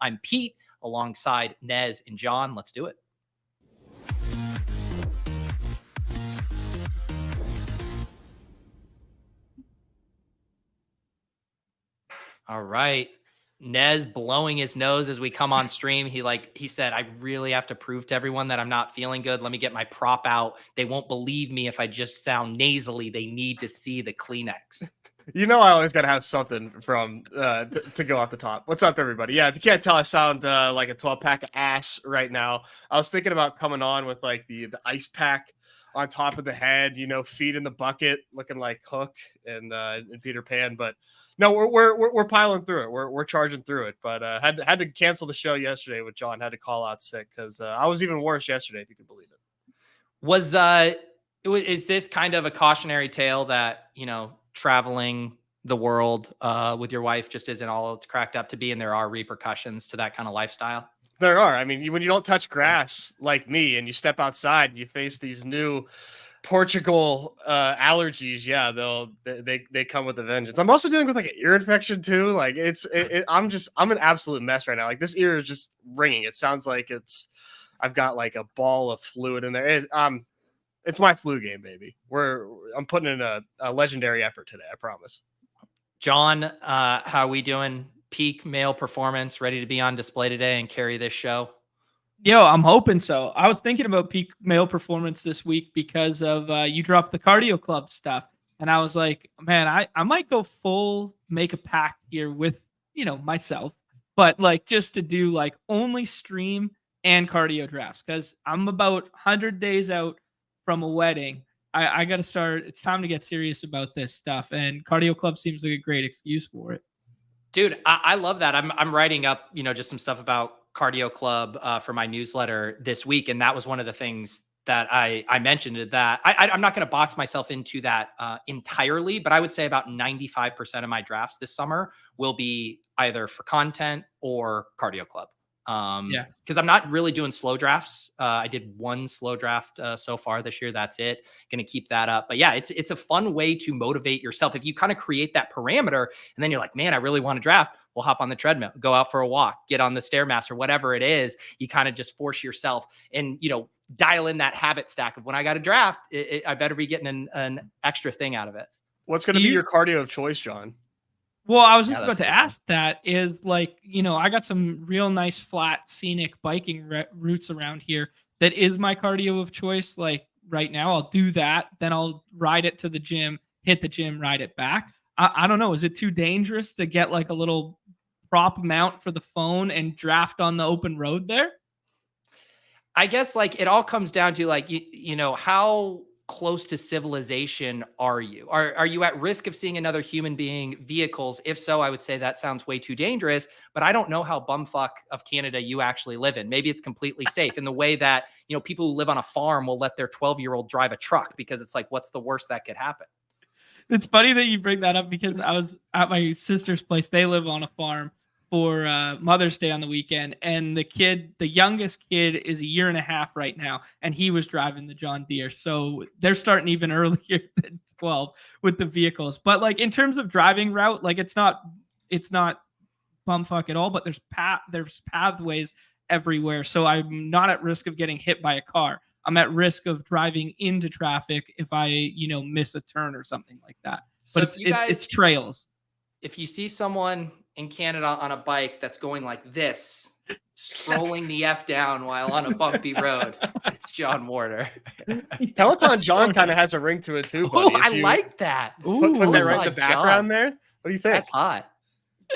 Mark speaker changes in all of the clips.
Speaker 1: I'm Pete alongside Nez and John. Let's do it. All right. Nez blowing his nose as we come on stream. He said, I really have to prove to everyone that I'm not feeling good. Let me get my prop out. They won't believe me if I just sound nasally. They need to see the Kleenex.
Speaker 2: You know, I always got to have something from to go off the top. What's up, everybody? Yeah, if you can't tell, I sound like a 12-pack of ass right now. I was thinking about coming on with like the ice pack on top of the head, you know, feet in the bucket, looking like Hook and Peter Pan. But no, we're piling through it. We're charging through it. But had to cancel the show yesterday with John. Had to call out sick because I was even worse yesterday, if you can believe it.
Speaker 1: Is this kind of a cautionary tale that, you know, traveling the world with your wife just isn't all it's cracked up to be, and there are repercussions to that kind of lifestyle?
Speaker 2: There are. I mean, when you don't touch grass like me and you step outside and you face these new Portugal allergies, yeah, they come with a vengeance. I'm also dealing with like an ear infection too. Like I'm an absolute mess right now. Like this ear is just ringing. It sounds like I've got like a ball of fluid in there. It's my flu game, baby. I'm putting in a legendary effort today. I promise.
Speaker 1: John, how are we doing? Peak male performance, ready to be on display today and carry this show?
Speaker 3: Yo, I'm hoping so. I was thinking about peak male performance this week because of you dropped the cardio club stuff. And I was like, man, I might go full make a pact here with, you know, myself, but like just to do like only stream and cardio drafts because I'm about 100 days out from a wedding. I got to start. It's time to get serious about this stuff. And cardio club seems like a great excuse for it.
Speaker 1: Dude, I love that. I'm writing up, you know, just some stuff about cardio club for my newsletter this week. And that was one of the things that I mentioned that I'm not going to box myself into that entirely, but I would say about 95% of my drafts this summer will be either for content or cardio club. Because I'm not really doing slow drafts. I did one slow draft so far this year. That's it. Going to keep that up. But yeah, it's a fun way to motivate yourself. If you kind of create that parameter and then you're like, man, I really want to draft. We'll hop on the treadmill, go out for a walk, get on the Stairmaster, whatever it is. You kind of just force yourself and, you know, dial in that habit stack of when I got a draft, I better be getting an extra thing out of it.
Speaker 2: What's going to be your cardio of choice, John?
Speaker 3: Well, I was just about to ask that is like, you know, I got some real nice flat scenic biking routes around here. That is my cardio of choice. Like right now I'll do that. Then I'll ride it to the gym, hit the gym, ride it back. I don't know. Is it too dangerous to get like a little prop mount for the phone and draft on the open road there?
Speaker 1: I guess like it all comes down to like, you know, how close to civilization are you? Are you at risk of seeing another human being, vehicles? If so, I would say that sounds way too dangerous, but I don't know how bumfuck of Canada you actually live in. Maybe it's completely safe in the way that, you know, people who live on a farm will let their 12-year-old drive a truck because it's like, what's the worst that could happen?
Speaker 3: It's funny that you bring that up because I was at my sister's place. They live on a farm for Mother's Day on the weekend. And the youngest kid is 1.5 years right now. And he was driving the John Deere. So they're starting even earlier than 12 with the vehicles. But like in terms of driving route, like it's not bumfuck at all, but there's pathways everywhere. So I'm not at risk of getting hit by a car. I'm at risk of driving into traffic if I, you know, miss a turn or something like that. So but it's trails.
Speaker 1: If you see someone in Canada on a bike that's going like this, scrolling the F down while on a bumpy road, it's John Warder.
Speaker 2: Peloton John kind of has a ring to it too, buddy.
Speaker 1: I like that.
Speaker 2: Put that right in the background there. What do you think?
Speaker 1: That's hot.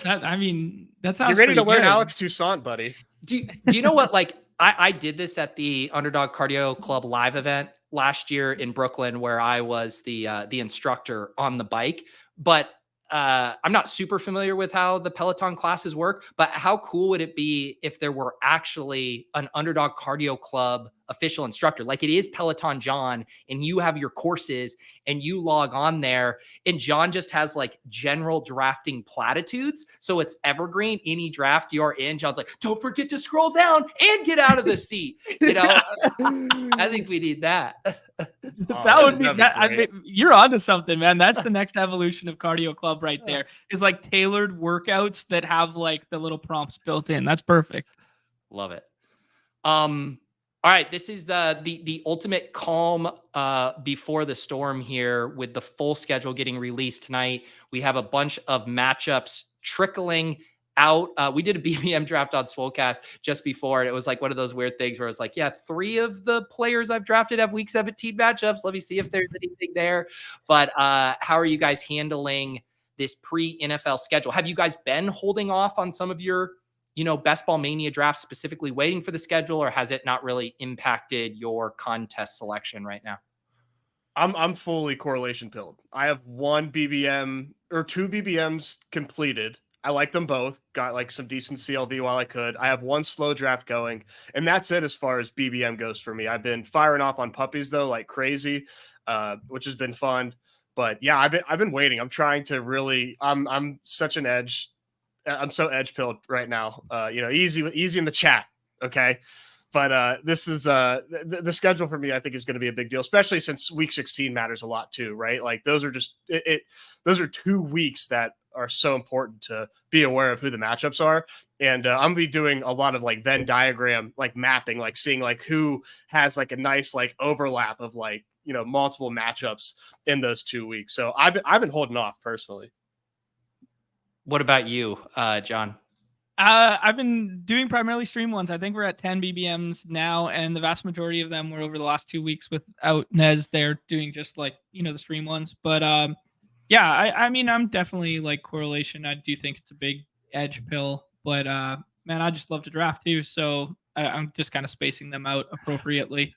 Speaker 3: That sounds.
Speaker 2: You're ready to learn
Speaker 3: good.
Speaker 2: Alex Toussaint, buddy.
Speaker 1: Do you know what? Like I did this at the Underdog Cardio Club live event last year in Brooklyn, where I was the instructor on the bike, but I'm not super familiar with how the Peloton classes work, but how cool would it be if there were actually an Underdog Cardio Club official instructor? Like it is Peloton John, and you have your courses and you log on there, and John just has like general drafting platitudes. So it's evergreen. Any draft you're in, John's like, don't forget to scroll down and get out of the seat. You know, I think we need that.
Speaker 3: That would be
Speaker 2: that'd
Speaker 3: that.
Speaker 2: great.
Speaker 3: You're onto something, man. That's the next evolution of Cardio Club right there. Is like tailored workouts that have like the little prompts built in. That's perfect.
Speaker 1: Love it. All right, this is the ultimate calm before the storm here, with the full schedule getting released tonight. We have a bunch of matchups trickling out. We did a BBM draft on Swolecast just before, and it was like one of those weird things where it's like, yeah, 3 of the players I've drafted have week 17 matchups. Let me see if there's anything there. But how are you guys handling this pre-NFL schedule? Have you guys been holding off on some of your Best Ball Mania drafts, specifically waiting for the schedule, or has it not really impacted your contest selection right now?
Speaker 2: I'm fully correlation pilled. I have 1 BBM or 2 BBMs completed. I like them both. Got like some decent CLV while I could. I have 1 slow draft going, and that's it as far as BBM goes for me. I've been firing off on puppies though, like crazy, which has been fun. But yeah, I've been waiting. I'm trying to really. I'm such an edge. I'm so edge pilled right now. Easy in the chat. Okay. But this is the schedule for me, I think, is going to be a big deal, especially since week 16 matters a lot too, right? Like those are just those are 2 weeks that are so important to be aware of who the matchups are. And I'm gonna be doing a lot of like Venn diagram, like mapping, like seeing like who has like a nice like overlap of like, multiple matchups in those 2 weeks. So I've been holding off personally.
Speaker 1: What about you, John?
Speaker 3: I've been doing primarily stream ones. I think we're at 10 BBMs now, and the vast majority of them were over the last 2 weeks without Nez. They're doing just like, the stream ones. But yeah, I mean, I'm definitely like correlation. I do think it's a big edge pill, but man, I just love to draft too. So I'm just kind of spacing them out appropriately.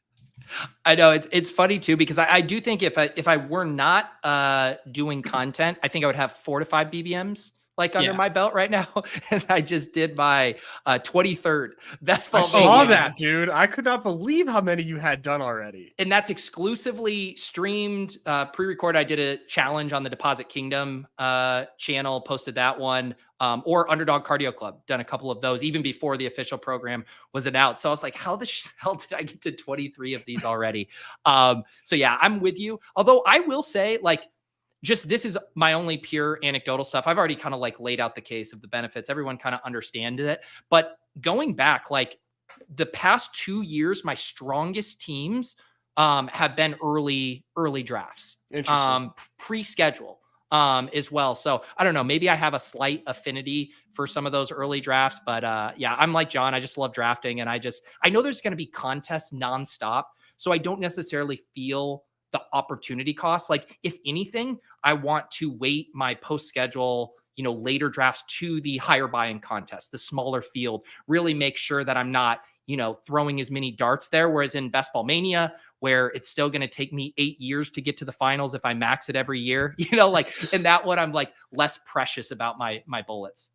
Speaker 1: I know it's funny too, because I do think if I were not doing content, I think I would have 4 to 5 BBMs like under my belt right now. And I just did my 23rd Best Ball.
Speaker 2: I saw that, dude. I could not believe how many you had done already.
Speaker 1: And that's exclusively streamed, pre-record. I did a challenge on the Deposit Kingdom channel, posted that one, or Underdog Cardio Club, done a couple of those even before the official program was announced. So I was like, how the hell did I get to 23 of these already? So yeah, I'm with you. Although I will say, like, just this is my only pure anecdotal stuff. I've already kind of like laid out the case of the benefits. Everyone kind of understands it. But going back, like the past 2 years, my strongest teams have been early drafts, pre-schedule as well. So I don't know, maybe I have a slight affinity for some of those early drafts, but yeah, I'm like John. I just love drafting, and I know there's going to be contests nonstop. So I don't necessarily feel the opportunity cost. Like if anything, I want to weight my post schedule, later drafts to the higher buy-in contest, the smaller field, really make sure that I'm not, throwing as many darts there. Whereas in Best Ball Mania, where it's still going to take me 8 years to get to the finals if I max it every year, like in that one, I'm like less precious about my bullets.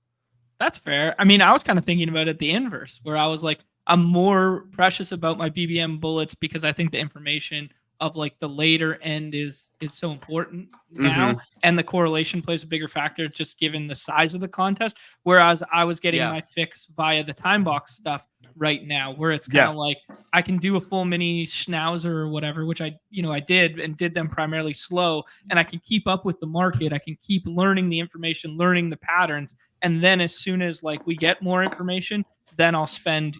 Speaker 3: That's fair. I mean, I was kind of thinking about it the inverse, where I was like, I'm more precious about my BBM bullets because I think the information of like the later end is so important now, and the correlation plays a bigger factor just given the size of the contest. Whereas I was getting my fix via the time box stuff right now, where it's kind of like I can do a full mini schnauzer or whatever, which I did them primarily slow, and I can keep up with the market. I can keep learning the information, learning the patterns, and then as soon as like we get more information, then I'll spend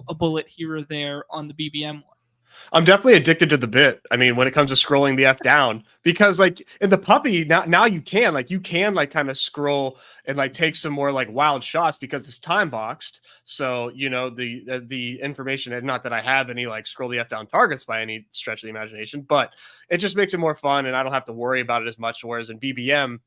Speaker 3: a bullet here or there on the BBM one.
Speaker 2: I'm definitely addicted to the bit. I mean, when it comes to scrolling the F down, because like in the puppy now you can kind of scroll and like take some more like wild shots because it's time boxed. So, the information, and not that I have any like scroll the F down targets by any stretch of the imagination, but it just makes it more fun and I don't have to worry about it as much. Whereas in BBM,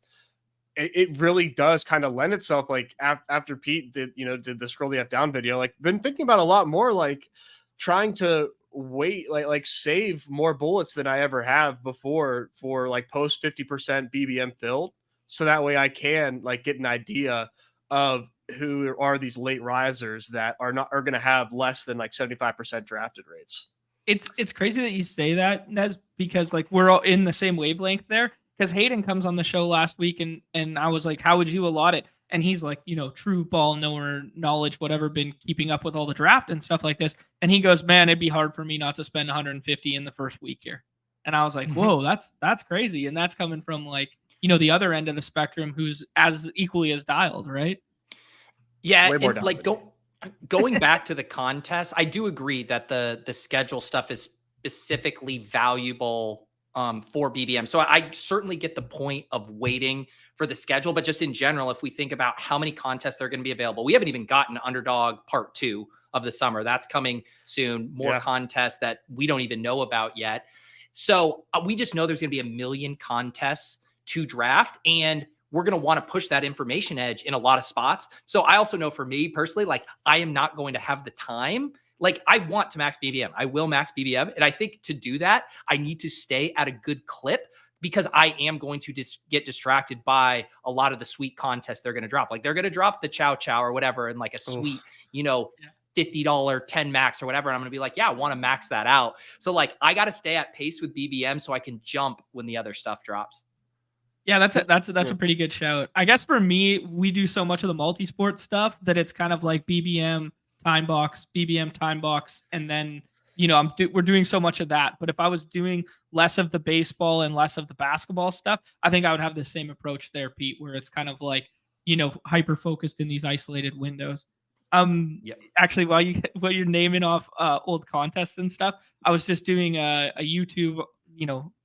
Speaker 2: it really does kind of lend itself, like after Pete did the scroll the F down video, like been thinking about a lot more, like trying to wait, like save more bullets than I ever have before for like post 50% BBM filled. So that way I can like get an idea of who are these late risers that are going to have less than like 75% drafted rates.
Speaker 3: It's crazy that you say that, Nez, because like we're all in the same wavelength there. Because Hayden comes on the show last week and I was like, how would you allot it? And he's like, true ball knower, knowledge, whatever, been keeping up with all the draft and stuff like this. And he goes, man, it'd be hard for me not to spend 150 in the first week here. And I was like, whoa, that's crazy. And that's coming from like, the other end of the spectrum who's as equally as dialed, right?
Speaker 1: Yeah.
Speaker 2: Way more
Speaker 1: And like going back to the contest, I do agree that the schedule stuff is specifically valuable for BBM. So I certainly get the point of waiting for the schedule, but just in general, if we think about how many contests are going to be available, we haven't even gotten Underdog Part 2 of the summer. That's coming soon. More contests that we don't even know about yet. So we just know there's going to be a million contests to draft, and we're going to want to push that information edge in a lot of spots. So I also know for me personally, like I am not going to have the time. Like I want to max BBM. I will max BBM. And I think to do that, I need to stay at a good clip because I am going to get distracted by a lot of the sweet contests they're going to drop. Like they're going to drop the chow chow or whatever and like a sweet, $50 10 max or whatever. And I'm going to be like, yeah, I want to max that out. So like I got to stay at pace with BBM so I can jump when the other stuff drops.
Speaker 3: Yeah, that's a pretty good shout. I guess for me, we do so much of the multi-sport stuff that it's kind of like BBM time box, and then we're doing so much of that. But if I was doing less of the baseball and less of the basketball stuff, I think I would have the same approach there, Pete, where it's kind of like hyper focused in these isolated windows. Actually, while you're naming off old contests and stuff, I was just doing a YouTube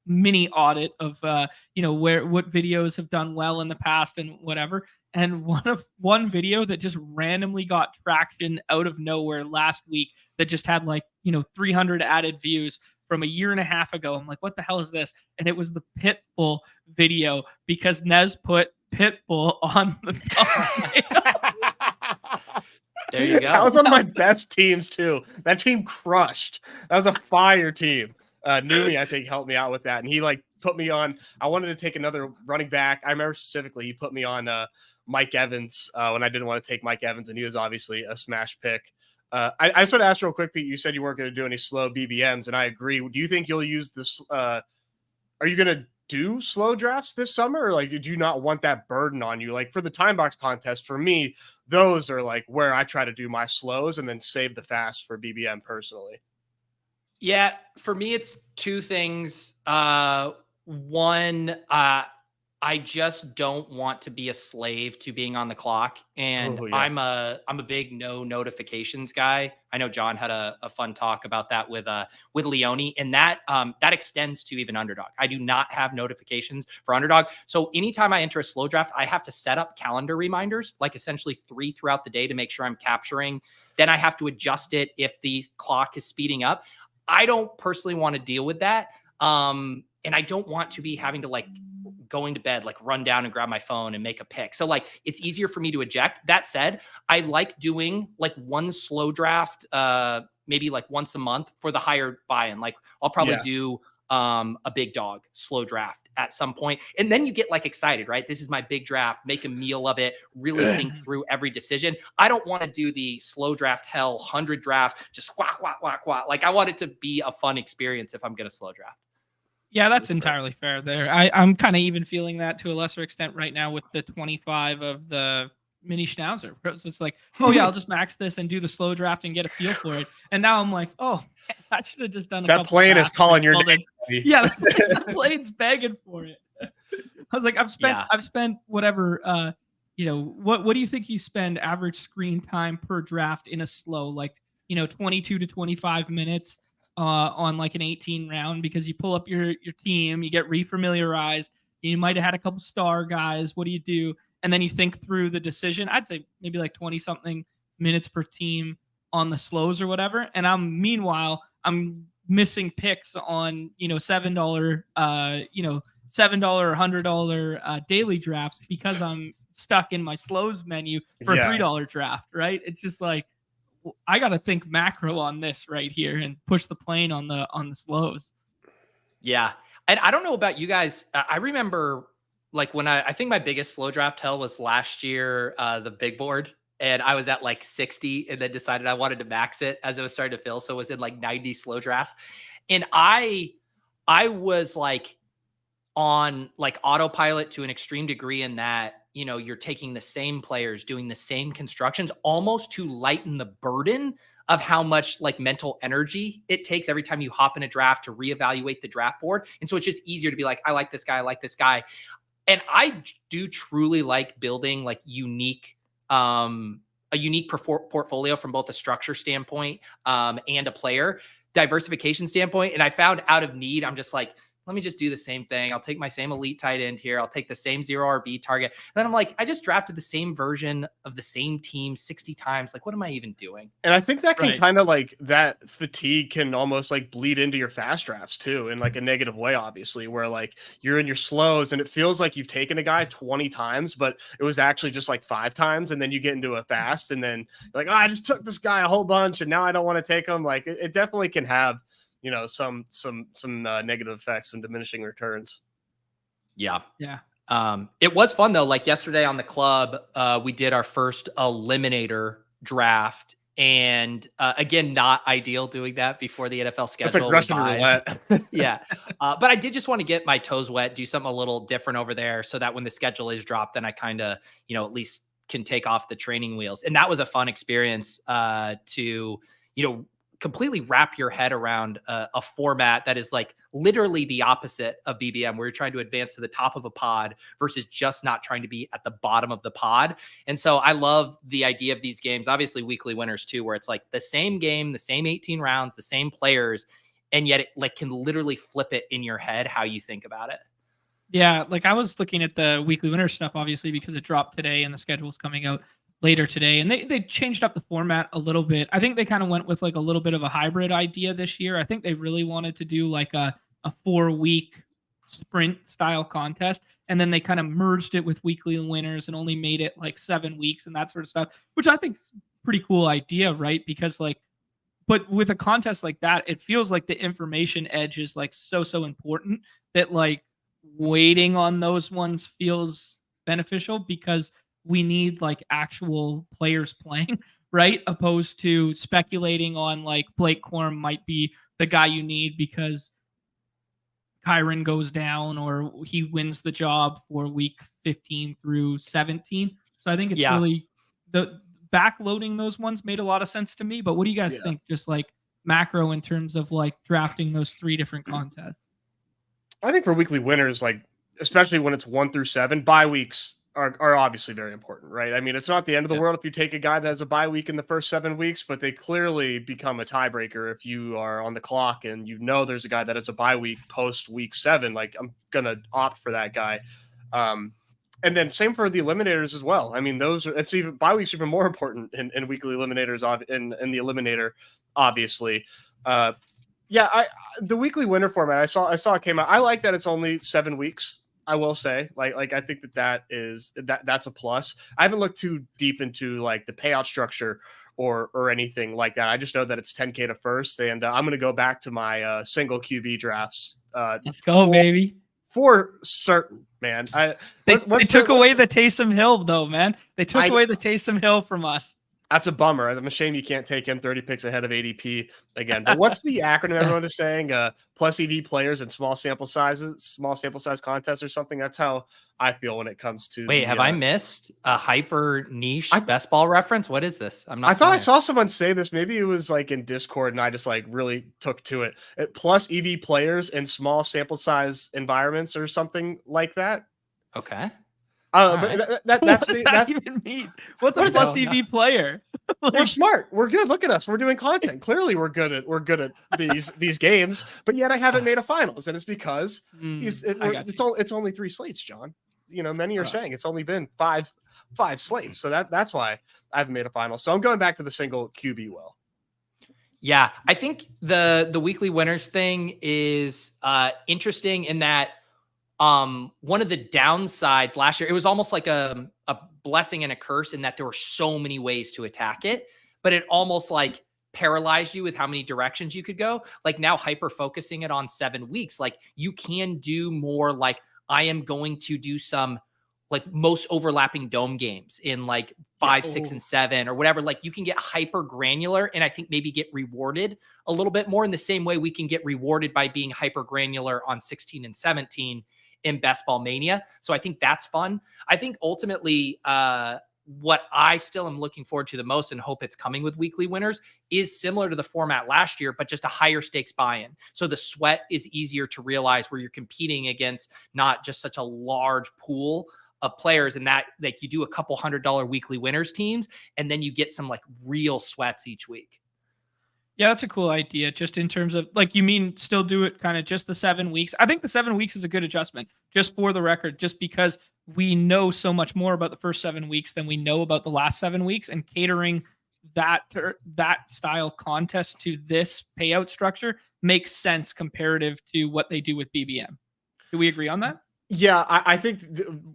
Speaker 3: mini audit of what videos have done well in the past and whatever. And one video that just randomly got traction out of nowhere last week that just had 300 added views from a year and a half ago. I'm like, what the hell is this? And it was the Pitbull video because Nez put Pitbull on the thumbnail.
Speaker 1: There you go.
Speaker 2: That was one of my best teams too. That team crushed. That was a fire team. Numi, I think, helped me out with that. And he put me on, I wanted to take another running back. I remember specifically, he put me on Mike Evans when I didn't want to take Mike Evans. And he was obviously a smash pick. I just want to ask real quick, Pete, you said you weren't going to do any slow BBMs. And I agree. Do you think you'll use this? Are you going to do slow drafts this summer? Or do you not want that burden on you? For the time box contest, for me, those are where I try to do my slows and then save the fast for BBM personally.
Speaker 1: Yeah, for me, it's two things. One, I just don't want to be a slave to being on the clock. And I'm a big no notifications guy. I know John had a fun talk about that with Leone, and that extends to even Underdog. I do not have notifications for Underdog. So anytime I enter a slow draft, I have to set up calendar reminders, essentially 3 throughout the day to make sure I'm capturing. Then I have to adjust it if the clock is speeding up. I don't personally want to deal with that. And I don't want to be having to going to bed, run down and grab my phone and make a pick. So it's easier for me to eject. That said, I like doing one slow draft, maybe once a month for the higher buy-in. I'll probably do a big dog slow draft at some point. And then you get excited, right? This is my big draft, make a meal of it, really think through every decision. I don't want to do the slow draft hell 100 draft, just quack. I want it to be a fun experience if I'm going to slow draft.
Speaker 3: Yeah, that's entirely fair there. I'm kind of even feeling that to a lesser extent right now with the 25 of the mini schnauzer. So it's I'll just max this and do the slow draft and get a feel for it. And now I'm like, I should have just done
Speaker 2: that plane is calling your name.
Speaker 3: Yeah, the plane's begging for it. I was like, I've spent whatever, what do you think you spend average screen time per draft in a slow, 22 to 25 minutes on an 18 round, because you pull up your team, you get refamiliarized, you might have had a couple star guys. What do you do? And then you think through the decision. I'd say maybe 20 something minutes per team on the slows or whatever. And meanwhile, I'm missing picks on, $7, $7 or $100 daily drafts because I'm stuck in my slows menu for a $3 draft, right? It's just I got to think macro on this right here and push the plane on the slows.
Speaker 1: Yeah. And I don't know about you guys. I remember when I think my biggest slow draft hell was last year, the big board. And I was at 60 and then decided I wanted to max it as it was starting to fill. So it was in 90 slow drafts. And I was on autopilot to an extreme degree in that you're taking the same players, doing the same constructions, almost to lighten the burden of how much like mental energy it takes every time you hop in a draft to reevaluate the draft board. And so it's just easier to be like, I like this guy, I like this guy. And I do truly like building like a unique portfolio from both a structure standpoint and a player diversification standpoint. And I found out of need, I'm just like, let me just do the same thing. I'll take my same elite tight end here. I'll take the same 0 RB target. And then I'm like, I just drafted the same version of the same team 60 times. Like, what am I even doing?
Speaker 2: And I think that can kind of like that fatigue can almost like bleed into your fast drafts too, in like a negative way, obviously, where like you're in your slows and it feels like you've taken a guy 20 times, but it was actually just like 5 times. And then you get into a fast and then you're like, oh, I just took this guy a whole bunch and now I don't want to take him. Like it definitely can have, some negative effects and diminishing returns.
Speaker 1: Yeah.
Speaker 3: Yeah.
Speaker 1: It was fun though. Like yesterday on the club, we did our first eliminator draft, and again, not ideal doing that before the NFL schedule.
Speaker 2: It's like Russian roulette.
Speaker 1: Yeah. But I did just want to get my toes wet, do something a little different over there so that when the schedule is dropped, then I kind of, at least can take off the training wheels. And that was a fun experience to, completely wrap your head around a format that is like literally the opposite of BBM, where you're trying to advance to the top of a pod versus just not trying to be at the bottom of the pod. And so I love the idea of these games, obviously weekly winners too, where it's like the same game, the same 18 rounds, the same players, and yet it like can literally flip it in your head how you think about it.
Speaker 3: Yeah, like I was looking at the weekly winner stuff, obviously, because it dropped today and the schedule's coming out later today. And they changed up the format a little bit. I think they kind of went with like a little bit of a hybrid idea this year. I think they really wanted to do like a 4-week sprint style contest. And then they kind of merged it with weekly winners and only made it like 7 weeks and that sort of stuff, which I think is a pretty cool idea, right? Because like, but with a contest like that, it feels like the information edge is like so important that like waiting on those ones feels beneficial because we need like actual players playing, right? Opposed to speculating on like Blake Corum might be the guy you need because Kyron goes down or he wins the job for week 15 through 17. So I think it's really the backloading those ones made a lot of sense to me. But what do you guys think? Just like macro in terms of like drafting those 3 different contests.
Speaker 2: I think for weekly winners, like especially when it's 1 through 7, bye weeks are obviously very important, right? I mean, it's not the end of the world if you take a guy that has a bye week in the first 7 weeks, but they clearly become a tiebreaker if you are on the clock and there's a guy that has a bye week post week 7. Like I'm gonna opt for that guy. And then same for the eliminators as well. I mean, it's even bye weeks even more important in weekly eliminators in the eliminator, obviously. The weekly winner format I saw it came out. I like that it's only 7 weeks. I will say, like I think that's a plus. I haven't looked too deep into like the payout structure or anything like that. I just know that it's 10K to first, and I'm going to go back to my single QB drafts.
Speaker 3: Let's go, baby.
Speaker 2: For certain, man.
Speaker 3: They took away the Taysom Hill, though, man. They took away the Taysom Hill from us.
Speaker 2: That's a bummer. I'm ashamed you can't take him 30 picks ahead of ADP again. But what's the acronym everyone is saying? Plus EV players and small sample size contests or something. That's how I feel when it comes to.
Speaker 1: Wait, have I missed a hyper niche best ball reference? What is this? I'm not.
Speaker 2: I thought I saw someone say this. Maybe it was like in Discord, and I just like really took to it. Plus EV players and small sample size environments or something like that.
Speaker 1: Okay.
Speaker 2: But that's
Speaker 3: even mean? What's a plus EV player?
Speaker 2: We're smart. We're good. Look at us. We're doing content. Clearly, we're good at these games. But yet, I haven't made a finals, and it's because it's only 3 slates, John. Many are saying it's only been five slates, so that's why I haven't made a final. So I'm going back to the single QB.
Speaker 1: Yeah, I think the weekly winners thing is interesting in that. One of the downsides last year, it was almost like a blessing and a curse in that there were so many ways to attack it, but it almost like paralyzed you with how many directions you could go. Like now hyper focusing it on 7 weeks, like you can do more like I am going to do some like most overlapping dome games in like 5, 6, and 7 or whatever. Like you can get hyper granular and I think maybe get rewarded a little bit more in the same way we can get rewarded by being hyper granular on 16 and 17 in Best Ball Mania. So I think that's fun. I think ultimately, what I still am looking forward to the most and hope it's coming with weekly winners is similar to the format last year, but just a higher stakes buy-in. So the sweat is easier to realize where you're competing against not just such a large pool of players, and that like you do a couple $100 weekly winners teams, and then you get some like real sweats each week.
Speaker 3: Yeah, that's a cool idea. Just in terms of like, you mean still do it kind of just the 7 weeks? I think the 7 weeks is a good adjustment, just for the record, just because we know so much more about the first 7 weeks than we know about the last 7 weeks, and catering that style contest to this payout structure makes sense comparative to what they do with BBM. Do we agree on that?
Speaker 2: Yeah, I think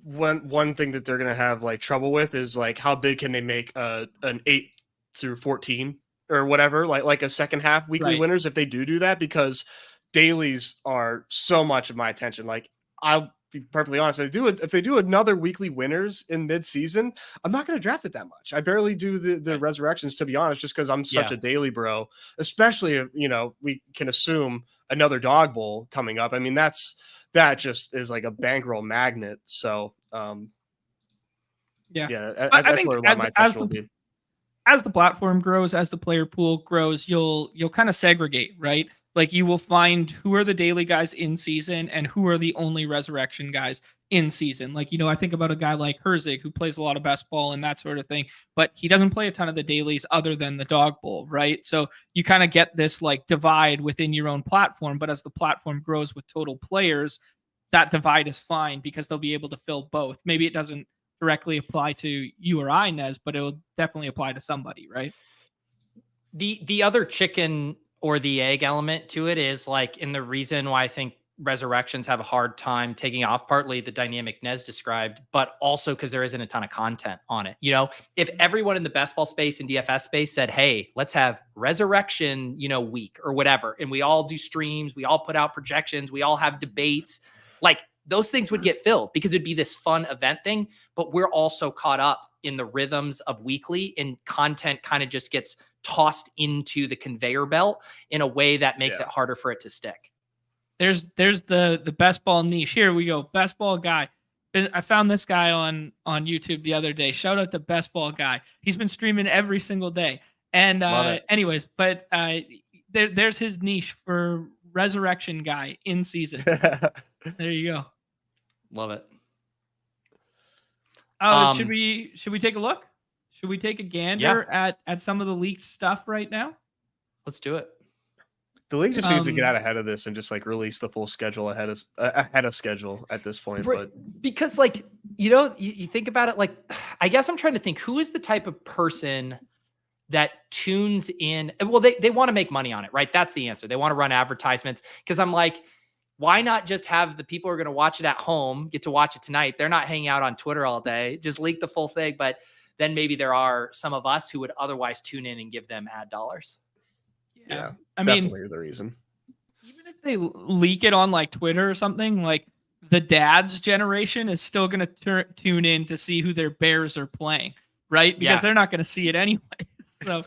Speaker 2: one thing that they're gonna have like trouble with is like how big can they make an 8 through 14 or whatever, like a second half weekly winners if they do that, because dailies are so much of my attention. Like, I'll be perfectly honest, if they do another weekly winners in mid-season, I'm not going to draft it that much. I barely do the resurrections, to be honest, just because I'm such a daily bro, especially if, we can assume another dog bowl coming up. I mean, that just is like a bankroll magnet. So I think where a lot of my attention will be.
Speaker 3: As the platform grows, as the player pool grows, you'll kind of segregate, right? Like, you will find who are the daily guys in season and who are the only resurrection guys in season. Like, I think about a guy like Herzig, who plays a lot of best ball and that sort of thing, but he doesn't play a ton of the dailies other than the dog bowl, right? So you kind of get this like divide within your own platform, but as the platform grows with total players, that divide is fine because they'll be able to fill both. Maybe it doesn't directly apply to you or I, Nez, but it'll definitely apply to somebody, right?
Speaker 1: The other chicken or the egg element to it is like, and the reason why I think resurrections have a hard time taking off, partly the dynamic Nez described, but also because there isn't a ton of content on it. If everyone in the best ball space and DFS space said, hey, let's have resurrection, week or whatever, and we all do streams, we all put out projections, we all have debates, like, those things would get filled because it'd be this fun event thing. But we're also caught up in the rhythms of weekly, and content kind of just gets tossed into the conveyor belt in a way that makes it harder for it to stick.
Speaker 3: There's the best ball niche. Here we go. Best ball guy. I found this guy on YouTube the other day. Shout out to Best Ball Guy. He's been streaming every single day. And anyways, but there's his niche for resurrection guy in season. There you go.
Speaker 1: Love it.
Speaker 3: Oh, should we take a look? Should we take a gander at some of the leaked stuff right now?
Speaker 1: Let's do it.
Speaker 2: The league just needs to get out ahead of this and just like release the full schedule ahead of schedule at this point. But
Speaker 1: because like, you think about it, like, I guess I'm trying to think, who is the type of person that tunes in? Well, they want to make money on it, right? That's the answer. They want to run advertisements, because I'm like, why not just have the people who are going to watch it at home get to watch it tonight? They're not hanging out on Twitter all day. Just leak the full thing. But then maybe there are some of us who would otherwise tune in and give them ad dollars.
Speaker 2: Yeah, I mean, definitely the reason.
Speaker 3: Even if they leak it on like Twitter or something, like the dad's generation is still going to tune in to see who their Bears are playing, right? Because they're not going to see it anyway. So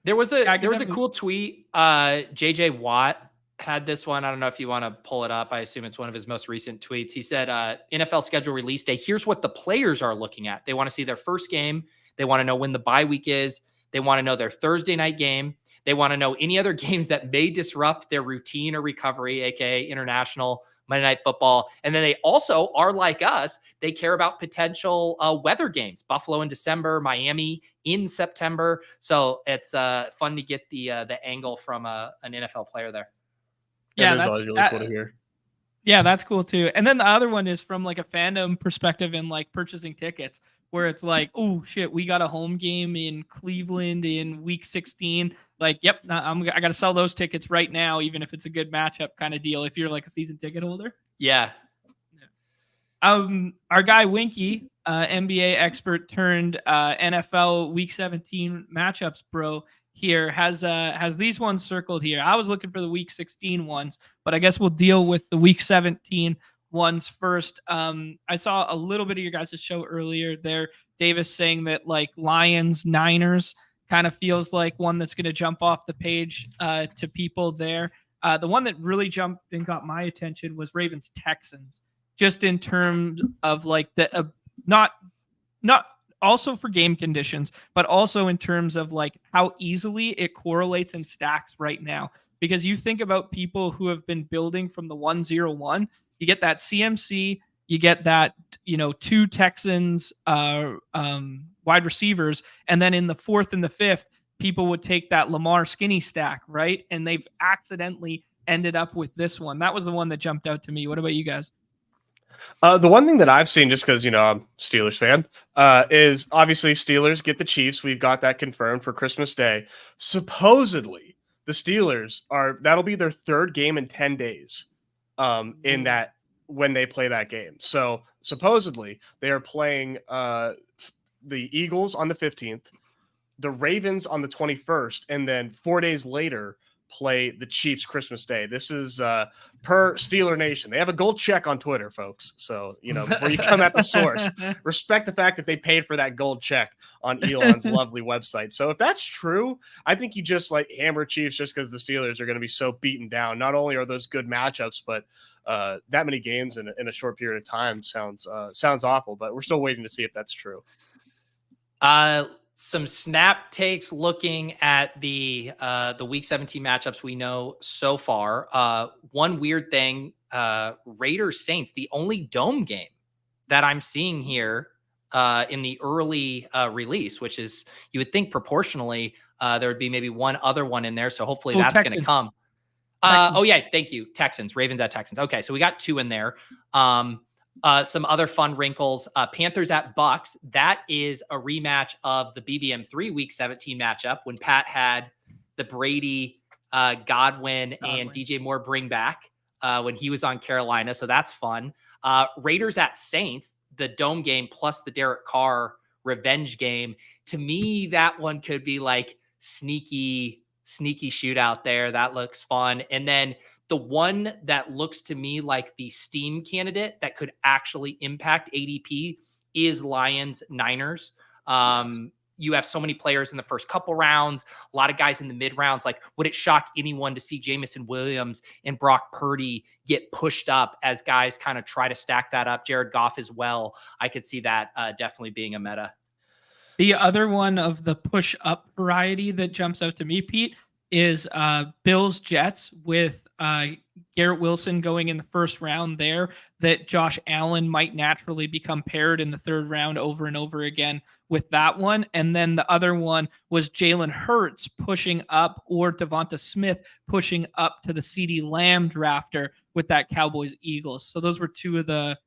Speaker 1: there was a cool tweet. JJ Watt had this one. I don't know if you want to pull it up. I assume it's one of his most recent tweets. He said, NFL schedule release day. Here's what the players are looking at. They want to see their first game. They want to know when the bye week is. They want to know their Thursday night game. They want to know any other games that may disrupt their routine or recovery, aka international, Monday Night Football. And then they also are like us. They care about potential weather games, Buffalo in December, Miami in September. So it's fun to get the angle from an NFL player there.
Speaker 3: Yeah,
Speaker 2: that's really cool to hear.
Speaker 3: Yeah, that's cool too. And then the other one is from like a fandom perspective in like purchasing tickets, where it's like, oh shit, we got a home game in Cleveland in week 16. Like, yep, I got to sell those tickets right now, even if it's a good matchup kind of deal. If you're like a season ticket holder.
Speaker 1: Yeah.
Speaker 3: Our guy Winky, NBA expert turned NFL week 17 matchups bro, here has these ones circled here. I was looking for the week 16 ones, but I guess we'll deal with the week 17 ones first. I saw a little bit of your guys' show earlier there, Davis, saying that like Lions Niners kind of feels like one that's going to jump off the page to people there. The one that really jumped and got my attention was Ravens Texans, just in terms of like the not also for game conditions, but also in terms of like how easily it correlates and stacks right now. Because you think about people who have been building from the 101, you get that CMC, you get that, two Texans wide receivers, and then in the fourth and the fifth, people would take that Lamar skinny stack, right? And they've accidentally ended up with this one. That was the one that jumped out to me. What about you guys?
Speaker 2: The one thing that I've seen, just because, I'm a Steelers fan, is obviously Steelers get the Chiefs. We've got that confirmed for Christmas Day. Supposedly, the Steelers that'll be their third game in 10 days in that when they play that game. So supposedly, they are playing the Eagles on the 15th, the Ravens on the 21st, and then 4 days later, play the Chiefs Christmas Day. This is per Steeler Nation. They have a gold check on Twitter, folks. So, before you come at the source, respect the fact that they paid for that gold check on Elon's lovely website. So if that's true, I think you just like hammer Chiefs just because the Steelers are going to be so beaten down. Not only are those good matchups, but that many games in a short period of time sounds awful, but we're still waiting to see if that's true.
Speaker 1: Some snap takes looking at the week 17 matchups we know so far. One weird thing, Raiders Saints, the only dome game that I'm seeing here in the early release, which is, you would think proportionally there would be maybe one other one in there. So hopefully that's going to come. Oh yeah, thank you. Texans, Ravens at Texans. Okay, so we got two in there. Some other fun wrinkles, Panthers at Bucks. That is a rematch of the BBM3 week 17 matchup when Pat had the Brady, Godwin, and DJ Moore bring back when he was on Carolina. So that's fun. Raiders at Saints, the dome game plus the Derek Carr revenge game. To me, that one could be like sneaky shootout there. That looks fun. And then the one that looks to me like the steam candidate that could actually impact ADP is Lions Niners. You have so many players in the first couple rounds, a lot of guys in the mid rounds. Like, would it shock anyone to see Jameson Williams and Brock Purdy get pushed up as guys kind of try to stack that up? Jared Goff as well. I could see that definitely being a meta.
Speaker 3: The other one of the push up variety that jumps out to me, Pete, is Bills Jets with Garrett Wilson going in the first round there, that Josh Allen might naturally become paired in the third round over and over again with that one. And then the other one was Jalen Hurts pushing up, or Devonta Smith pushing up to the CeeDee Lamb drafter with that Cowboys Eagles. So those were two of the,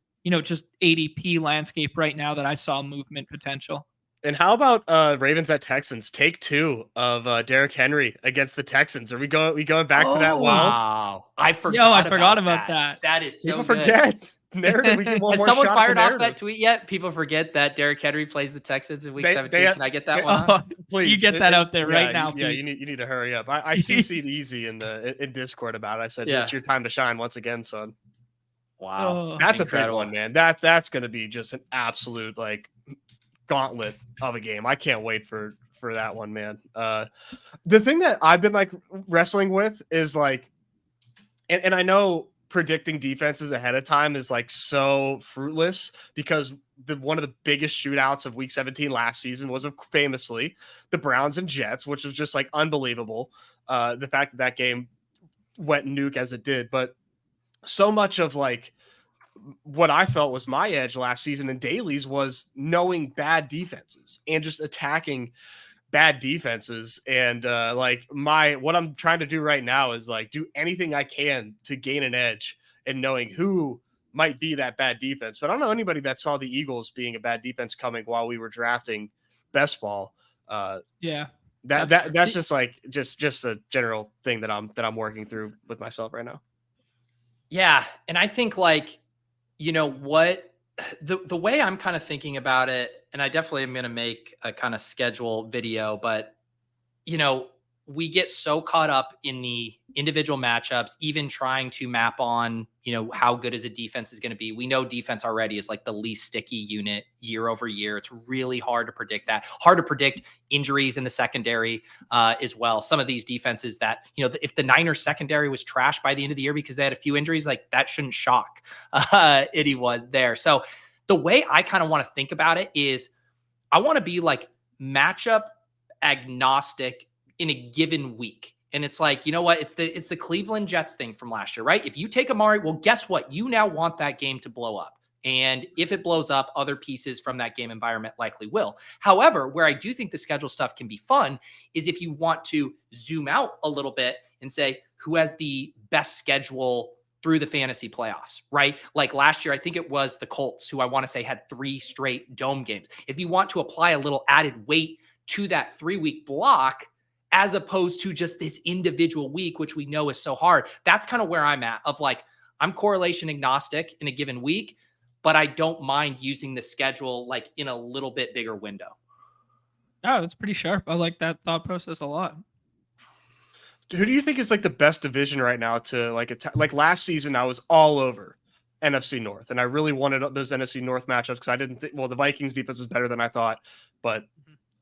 Speaker 3: just ADP landscape right now that I saw movement potential.
Speaker 2: And how about Ravens at Texans? Take two of Derrick Henry against the Texans. Are we going back to that?
Speaker 1: Wow, I forgot about that. That is so
Speaker 2: people
Speaker 1: good.
Speaker 2: Forget. Narrative. We get one
Speaker 1: Has
Speaker 2: more
Speaker 1: someone
Speaker 2: shot
Speaker 1: fired
Speaker 2: at the
Speaker 1: off that tweet yet? People forget that Derrick Henry plays the Texans in week 17. Can I get that one?
Speaker 2: Please,
Speaker 3: you get that out there right now.
Speaker 2: Yeah, you need to hurry up. I CC'd Easy in Discord about it. I said, it's your time to shine once again, son.
Speaker 1: Wow,
Speaker 2: that's incredible. A big one, man. That's going to be just an absolute gauntlet of a game. I can't wait for that one, man. The thing that I've been wrestling with is and I know predicting defenses ahead of time is so fruitless, because one of the biggest shootouts of week 17 last season was famously the Browns and Jets, which was just unbelievable. The fact that game went nuke as it did, but so much of what I felt was my edge last season in dailies was knowing bad defenses and just attacking bad defenses. And what I'm trying to do right now is do anything I can to gain an edge and knowing who might be that bad defense. But I don't know anybody that saw the Eagles being a bad defense coming while we were drafting best ball. That's just a general thing that I'm working through with myself right now.
Speaker 1: Yeah. And I think what the way I'm kind of thinking about it, and I definitely am going to make a kind of schedule video, but we get so caught up in the individual matchups, even trying to map on, how good is a defense is going to be. We know defense already is like the least sticky unit year over year. It's really hard to predict that. Hard to predict injuries in the secondary as well. Some of these defenses that, if the Niners secondary was trashed by the end of the year because they had a few injuries, like that shouldn't shock anyone there. So the way I kind of want to think about it is I want to be like matchup agnostic in a given week. And it's like, you know what? It's the Cleveland Jets thing from last year, right? If you take Amari, well, guess what? You now want that game to blow up. And if it blows up, other pieces from that game environment likely will. However, where I do think the schedule stuff can be fun is if you want to zoom out a little bit and say, who has the best schedule through the fantasy playoffs, right? Like last year, I think it was the Colts, who I want to say had 3 straight dome games. If you want to apply a little added weight to that 3-week block, as opposed to just this individual week, which we know is so hard. That's kind of where I'm at, of like, I'm correlation agnostic in a given week, but I don't mind using the schedule like in a little bit bigger window.
Speaker 3: Oh, that's pretty sharp. I like that thought process a lot.
Speaker 2: Who do you think is like the best division right now to like attack? Like last season, I was all over NFC North, and I really wanted those NFC North matchups because I didn't think, the Vikings defense was better than I thought, but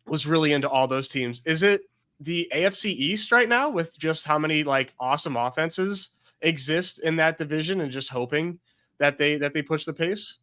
Speaker 2: was really into all those teams. Is it the AFC East right now with just how many like awesome offenses exist in that division and just hoping that they push the pace?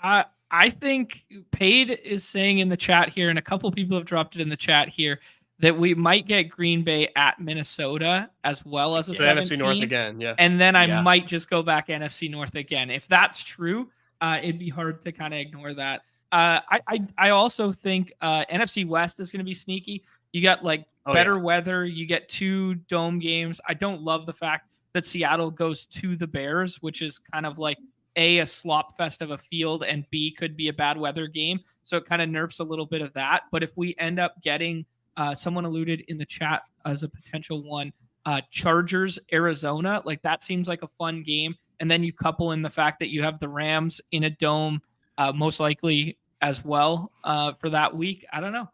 Speaker 3: I think Paid is saying in the chat here, and a couple people have dropped it in the chat here, that we might get Green Bay at Minnesota as well as a 17.
Speaker 2: NFC North again, yeah.
Speaker 3: And then I might just go back NFC North again. If that's true, it'd be hard to kind of ignore that. I also think NFC West is going to be sneaky. You got like better weather. You get 2 dome games. I don't love the fact that Seattle goes to the Bears, which is kind of like a slop fest of a field, and B, could be a bad weather game. So it kind of nerfs a little bit of that. But if we end up getting, someone alluded in the chat as a potential one, Chargers, Arizona, like that seems like a fun game. And then you couple in the fact that you have the Rams in a dome, most likely as well for that week. I don't know.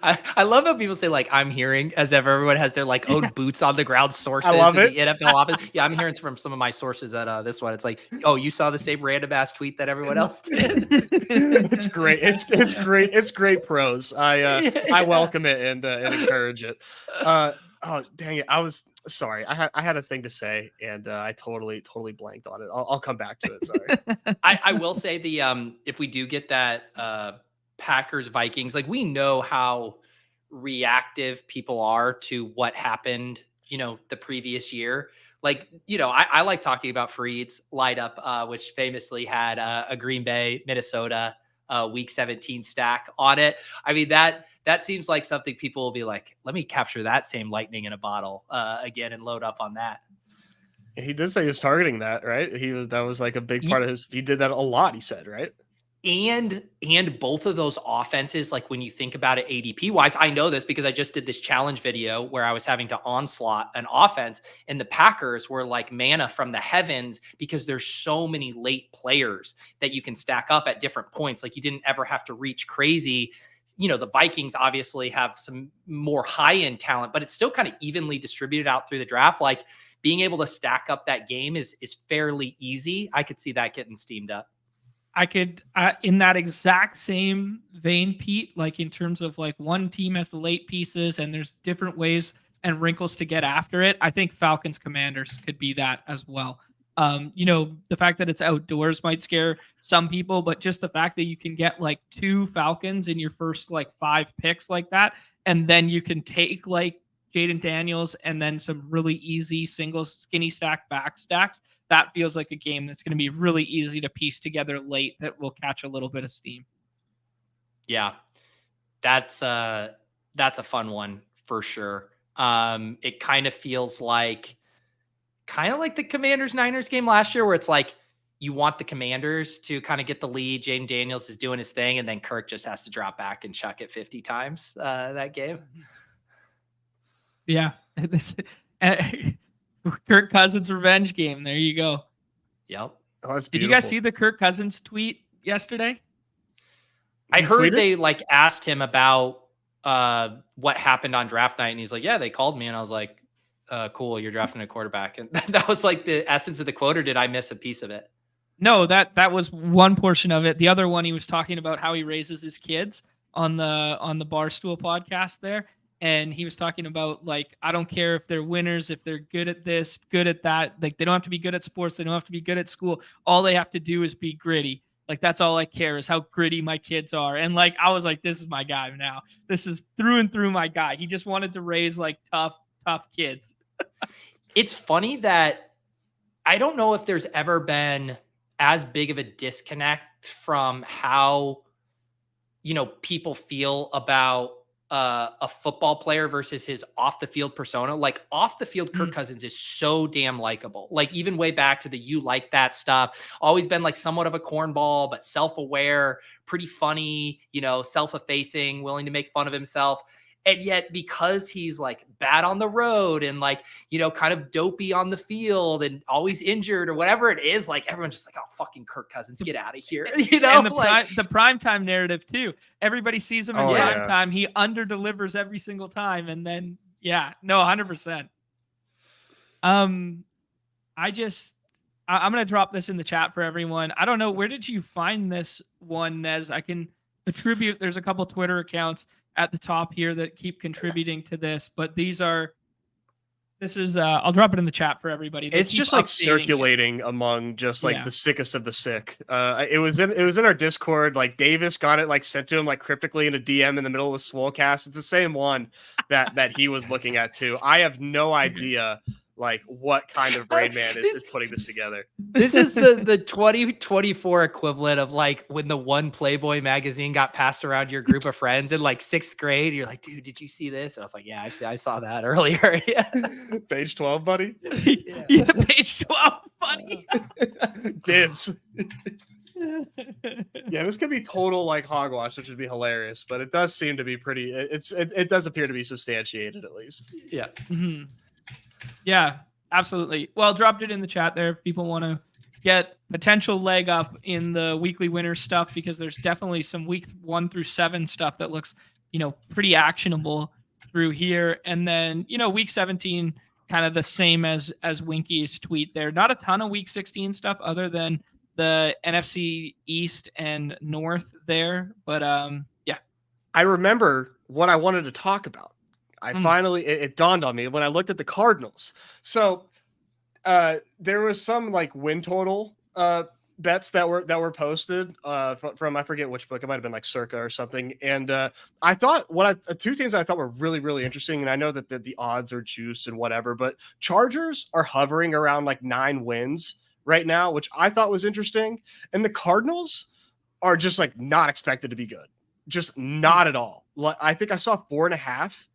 Speaker 1: I love how people say like I'm hearing, as if everyone has their like own boots on the ground sources.
Speaker 2: I love it.
Speaker 1: The NFL office. Yeah, I'm hearing from some of my sources at this one. It's like, oh, you saw the same random ass tweet that everyone else did.
Speaker 2: It's great. It's great. It's great prose. I welcome it and encourage it. Oh dang it! I was sorry. I had a thing to say and I totally blanked on it. I'll come back to it. Sorry.
Speaker 1: I will say the if we do get that Packers Vikings, like we know how reactive people are to what happened, the previous year. Like, I like talking about Freed's light up, which famously had a Green Bay, Minnesota week 17 stack on it. I mean, that seems like something people will be like, let me capture that same lightning in a bottle again and load up on that.
Speaker 2: He did say he was targeting that, right? That was like a big part of his, he did that a lot, he said, right?
Speaker 1: And both of those offenses, like when you think about it ADP wise, I know this because I just did this challenge video where I was having to onslaught an offense, and the Packers were like manna from the heavens because there's so many late players that you can stack up at different points. Like you didn't ever have to reach crazy. The Vikings obviously have some more high end talent, but it's still kind of evenly distributed out through the draft. Like being able to stack up that game is fairly easy. I could see that getting steamed up.
Speaker 3: I could, in that exact same vein, Pete, like in terms of like one team has the late pieces and there's different ways and wrinkles to get after it. I think Falcons Commanders could be that as well. The fact that it's outdoors might scare some people, but just the fact that you can get like 2 Falcons in your first like 5 picks like that, and then you can take like Jaden Daniels and then some really easy single skinny stack back stacks. That feels like a game that's going to be really easy to piece together late that will catch a little bit of steam.
Speaker 1: Yeah, that's a fun one for sure. It kind of feels like the Commanders Niners game last year, where it's like you want the Commanders to kind of get the lead. Jaden Daniels is doing his thing, and then Kirk just has to drop back and chuck it 50 times that game.
Speaker 3: Yeah. Kirk Cousins revenge game. There you go.
Speaker 1: Yep.
Speaker 2: Oh, that's beautiful.
Speaker 3: Did you guys see the Kirk Cousins tweet yesterday?
Speaker 1: I heard they like asked him about what happened on draft night. And he's like, yeah, they called me. And I was like, cool, you're drafting a quarterback. And that was like the essence of the quote, or did I miss a piece of it?
Speaker 3: No, that was one portion of it. The other one, he was talking about how he raises his kids on the Barstool podcast there. And he was talking about, like, I don't care if they're winners, if they're good at this, good at that. Like, they don't have to be good at sports. They don't have to be good at school. All they have to do is be gritty. Like, that's all I care is how gritty my kids are. And like, I was like, this is my guy now. This is through and through my guy. He just wanted to raise like tough kids.
Speaker 1: It's funny that I don't know if there's ever been as big of a disconnect from how, people feel about a football player versus his off the field persona. Like, off the field, Kirk Cousins is so damn likable. Like, even way back to the "you like that" stuff, always been like somewhat of a cornball, but self-aware, pretty funny, self-effacing, willing to make fun of himself. And yet, because he's like bad on the road and like, kind of dopey on the field and always injured or whatever it is, like, everyone's just like, oh, fucking Kirk Cousins, get out of here.
Speaker 3: And the primetime narrative too. Everybody sees him in primetime. He under delivers every single time. And then, 100%. I'm going to drop this in the chat for everyone. I don't know. Where did you find this one, Nez? I can attribute, there's a couple Twitter accounts at the top here that keep contributing to this, but I'll drop it in the chat for everybody.
Speaker 2: It's just like circulating among just like the sickest of the sick. It was in our Discord. Like, Davis got it like sent to him like cryptically in a DM in the middle of the Swolecast. It's the same one that he was looking at too. I have no idea like what kind of brain man is putting this together.
Speaker 1: This is the 2024 equivalent of like when the one Playboy magazine got passed around your group of friends in like 6th grade. You're like, dude, did you see this? And I was like, yeah, I saw that earlier. Yeah.
Speaker 2: Page 12, buddy.
Speaker 3: Yeah, page 12, buddy.
Speaker 2: Dibs. Yeah, this could be total like hogwash, which would be hilarious, but it does seem to be pretty. It does appear to be substantiated at least.
Speaker 1: Yeah.
Speaker 3: Mm-hmm. Yeah, absolutely. Well, dropped it in the chat there if people want to get potential leg up in the weekly winner stuff, because there's definitely some week 1 through 7 stuff that looks, pretty actionable through here. And then, week 17, kind of the same as Winky's tweet there. Not a ton of week 16 stuff other than the NFC East and North there. But yeah.
Speaker 2: I remember what I wanted to talk about. Finally, it dawned on me when I looked at the Cardinals. So there was some like win total bets that were posted from I forget which book. It might have been like Circa or something. And I thought two teams I thought were really, really interesting. And I know that the odds are juiced and whatever, but Chargers are hovering around like 9 wins right now, which I thought was interesting. And the Cardinals are just like not expected to be good. Just not at all. I think I saw 4.5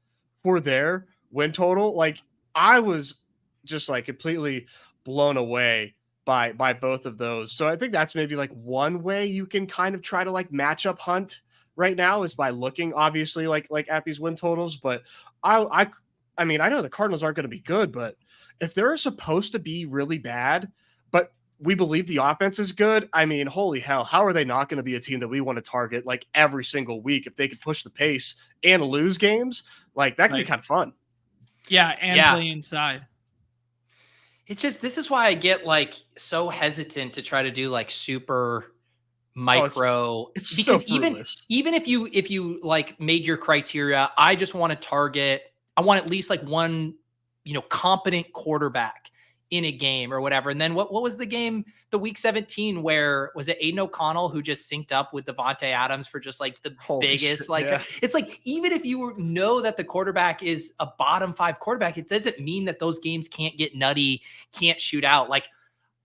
Speaker 2: for their win total. Like, I was just like completely blown away by both of those. So I think that's maybe like one way you can kind of try to like matchup hunt right now, is by looking obviously like at these win totals. But I mean, I know the Cardinals aren't going to be good, but if they're supposed to be really bad, but we believe the offense is good, I mean, holy hell, how are they not going to be a team that we want to target like every single week if they could push the pace and lose games? Like, that could be kind of fun.
Speaker 3: Yeah, and play inside.
Speaker 1: It's just, this is why I get like so hesitant to try to do like super micro.
Speaker 2: It's
Speaker 1: because
Speaker 2: so
Speaker 1: even if you like made your criteria, I just want to target, I want at least like one, competent quarterback in a game or whatever. And then what was the game, the week 17, where was it Aiden O'Connell who just synced up with Devontae Adams for just like the biggest, shit, like, it's like, even if you know that the quarterback is a bottom 5 quarterback, it doesn't mean that those games can't get nutty, can't shoot out. Like,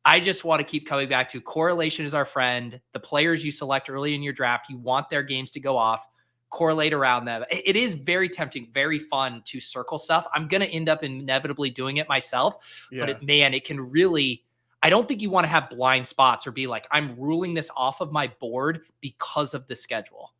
Speaker 1: I just want to keep coming back to correlation is our friend. The players you select early in your draft, you want their games to go off, correlate around them. It is very tempting, very fun to circle stuff. I'm going to end up inevitably doing it myself, but it can really, I don't think you want to have blind spots or be like, I'm ruling this off of my board because of the schedule.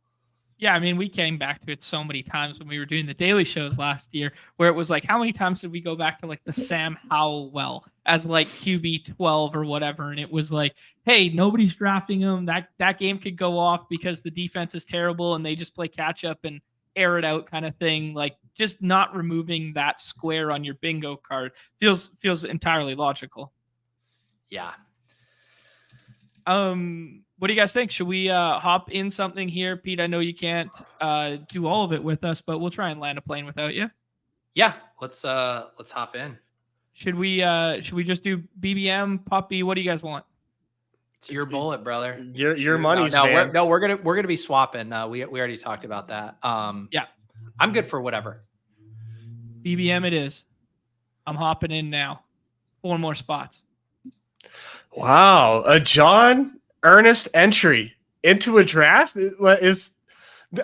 Speaker 3: Yeah, I mean, we came back to it so many times when we were doing the daily shows last year, where it was like, how many times did we go back to like the Sam Howell as like QB 12 or whatever? And it was like, hey, nobody's drafting him. That game could go off because the defense is terrible and they just play catch up. And air it out kind of thing. Like just not removing that square on your bingo card feels entirely logical.
Speaker 1: Yeah.
Speaker 3: What do you guys think? Should we hop in something here? Pete, I know you can't do all of it with us, but we'll try and land a plane without you.
Speaker 1: Yeah, let's hop in.
Speaker 3: Should we just do BBM, Puppy? What do you guys want?
Speaker 1: It's your bullet, brother.
Speaker 2: Your money's
Speaker 1: we're gonna be swapping. We already talked about that.
Speaker 3: Yeah,
Speaker 1: I'm good for whatever.
Speaker 3: BBM it is. I'm hopping in now. 4 more spots.
Speaker 2: Wow, a John Ernest entry into a draft is.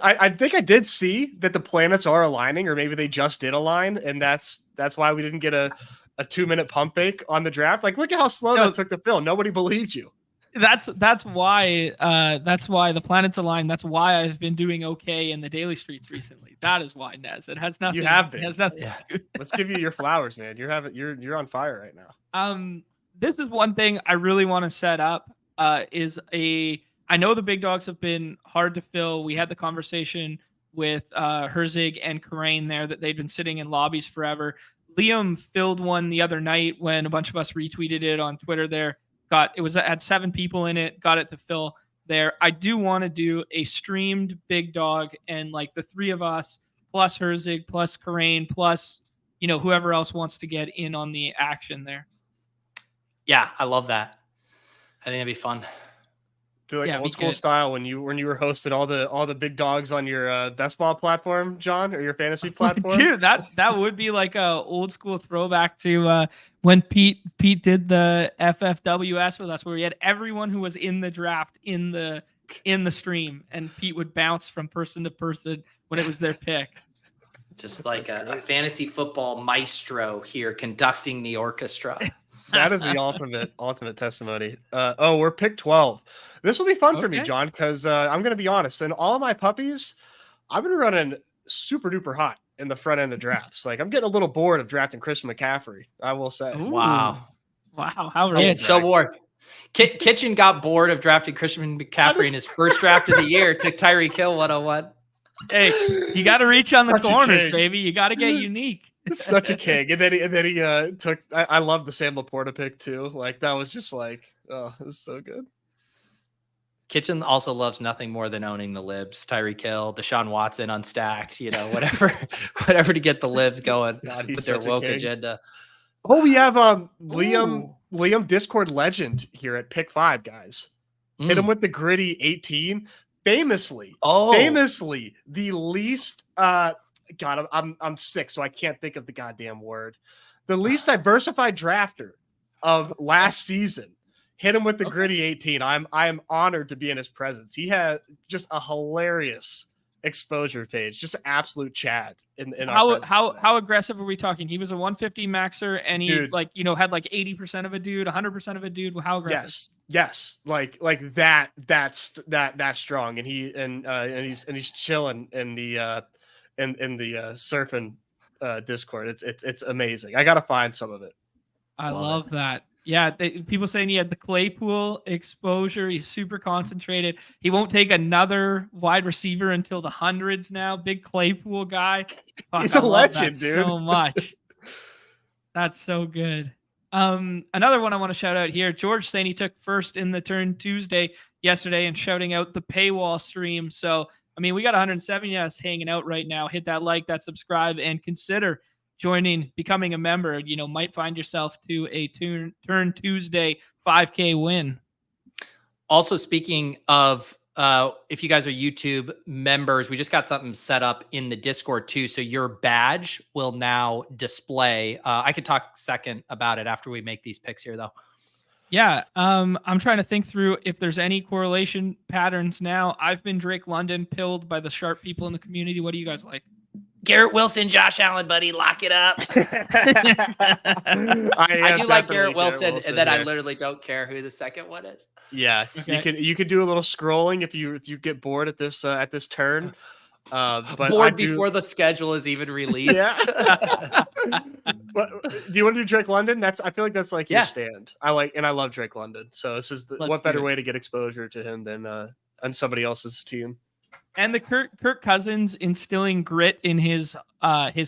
Speaker 2: I think I did see that the planets are aligning, or maybe they just did align, and that's why we didn't get a 2-minute pump fake on the draft. Like, look at how slow that took to fill. Nobody believed you.
Speaker 3: That's why the planets align. That's why I've been doing okay in the daily streets recently. That is why, Nez. It has nothing.
Speaker 2: You have been.
Speaker 3: It has nothing to do.
Speaker 2: Let's give you your flowers, man. You're on fire right now.
Speaker 3: This is one thing I really want to set up. I know the big dogs have been hard to fill. We had the conversation with Herzig and Karain there that they'd been sitting in lobbies forever. Liam filled one the other night when a bunch of us retweeted it on Twitter there. Had 7 people in it, got it to fill there. I do want to do a streamed big dog, and like the 3 of us plus Herzig plus Karain plus whoever else wants to get in on the action there.
Speaker 1: Yeah, I love that. I think that'd be fun.
Speaker 2: Do old school style when you were hosting all the big dogs on your best ball platform, John, or your fantasy platform.
Speaker 3: Dude, that would be like a old school throwback to when Pete did the FFWS with us, where we had everyone who was in the draft in the stream, and Pete would bounce from person to person when it was their pick.
Speaker 1: Just like a fantasy football maestro here conducting the orchestra.
Speaker 2: That is the ultimate testimony. We're pick 12. This will be fun for me, John, because I'm going to be honest. In all of my puppies, I've been running super duper hot in the front end of drafts. Like, I'm getting a little bored of drafting Christian McCaffrey, I will say.
Speaker 3: Ooh. Wow. How
Speaker 1: rich. So bored. Kitchen got bored of drafting Christian McCaffrey in his first draft of the year. Took Tyreek Hill 101.
Speaker 3: Hey, you got to reach on the corners, baby. You got to get unique.
Speaker 2: Such a king. And then he took. I love the Sam Laporta pick too. Like, that was just like, oh, it was so good.
Speaker 1: Kitchen also loves nothing more than owning the libs. Tyreek Hill, Deshaun Watson unstacked, whatever to get the libs going with their woke agenda.
Speaker 2: Oh, we have Liam Discord legend here at pick 5, guys. Hit him with the gritty 18. Famously, the least God, I'm sick, so I can't think of the goddamn word. The least diversified drafter of last season. Hit him with the gritty 18. I am honored to be in his presence. He has just a hilarious exposure page, just an absolute Chad in
Speaker 3: how aggressive are we talking? He was a 150 maxer, and he had like 80% of a dude, 100% of a dude. How aggressive?
Speaker 2: Yes, like that's strong, and he's chilling in the surfing Discord. It's amazing. I gotta find some of it.
Speaker 3: I love that. Yeah, people saying he had the Claypool exposure. He's super concentrated. He won't take another wide receiver until the hundreds now. Big Claypool guy.
Speaker 2: He's a legend, dude.
Speaker 3: So much. That's so good. Another one I want to shout out here. George saying he took first in the Turn Tuesday yesterday and shouting out the paywall stream. So, I mean, we got 170 of us hanging out right now. Hit that like, that subscribe, and consider becoming a member. Might find yourself to a Turn Tuesday 5K win.
Speaker 1: Also, speaking of, if you guys are YouTube members, we just got something set up in the Discord too. So your badge will now display. I could talk second about it after we make these picks here, though.
Speaker 3: Yeah, I'm trying to think through if there's any correlation patterns now. I've been Drake London pilled by the sharp people in the community. What do you guys like?
Speaker 1: Garrett Wilson, Josh Allen, buddy, lock it up. I do like Garrett Wilson, and then I literally don't care who the second one is.
Speaker 2: Yeah, okay. You can do a little scrolling if you get bored at this turn. But
Speaker 1: bored before the schedule is even released.
Speaker 2: Yeah. But, do you want to do Drake London? I feel like that's like your stand. I love Drake London. So this is what better way to get exposure to him than on somebody else's team.
Speaker 3: And the Kirk Cousins instilling grit in his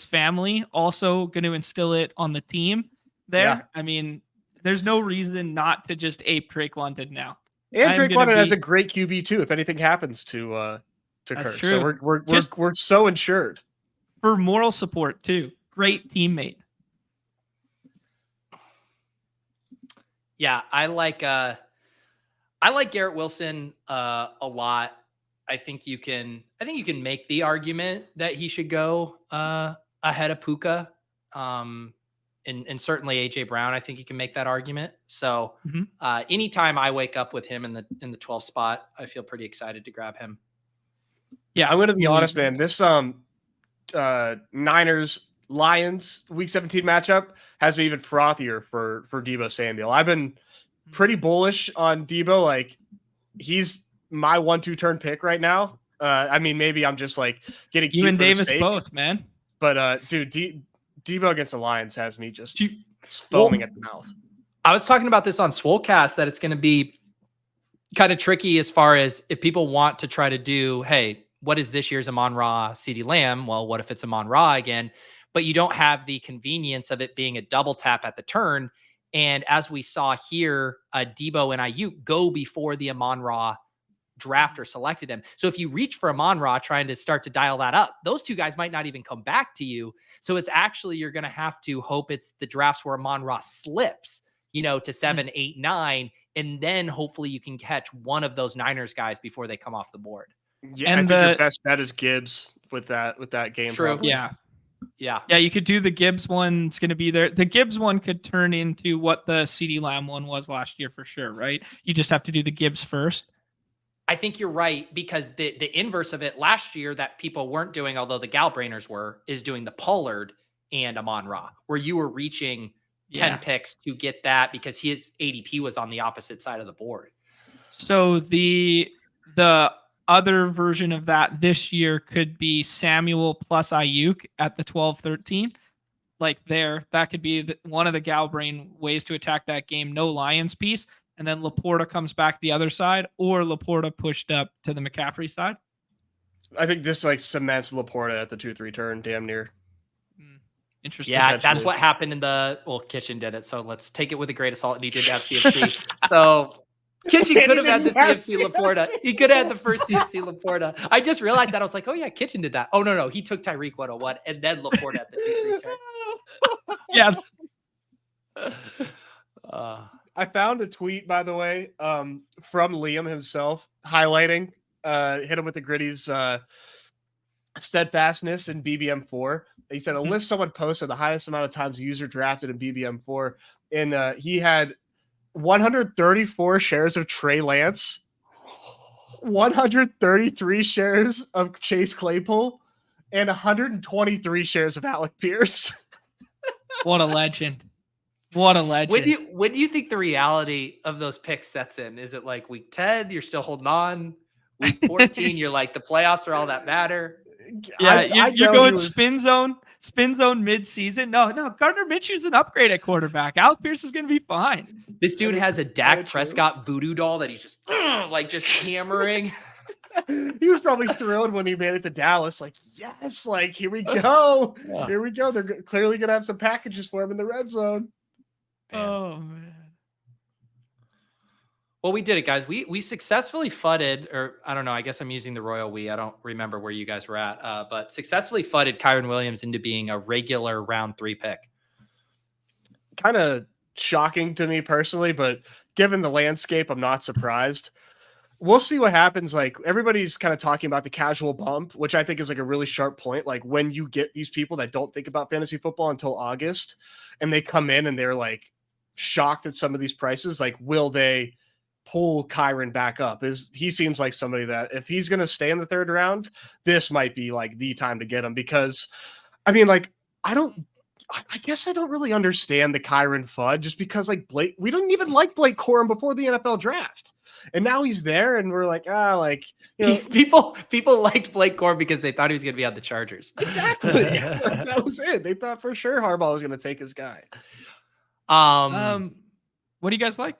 Speaker 3: family, also going to instill it on the team there.
Speaker 2: Yeah.
Speaker 3: I mean, there's no reason not to just ape Drake London now.
Speaker 2: And Drake London has a great QB too. If anything happens to Kirk,
Speaker 3: true.
Speaker 2: So we're so insured
Speaker 3: for moral support too. Great teammate.
Speaker 1: Yeah, I like Garrett Wilson a lot. I think you can make the argument that he should go ahead of Puka. And certainly AJ Brown, I think you can make that argument. So anytime I wake up with him in the 12th spot, I feel pretty excited to grab him.
Speaker 2: Yeah, I'm gonna be honest, man. This Niners Lions Week 17 matchup has me even frothier for Deebo Samuel. I've been pretty bullish on Deebo. Like, he's my 1-2 turn pick right now. I mean, maybe I'm just like getting
Speaker 3: you and Davis both, man.
Speaker 2: But dude, Deebo against the Lions has me just foaming at the mouth.
Speaker 1: I was talking about this on Swolecast that it's going to be kind of tricky as far as if people want to try to do, hey, what is this year's Amon-Ra, CeeDee Lamb? Well, what if it's Amon-Ra again? But you don't have the convenience of it being a double tap at the turn. And as we saw here, Deebo and Ayuk go before the Amon-Ra drafter selected him. So if you reach for Amon-Ra trying to start to dial that up, those two guys might not even come back to you. So it's actually, you're going to have to hope it's the drafts where Amon-Ra slips, to 7, 8, 9. And then hopefully you can catch one of those Niners guys before they come off the board.
Speaker 2: Yeah, and I think your best bet is Gibbs with that game.
Speaker 1: True.
Speaker 2: Probably.
Speaker 3: Yeah, you could do the Gibbs one. It's going to be there. The Gibbs one could turn into what the CeeDee Lamb one was last year for sure, right? You just have to do the Gibbs first.
Speaker 1: I think you're right, because the inverse of it last year that people weren't doing, although the Galbrainers were, is doing the Pollard and Amon-Ra, where you were reaching 10 picks to get that because his ADP was on the opposite side of the board.
Speaker 3: So the other version of that this year could be Samuel plus Ayuk at the 12-13. Like that could be one of the Galbrain ways to attack that game. No Lions piece. And then Laporta comes back the other side, or Laporta pushed up to the McCaffrey side.
Speaker 2: I think this cements Laporta at the 2-3 turn, damn near.
Speaker 1: Interesting. Yeah, that's what happened Kitchen did it. So let's take it with a grain of salt. And he did have CFC. So Kitchen could have had the CFC Laporta. He could have had the first CFC Laporta. I just realized that. I was like, oh yeah, Kitchen did that. Oh no, he took Tyreek 101 and then Laporta at the 2-3 turn.
Speaker 3: Yeah.
Speaker 2: I found a tweet, by the way, from Liam himself highlighting hit him with the Gritty's steadfastness in BBM4. He said a list someone posted the highest amount of times a user drafted in BBM4, and he had 134 shares of Trey Lance, 133 shares of Chase Claypool, and 123 shares of Alec Pierce.
Speaker 3: What a legend. What a legend.
Speaker 1: When do you think the reality of those picks sets in? Is it like week 10, you're still holding on? Week 14, you're like, the playoffs are all that matter?
Speaker 3: Yeah, you're going spin zone mid-season. No, Gardner Minshew's an upgrade at quarterback. Alec Pierce is going to be fine.
Speaker 1: This dude has a Dak Prescott voodoo doll that he's just hammering.
Speaker 2: He was probably thrilled when he made it to Dallas. Like, yes, like, here we go. Yeah. Here we go. They're clearly going to have some packages for him in the red zone.
Speaker 3: Oh, man.
Speaker 1: Well, we did it, guys. We successfully fudded, or I don't know, I guess I'm using the royal we. I don't remember where you guys were at, but successfully fudded Kyren Williams into being a regular round 3 pick.
Speaker 2: Kind of shocking to me personally, but given the landscape, I'm not surprised. We'll see what happens. Like, everybody's kind of talking about the casual bump, which I think is like a really sharp point. Like, when you get these people that don't think about fantasy football until August and they come in and they're like shocked at some of these prices, like, will they pull Kyren back up? He seems like somebody that if he's going to stay in the 3rd round, this might be like the time to get him, because I mean, like, I guess I don't really understand the Kyren FUD, just because like we didn't even like Blake Corum before the NFL draft. And now he's there and we're like,
Speaker 1: people liked Blake Corum because they thought he was going to be on the Chargers.
Speaker 2: Exactly. That was it. They thought for sure Harbaugh was going to take his guy.
Speaker 3: What do you guys like?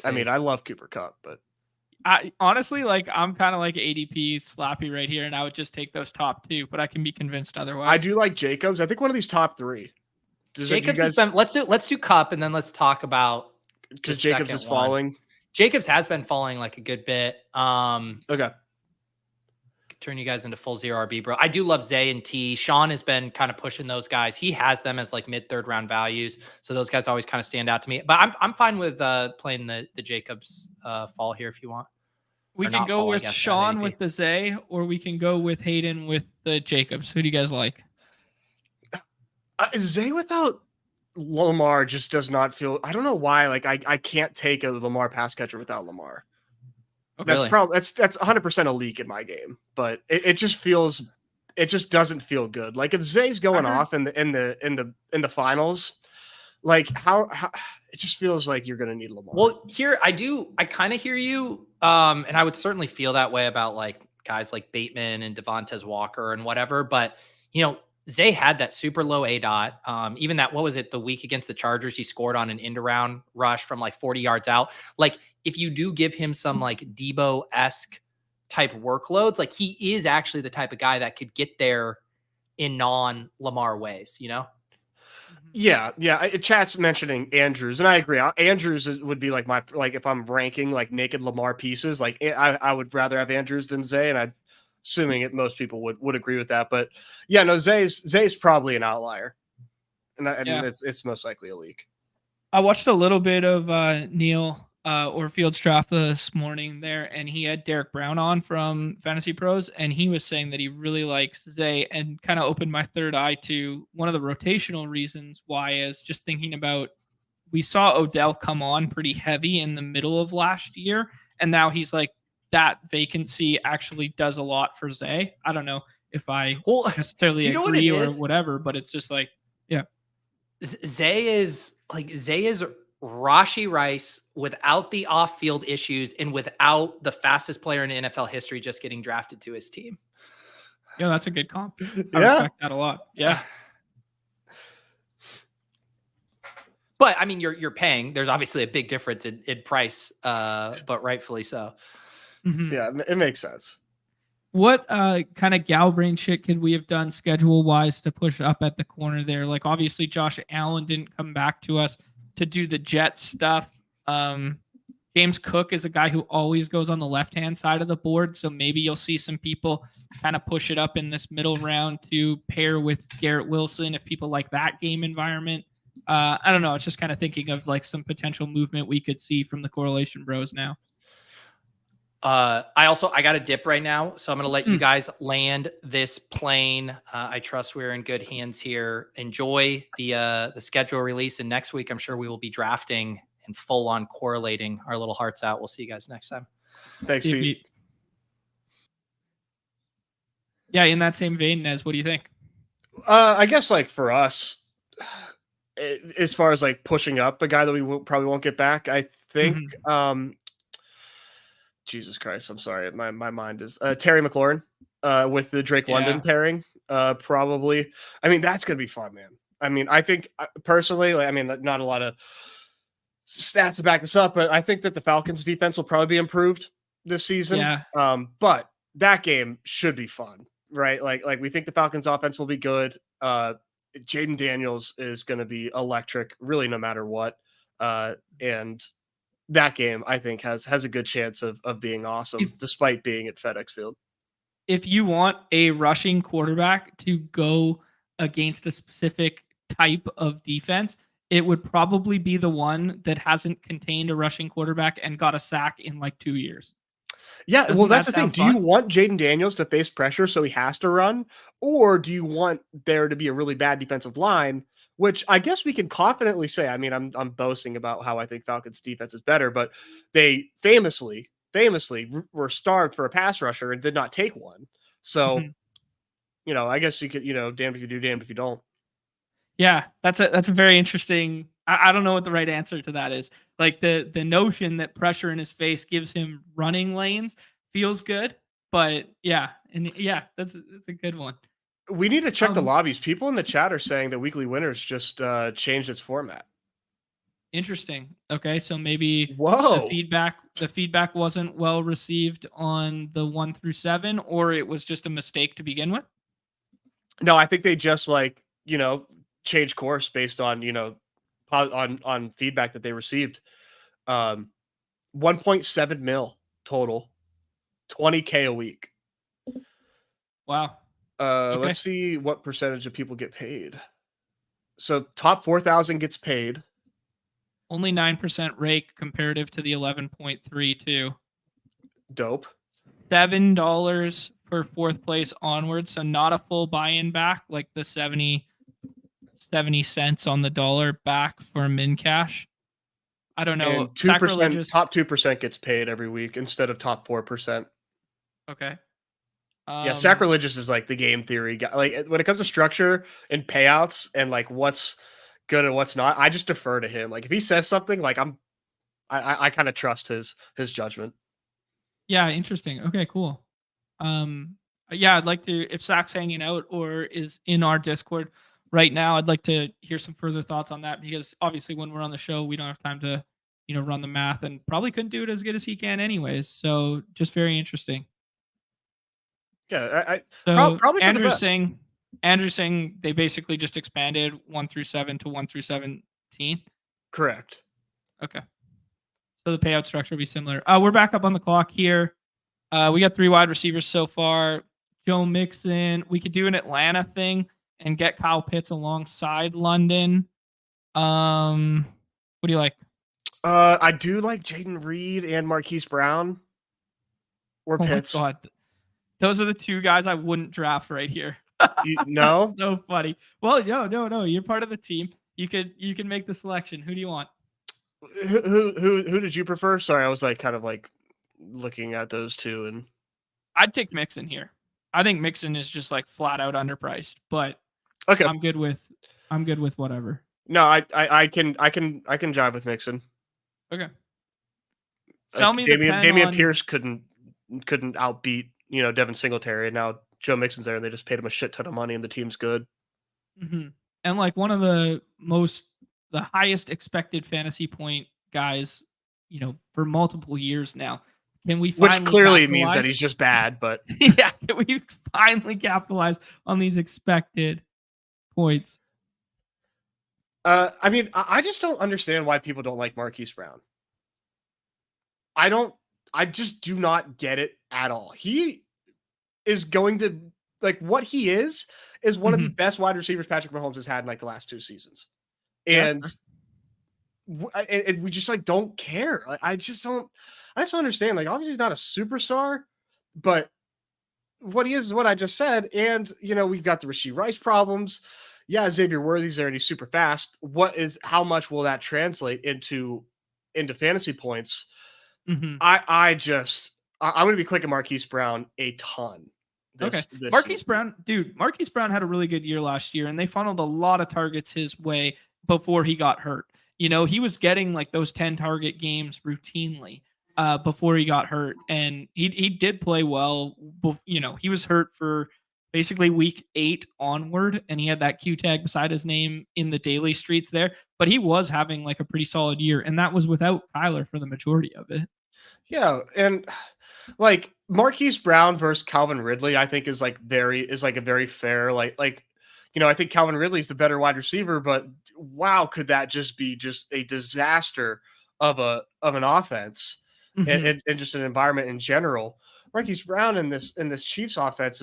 Speaker 2: I mean, I love Cooper Kupp, but
Speaker 3: I honestly, like, I'm kind of like ADP Slappy right here, and I would just take those top two, but I can be convinced otherwise.
Speaker 2: I do like Jacobs. I think one of these top three.
Speaker 1: Jacobs has been. Let's do Cup, and then let's talk about
Speaker 2: because Jacobs is falling.
Speaker 1: Jacobs has been falling like a good bit.
Speaker 2: Okay.
Speaker 1: Turn you guys into full zero RB, bro. I do love Zay and T. Sean has been kind of pushing those guys. He has them as like mid third round values, so those guys always kind of stand out to me. But I'm fine with playing the Jacobs fall here if you want.
Speaker 3: We can go with Sean with the Zay, or we can go with Hayden with the Jacobs. Who do you guys like?
Speaker 2: Zay without Lamar just does not feel. I don't know why. Like I can't take a Lamar pass catcher without Lamar.
Speaker 1: Okay.
Speaker 2: That's probably that's 100% a leak in my game, but it just feels, it just doesn't feel good. Like if Zay's going off in the finals, like how it just feels like you're gonna need Lamar.
Speaker 1: Well, here I kind of hear you, and I would certainly feel that way about like guys like Bateman and Devontae Walker and whatever. But Zay had that super low ADOT. Even that, what was it, the week against the Chargers, he scored on an end around rush from like 40 yards out. Like if you do give him some like Debo-esque type workloads, like he is actually the type of guy that could get there in non-Lamar ways,
Speaker 2: Yeah. Chat's mentioning Andrews, and I agree. Andrews would be like if I'm ranking like naked Lamar pieces, like I would rather have Andrews than Zay, and I'm assuming most people would agree with that. But yeah, no, Zay's probably an outlier, and it's most likely a leak.
Speaker 3: I watched a little bit of Neil Orfield's draft this morning there, and he had Derek Brown on from Fantasy Pros, and he was saying that he really likes Zay, and kind of opened my third eye to one of the rotational reasons why is just thinking about, we saw Odell come on pretty heavy in the middle of last year, and now he's like, that vacancy actually does a lot for Zay. I don't know if I necessarily agree or whatever, but it's just like, yeah.
Speaker 1: Zay is Rashee Rice without the off-field issues and without the fastest player in NFL history just getting drafted to his team.
Speaker 3: Yeah, that's a good comp. I respect that a lot. Yeah.
Speaker 1: But I mean, you're paying. There's obviously a big difference in price, but rightfully so.
Speaker 3: Mm-hmm.
Speaker 2: Yeah, it makes sense.
Speaker 3: What kind of gal brain shit could we have done schedule-wise to push up at the corner there? Like, obviously, Josh Allen didn't come back to us to do the Jets stuff. James Cook is a guy who always goes on the left-hand side of the board, so maybe you'll see some people kind of push it up in this middle round to pair with Garrett Wilson if people like that game environment. I don't know. It's just kind of thinking of like some potential movement we could see from the correlation bros now.
Speaker 1: I got a dip right now, so I'm going to let you guys land this plane. I trust we're in good hands here. Enjoy the schedule release, and next week I'm sure we will be drafting and full on correlating our little hearts out. We'll see you guys next time.
Speaker 2: Thanks, Pete.
Speaker 3: Yeah, in that same vein, Nez, what do you think?
Speaker 2: I guess like for us, as far as like pushing up a guy that we probably won't get back, I think. Jesus Christ, I'm sorry. My mind is Terry McLaurin with the Drake London pairing. Probably. I mean, that's going to be fun, man. I mean, I think personally, like, I mean, not a lot of stats to back this up, but I think that the Falcons defense will probably be improved this season.
Speaker 3: Yeah.
Speaker 2: But that game should be fun, right? Like we think the Falcons offense will be good. Jaden Daniels is going to be electric, really, no matter what. And that game, I think, has a good chance of being awesome, despite being at FedEx Field.
Speaker 3: If you want a rushing quarterback to go against a specific type of defense, it would probably be the one that hasn't contained a rushing quarterback and got a sack in like 2 years.
Speaker 2: Yeah, well, that's the thing. Do you want Jaden Daniels to face pressure so he has to run? Or do you want there to be a really bad defensive line, which I guess we can confidently say? I mean, I'm boasting about how I think Falcons defense is better, but they famously were starved for a pass rusher and did not take one. So, I guess you could, damned if you do, damned if you don't.
Speaker 3: Yeah, that's a very interesting. I don't know what the right answer to that is. Like the notion that pressure in his face gives him running lanes feels good, but that's a good one.
Speaker 2: We need to check the lobbies. People in the chat are saying that Weekly Winners just changed its format.
Speaker 3: Interesting. Okay, so maybe
Speaker 2: Whoa.
Speaker 3: the feedback wasn't well received on the 1 through 7, or it was just a mistake to begin with.
Speaker 2: No, I think they just like, changed course based on, on feedback that they received. 1.7 mil total, 20K a week.
Speaker 3: Wow. Okay.
Speaker 2: Let's see what percentage of people get paid. So top 4,000 gets paid.
Speaker 3: Only 9% rake comparative to the 11.32.
Speaker 2: Dope.
Speaker 3: $7 for fourth place onward, so not a full buy-in back like the 70 cents on the dollar back for min cash. I don't know.
Speaker 2: And 2%,
Speaker 3: Sacrilegious.
Speaker 2: top 2% gets paid every week instead of top 4%.
Speaker 3: Okay.
Speaker 2: Yeah, sacrilegious is like the game theory guy. Like when it comes to structure and payouts and like what's good and what's not, I just defer to him. Like if he says something, like I kind of trust his judgment.
Speaker 3: Yeah, interesting. Okay, cool. Yeah, I'd like to, if Zach's hanging out or is in our Discord right now, I'd like to hear some further thoughts on that, because obviously when we're on the show, we don't have time to, run the math, and probably couldn't do it as good as he can anyways. So just very interesting.
Speaker 2: Yeah,
Speaker 3: So
Speaker 2: probably for the best.
Speaker 3: Andrew's saying they basically just expanded 1 through 7 to 1 through 17.
Speaker 2: Correct.
Speaker 3: Okay. So the payout structure will be similar. We're back up on the clock here. We got 3 wide receivers so far. Joe Mixon. We could do an Atlanta thing and get Kyle Pitts alongside London. What do you like?
Speaker 2: I do like Jaden Reed and Marquise Brown or Pitts.
Speaker 3: Oh my God. Those are the 2 guys I wouldn't draft right here.
Speaker 2: No?
Speaker 3: So funny. Well, no. You're part of the team. You can make the selection. Who do you want?
Speaker 2: Who did you prefer? Sorry, I was like kind of like looking at those 2, and
Speaker 3: I'd take Mixon here. I think Mixon is just like flat out underpriced, but
Speaker 2: okay,
Speaker 3: I'm good with whatever.
Speaker 2: No, I can jive with Mixon.
Speaker 3: Okay. Tell me
Speaker 2: Damian Pierce couldn't outbeat, Devin Singletary, and now Joe Mixon's there and they just paid him a shit ton of money and the team's good.
Speaker 3: Mm-hmm. And like one of the highest expected fantasy point guys, for multiple years now. Can we finally
Speaker 2: Which clearly means that he's just bad, but
Speaker 3: yeah, can we finally capitalize on these expected points?
Speaker 2: I mean, I just don't understand why people don't like Marquise Brown. I just do not get it at all. He is going to, like, what he is one of the best wide receivers Patrick Mahomes has had in like the last 2 seasons. And we just like don't care. Like, I just don't understand. Like, obviously he's not a superstar, but what he is what I just said. And we've got the Rashee Rice problems. Yeah, Xavier Worthy's there and he's super fast. How much will that translate into fantasy points?
Speaker 3: Mm-hmm.
Speaker 2: I'm going to be clicking Marquise Brown a ton.
Speaker 3: Marquise Brown had a really good year last year, and they funneled a lot of targets his way before he got hurt. He was getting like those 10 target games routinely before he got hurt, and he did play well. He was hurt for basically week 8 onward, and he had that Q tag beside his name in the daily streets there, but he was having like a pretty solid year, and that was without Kyler for the majority of it.
Speaker 2: Yeah, and like Marquise Brown versus Calvin Ridley, I think is like a very fair, like I think Calvin Ridley's the better wide receiver, but wow, could that just be just a disaster of an offense and just an environment in general. Marquise Brown in this Chiefs offense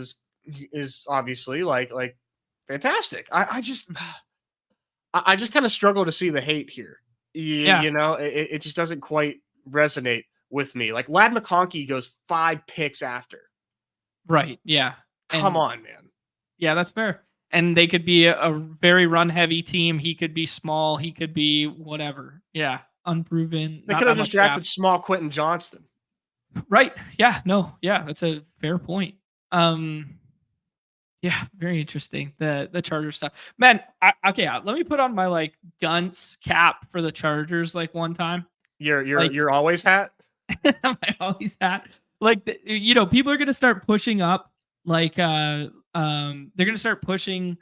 Speaker 2: is obviously like fantastic. I just kind of struggle to see the hate here. It just doesn't quite resonate with me. Like Ladd McConkey goes 5 picks after.
Speaker 3: Right. Yeah.
Speaker 2: Come on, man.
Speaker 3: Yeah, that's fair. And they could be a very run heavy team. He could be small. He could be whatever. Yeah. Unproven.
Speaker 2: They could have just drafted small Quentin Johnston.
Speaker 3: Right. Yeah. No. Yeah. That's a fair point. Yeah. Very interesting. The Chargers stuff, man. Let me put on my like dunce cap for the Chargers. Like one time.
Speaker 2: Your always hat.
Speaker 3: My always hat. Like, people are going to start pushing up. Like, they're going to start pushing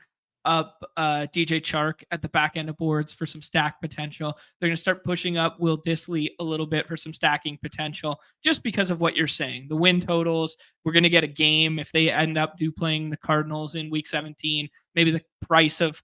Speaker 3: up DJ Chark at the back end of boards for some stack potential. They're going to start pushing up Will Dissly a little bit for some stacking potential, just because of what you're saying. The win totals, we're going to get a game if they end up playing the Cardinals in week 17. Maybe the price of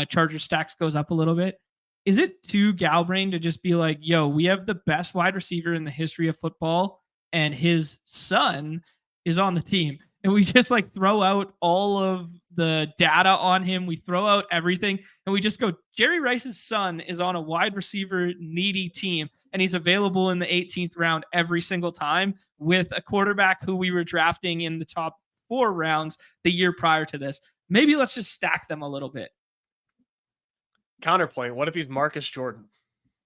Speaker 3: Charger stacks goes up a little bit. Is it too Galbrain to just be like, yo, we have the best wide receiver in the history of football and his son is on the team? And we just like throw out all of the data on him. We throw out everything and we just go, Jerry Rice's son is on a wide receiver needy team and he's available in the 18th round every single time with a quarterback who we were drafting in the top 4 rounds the year prior to this. Maybe let's just stack them a little bit.
Speaker 2: Counterpoint, what if he's Marcus Jordan?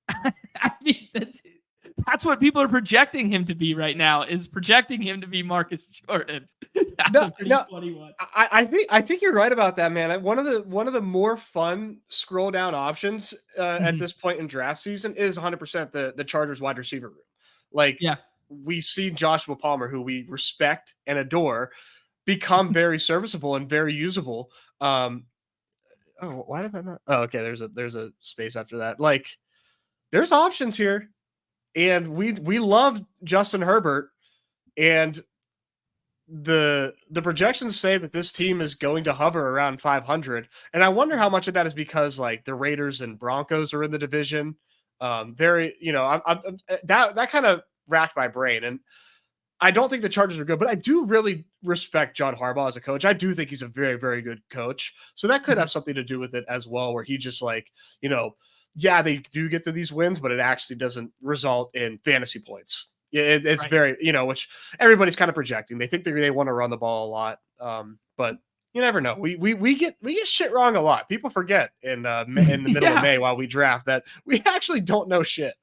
Speaker 3: I mean, that's what people are projecting him to be right now, is projecting him to be Marcus Jordan. That's a pretty funny one.
Speaker 2: I think you're right about that, man. One of the more fun scroll down options at this point in draft season is 100% the Chargers wide receiver room. Like, we see Joshua Palmer, who we respect and adore, become very serviceable and very usable. Oh, why did that not? Oh, okay. There's a space after that. Like, there's options here, and we love Justin Herbert, and the projections say that this team is going to hover around 500, and I wonder how much of that is because like the Raiders and Broncos are in the division. Very, that kind of racked my brain, and I don't think the Chargers are good, but I do really respect John Harbaugh as a coach. I do think he's a very, very good coach. So that could have something to do with it as well, where he just like, they do get to these wins, but it actually doesn't result in fantasy points. It's right. Very, which everybody's kind of projecting. They think they want to run the ball a lot. But you never know. We get shit wrong a lot. People forget in the middle of May while we draft that we actually don't know shit.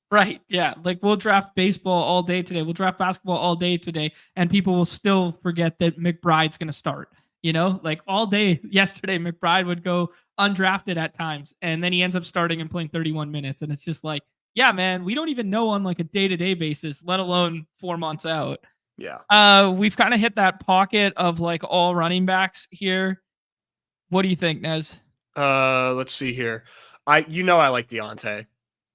Speaker 3: Right. Yeah. Like, we'll draft baseball all day today. We'll draft basketball all day today. And people will still forget that McBride's going to start, like all day yesterday, McBride would go undrafted at times. And then he ends up starting and playing 31 minutes. And it's just like, yeah, man, we don't even know on like a day-to-day basis, let alone 4 months out.
Speaker 2: Yeah.
Speaker 3: We've kind of hit that pocket of like all running backs here. What do you think, Nez?
Speaker 2: Let's see here. I like Deontay.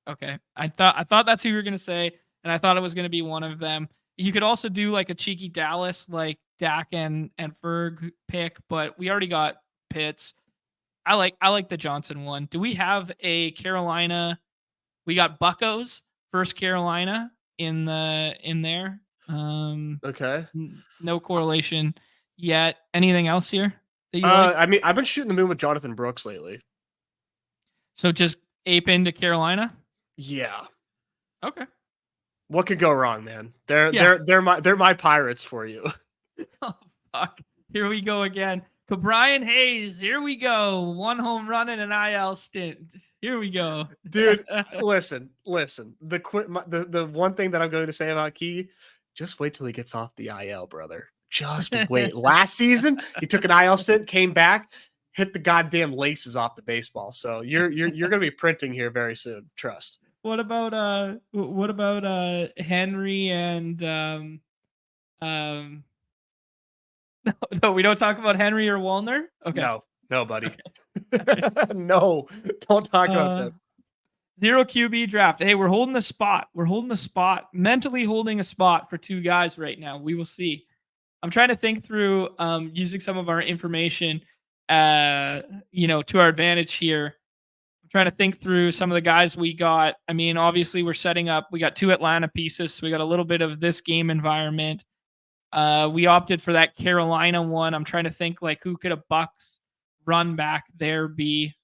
Speaker 3: Okay. I thought that's who you were going to say, and I thought it was going to be one of them. You could also do like a cheeky Dallas, like Dak and Ferg pick, but we already got Pitts. I like the Johnson one. Do we have a Carolina? We got Buccos, first Carolina in there.
Speaker 2: Okay.
Speaker 3: No correlation yet. Anything else here that you
Speaker 2: like? I mean, I've been shooting the moon with Jonathan Brooks lately.
Speaker 3: So just ape into Carolina?
Speaker 2: Yeah.
Speaker 3: Okay.
Speaker 2: What could go wrong, man? They're my Pirates for you.
Speaker 3: Oh fuck. Here we go again. Brian Hayes, here we go. 1 home run and an IL stint. Here we go.
Speaker 2: Dude, listen. The one thing that I'm going to say about Key, just wait till he gets off the IL, brother. Just wait. Last season, he took an IL stint, came back, hit the goddamn laces off the baseball. So you're going to be printing here very soon. Trust.
Speaker 3: What about Henry and No, we don't talk about Henry or Wallner. Okay.
Speaker 2: No, buddy. Okay. No, don't talk about that.
Speaker 3: 0 QB draft. Hey, we're holding a spot. Mentally holding a spot for 2 guys right now. We will see. I'm trying to think through using some of our information to our advantage here. I'm trying to think through some of the guys we got. I mean, obviously we're setting up. We got 2 Atlanta pieces. So we got a little bit of this game environment. We opted for that Carolina one. I'm trying to think like who could a Bucks run back there be.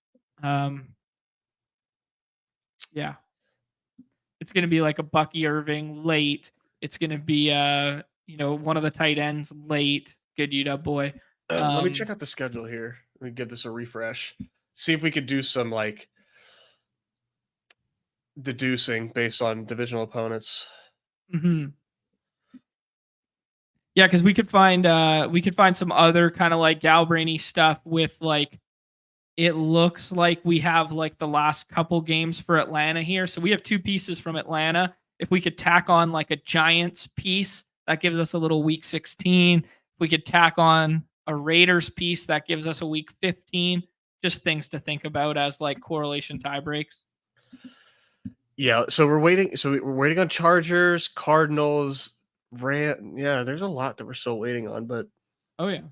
Speaker 3: Yeah. It's going to be like a Bucky Irving late. It's going to be one of the tight ends late. Good UW boy.
Speaker 2: Let me check out the schedule here. Let me give this a refresh. See if we could do some like deducing based on divisional opponents.
Speaker 3: Mm-hmm. Yeah, because we could find some other kind of like Galbrainy stuff with like it looks like we have like the last couple games for Atlanta here. So we have 2 pieces from Atlanta. If we could tack on like a Giants piece, that gives us a little week 16. If we could tack on a Raiders piece that gives us a week 15. Just things to think about as like correlation tie breaks.
Speaker 2: Yeah, so we're waiting. So we're waiting on Chargers, Cardinals, Yeah, there's a lot that we're still waiting on, but
Speaker 3: Oh yeah.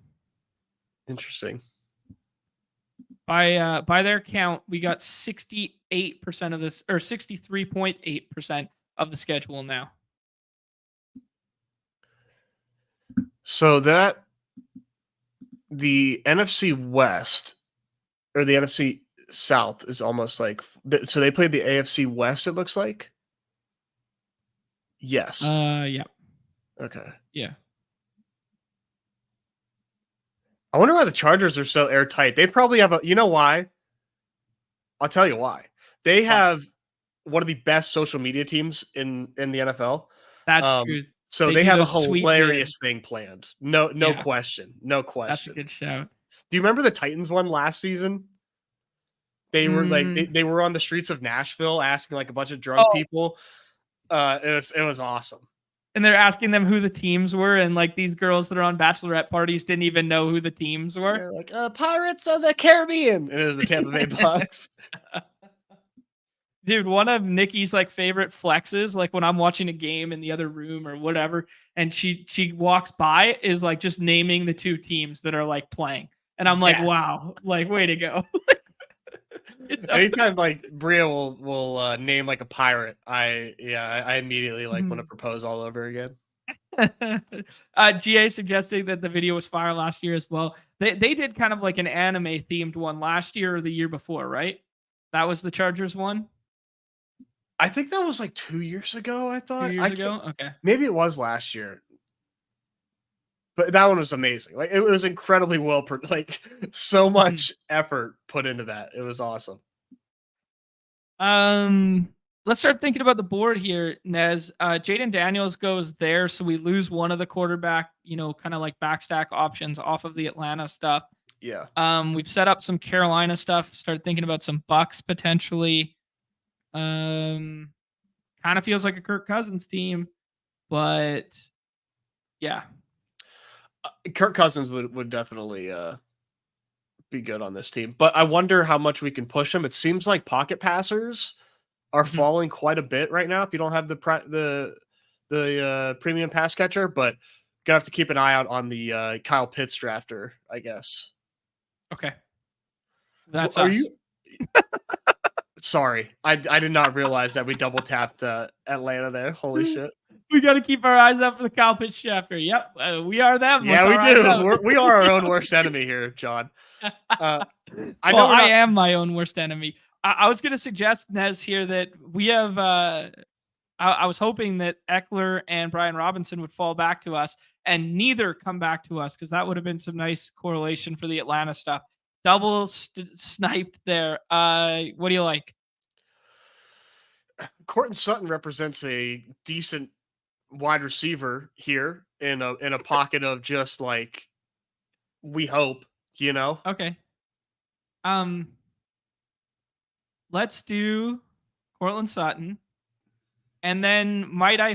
Speaker 2: interesting.
Speaker 3: By their count, we got 68% of this, or 63.8% of the schedule now.
Speaker 2: So that the NFC West or the NFC South is almost like, so they played the AFC West, it looks like. Yes.
Speaker 3: Yeah.
Speaker 2: Okay.
Speaker 3: Yeah.
Speaker 2: I wonder why the Chargers are so airtight. They probably have you know why? I'll tell you why. They have one of the best social media teams in the NFL.
Speaker 3: That's true.
Speaker 2: So they
Speaker 3: do
Speaker 2: have a
Speaker 3: those sweet
Speaker 2: hilarious
Speaker 3: vids.
Speaker 2: thing planned. No
Speaker 3: Yeah.
Speaker 2: question. No
Speaker 3: That's a
Speaker 2: question.
Speaker 3: good shout.
Speaker 2: Do you remember the Titans one last season? They were like
Speaker 3: Mm.
Speaker 2: they were on the streets of Nashville asking like a bunch of drunk people. It was awesome.
Speaker 3: And they're asking them who the teams were, and like these girls that are on bachelorette parties didn't even know who the teams were.
Speaker 2: They're like Pirates of the Caribbean. And it was the Tampa Bay Bucks.
Speaker 3: Dude, one of Nikki's like favorite flexes, like when I'm watching a game in the other room or whatever, and she walks by, is like just naming the two teams that are like playing. And I'm like, wow, like way to go.
Speaker 2: Anytime like Bria will name like a pirate, I immediately like want to propose all over again.
Speaker 3: GA suggesting that the video was fire last year as well. They did kind of like an anime themed one last year or the year before, right? That was the Chargers one.
Speaker 2: I think that was like 2 years ago. I thought
Speaker 3: 2 years ago. Okay,
Speaker 2: maybe it was last year, but that one was amazing. Like it was incredibly well, like so much effort put into that. It was awesome.
Speaker 3: Let's start thinking about the board here, Nez. Jaden Daniels goes there, so we lose one of the quarterback, kind of like backstack options off of the Atlanta stuff.
Speaker 2: Yeah.
Speaker 3: We've set up some Carolina stuff. Started thinking about some Bucks potentially. Kind of feels like a Kirk Cousins team, but yeah.
Speaker 2: Kirk Cousins would definitely be good on this team, but I wonder how much we can push him. It seems like pocket passers are falling quite a bit right now if you don't have the premium pass catcher, but gonna have to keep an eye out on the Kyle Pitts drafter, I guess.
Speaker 3: Okay. That's
Speaker 2: Are
Speaker 3: us.
Speaker 2: you Sorry, I did not realize that we double tapped Atlanta there. Holy shit!
Speaker 3: We got to keep our eyes up for the Kyle Pitts chapter. Yep, we are them.
Speaker 2: Yeah, we do. We are our own worst enemy here, John.
Speaker 3: I am my own worst enemy. I was going to suggest, Nez, here that we have. I was hoping that Eckler and Brian Robinson would fall back to us, and neither come back to us, because that would have been some nice correlation for the Atlanta stuff. Double sniped there. What do you like?
Speaker 2: Courtland Sutton represents a decent wide receiver here in a pocket of just like, we hope,
Speaker 3: Okay. Let's do Courtland Sutton, and then might I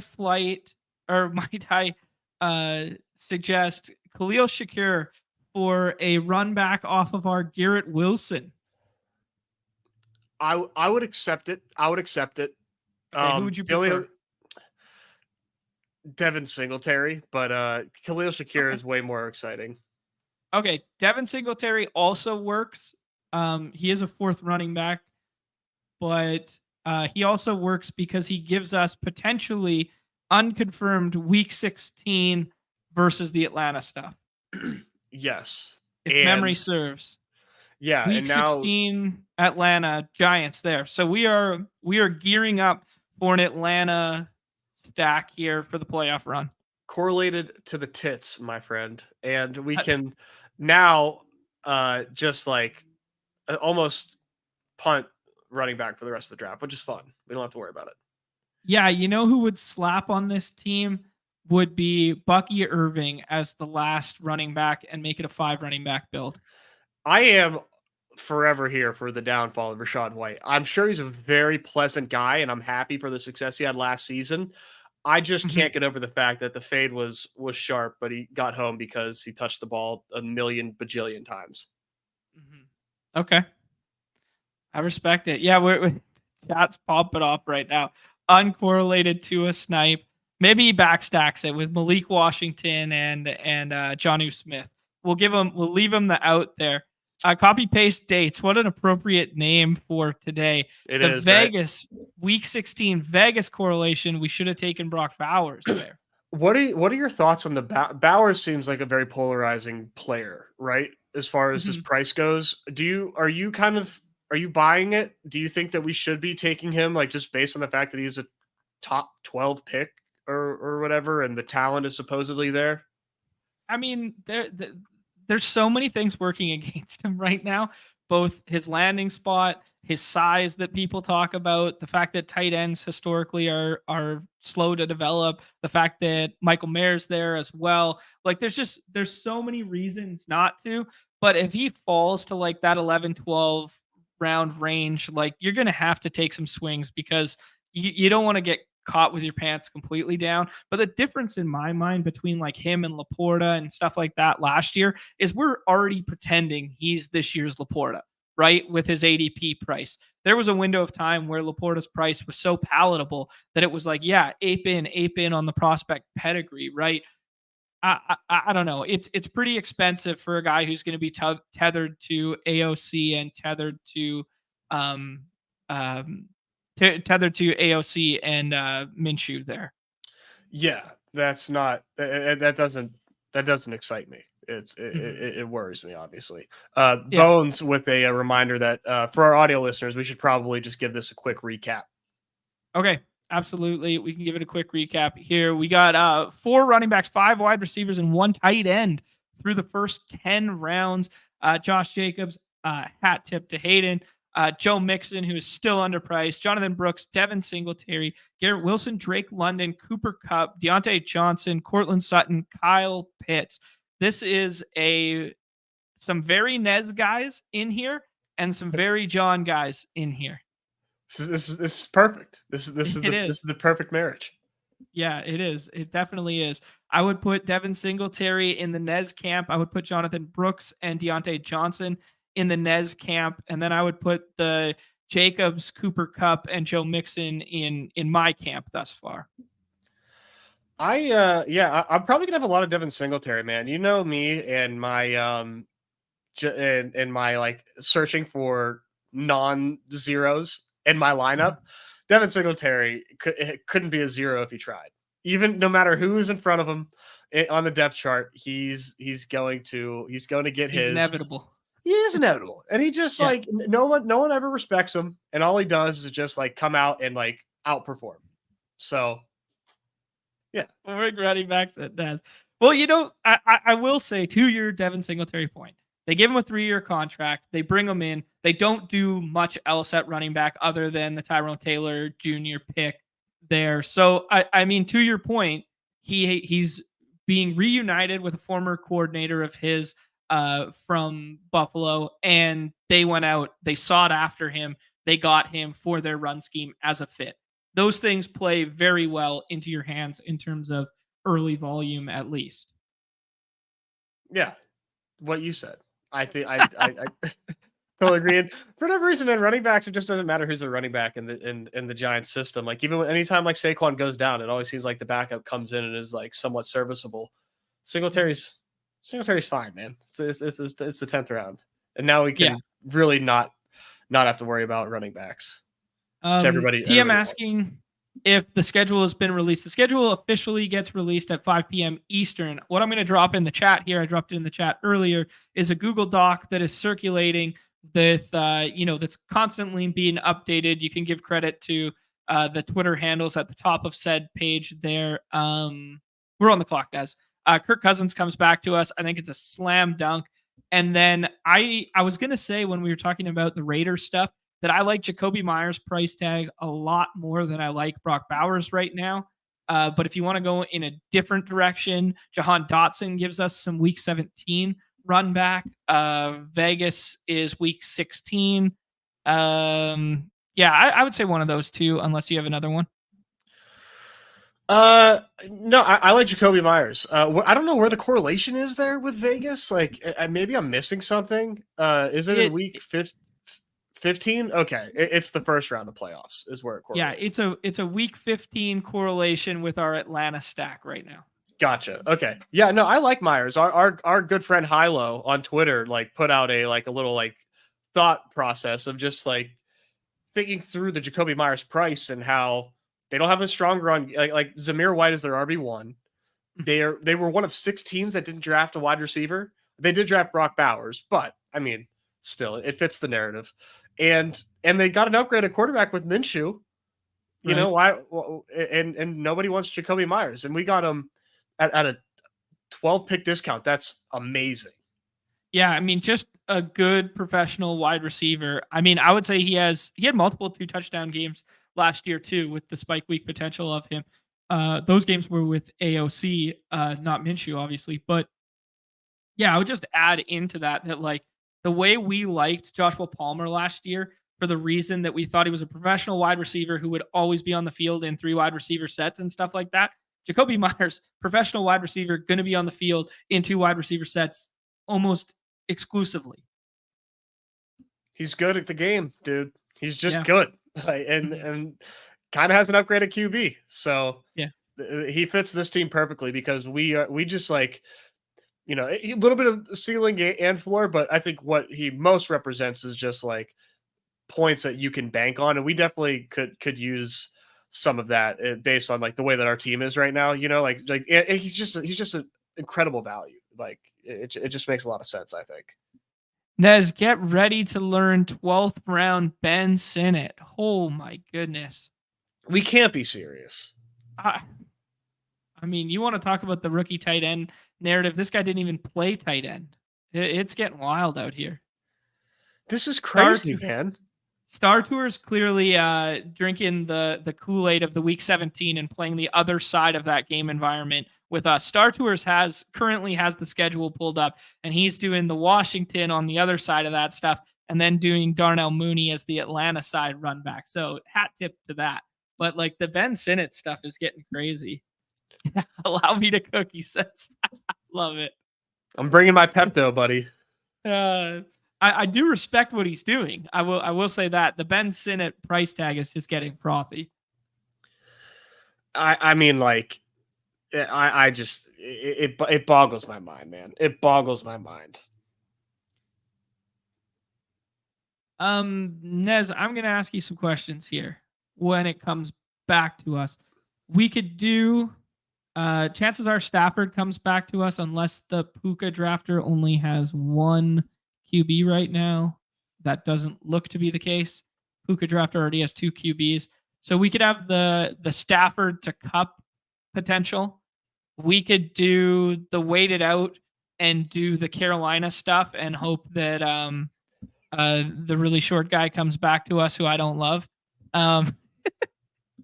Speaker 3: suggest Khalil Shakir for a run back off of our Garrett Wilson?
Speaker 2: I would accept it.
Speaker 3: Okay, who would you prefer?
Speaker 2: Devin Singletary, but Khalil Shakir is way more exciting.
Speaker 3: Okay, Devin Singletary also works. He is a fourth running back, but he also works because he gives us potentially unconfirmed week 16 versus the Atlanta stuff.
Speaker 2: Yes.
Speaker 3: If memory serves.
Speaker 2: Yeah.
Speaker 3: Week
Speaker 2: and now
Speaker 3: 16 Atlanta Giants there. So we are gearing up for an Atlanta stack here for the playoff run.
Speaker 2: Correlated to the tits, my friend. And we can now just like almost punt running back for the rest of the draft, which is fun. We don't have to worry about it.
Speaker 3: Yeah, you know who would slap on this team would be Bucky Irving as the last running back and make it a 5 running back build.
Speaker 2: I am forever here for the downfall of Rachaad White. I'm sure he's a very pleasant guy, and I'm happy for the success he had last season. I just can't get over the fact that the fade was sharp, but he got home because he touched the ball a million bajillion times.
Speaker 3: Okay. I respect it. Yeah, we're chat's popping off right now. Uncorrelated to a snipe. Maybe he backstacks it with Malik Washington and Jonnu Smith. We'll leave him the out there. Copy paste dates. What an appropriate name for today.
Speaker 2: It
Speaker 3: the
Speaker 2: is
Speaker 3: Vegas right? Week 16 Vegas correlation. We should have taken Brock Bowers there.
Speaker 2: What are your thoughts on the Bowers? Seems like a very polarizing player, right? As far as his price goes, are you buying it? Do you think that we should be taking him, like, just based on the fact that he's a top 12 pick or whatever, and the talent is supposedly there?
Speaker 3: I mean, there's so many things working against him right now. Both his landing spot, his size that people talk about, the fact that tight ends historically are slow to develop, the fact that Michael Mayer's there as well. Like, there's so many reasons not to. But if he falls to like that 11, 12 round range, like, you're going to have to take some swings because you don't want to get caught with your pants completely down. But the difference in my mind between like him and Laporta and stuff like that last year is we're already pretending he's this year's Laporta, right? With his ADP price. There was a window of time where Laporta's price was so palatable that it was like, yeah, ape in on the prospect pedigree, right? I don't know. It's pretty expensive for a guy who's going to be tethered to AOC and tethered to AOC and Minshew there.
Speaker 2: Yeah, that's not that doesn't excite me. It worries me, obviously. Bones with a reminder that for our audio listeners, we should probably just give this a quick recap.
Speaker 3: Okay, absolutely. We can give it a quick recap here. We got 4 running backs, 5 wide receivers, and 1 tight end through the first 10 rounds. Josh Jacobs, hat tip to Hayden. Joe Mixon, who is still underpriced, Jonathan Brooks, Devin Singletary, Garrett Wilson, Drake London, Cooper Kupp, Deontay Johnson, Cortland Sutton, Kyle Pitts. This is some very Nez guys in here and some very John guys in here.
Speaker 2: This is perfect. This is the perfect marriage.
Speaker 3: Yeah, it is. It definitely is. I would put Devin Singletary in the Nez camp. I would put Jonathan Brooks and Deontay Johnson in the Nez camp, and then I would put the Jacobs, Cooper Kupp, and Joe Mixon in my camp thus far.
Speaker 2: I'm probably gonna have a lot of Devin Singletary, man. You know me and my and my like searching for non-zeros in my lineup. Devin Singletary couldn't be a zero if he tried. Even no matter who is in front of him on the depth chart, he's going to get his
Speaker 3: inevitable.
Speaker 2: He is inevitable. And he just like no one ever respects him. And all he does is just like come out and like outperform. So yeah.
Speaker 3: We're running backs at that. Well, I will say, to your Devin Singletary point, they give him a 3-year contract. They bring him in. They don't do much else at running back other than the Tyrone Taylor Jr. pick there. So I mean, to your point, he's being reunited with a former coordinator of his from Buffalo, and they went out, they sought after him, they got him for their run scheme as a fit. Those things play very well into your hands in terms of early volume, at least.
Speaker 2: Yeah, what you said. I think I totally agree. And for whatever reason, man, running backs, it just doesn't matter who's the running back in the Giants system. Like, even anytime like Saquon goes down, it always seems like the backup comes in and is like somewhat serviceable. Singletari's fine, man. It's the 10th round, and now we can really not have to worry about running backs.
Speaker 3: TM asking if the schedule has been released. The schedule officially gets released at 5 p.m. Eastern. What I'm going to drop in the chat here, I dropped it in the chat earlier, is a Google Doc that is circulating with that's constantly being updated. You can give credit to the Twitter handles at the top of said page there. We're on the clock, guys. Kirk Cousins comes back to us. I think it's a slam dunk. And then I was going to say, when we were talking about the Raiders stuff, that I like Jacoby Myers' price tag a lot more than I like Brock Bowers right now. But if you want to go in a different direction, Jahan Dotson gives us some week 17 run back. Vegas is week 16. I would say one of those two, unless you have another one.
Speaker 2: No, I like Jacoby Myers. I don't know where the correlation is there with Vegas. Like, maybe I'm missing something. Is it in week 15? Okay, it's the first round of playoffs is where it correlates.
Speaker 3: Yeah, it's a week 15 correlation with our Atlanta stack right now.
Speaker 2: Gotcha. Okay. Yeah, no, I like Myers. Our good friend Hilo on Twitter like put out a little like thought process of just like thinking through the Jacoby Myers price and how they don't have a stronger on like Zamir White is their RB1. They were one of 6 teams that didn't draft a wide receiver. They did draft Brock Bowers, but I mean, still it fits the narrative. And they got an upgrade at quarterback with Minshew. You know why? And nobody wants Jacoby Myers, and we got him at a 12 pick discount. That's amazing.
Speaker 3: Yeah, I mean, just a good professional wide receiver. I mean, I would say he had multiple 2 touchdown games last year too, with the spike week potential of him. Those games were with AOC, not Minshew, obviously. But yeah, I would just add into that like the way we liked Joshua Palmer last year, for the reason that we thought he was a professional wide receiver who would always be on the field in 3 wide receiver sets and stuff like that. Jacoby Myers, professional wide receiver, going to be on the field in 2 wide receiver sets almost exclusively.
Speaker 2: He's good at the game, dude. He's just good. And kind of has an upgraded QB. So
Speaker 3: yeah,
Speaker 2: he fits this team perfectly because we just like, you know, a little bit of ceiling and floor, but I think what he most represents is just like points that you can bank on. And we definitely could use some of that based on like the way that our team is right now, you know, like he's just an incredible value. Like it just makes a lot of sense, I think.
Speaker 3: Nez, get ready to learn 12th round Ben Sinnott. Oh my goodness.
Speaker 2: We can't be serious.
Speaker 3: I mean, you want to talk about the rookie tight end narrative. This guy didn't even play tight end. It's getting wild out here.
Speaker 2: This is crazy, man.
Speaker 3: Star Tour is clearly drinking the Kool-Aid of the week 17 and playing the other side of that game environment with us. Star Tours currently has the schedule pulled up, and he's doing the Washington on the other side of that stuff, and then doing Darnell Mooney as the Atlanta side run back. So hat tip to that. But like the Ben Sinnott stuff is getting crazy. Allow me to cook, he says. Love it.
Speaker 2: I'm bringing my Pepto, buddy.
Speaker 3: I do respect what he's doing. I will say that the Ben Sinnott price tag is just getting frothy.
Speaker 2: I mean, like, I just it boggles my mind, man. It boggles my mind.
Speaker 3: Nez, I'm gonna ask you some questions here when it comes back to us. We could do. Chances are Stafford comes back to us unless the Puka drafter only has 1 QB right now. That doesn't look to be the case. Puka drafter already has 2 QBs. So we could have the Stafford to Cup potential. We could do the waited out and do the Carolina stuff and hope that the really short guy comes back to us who I don't love.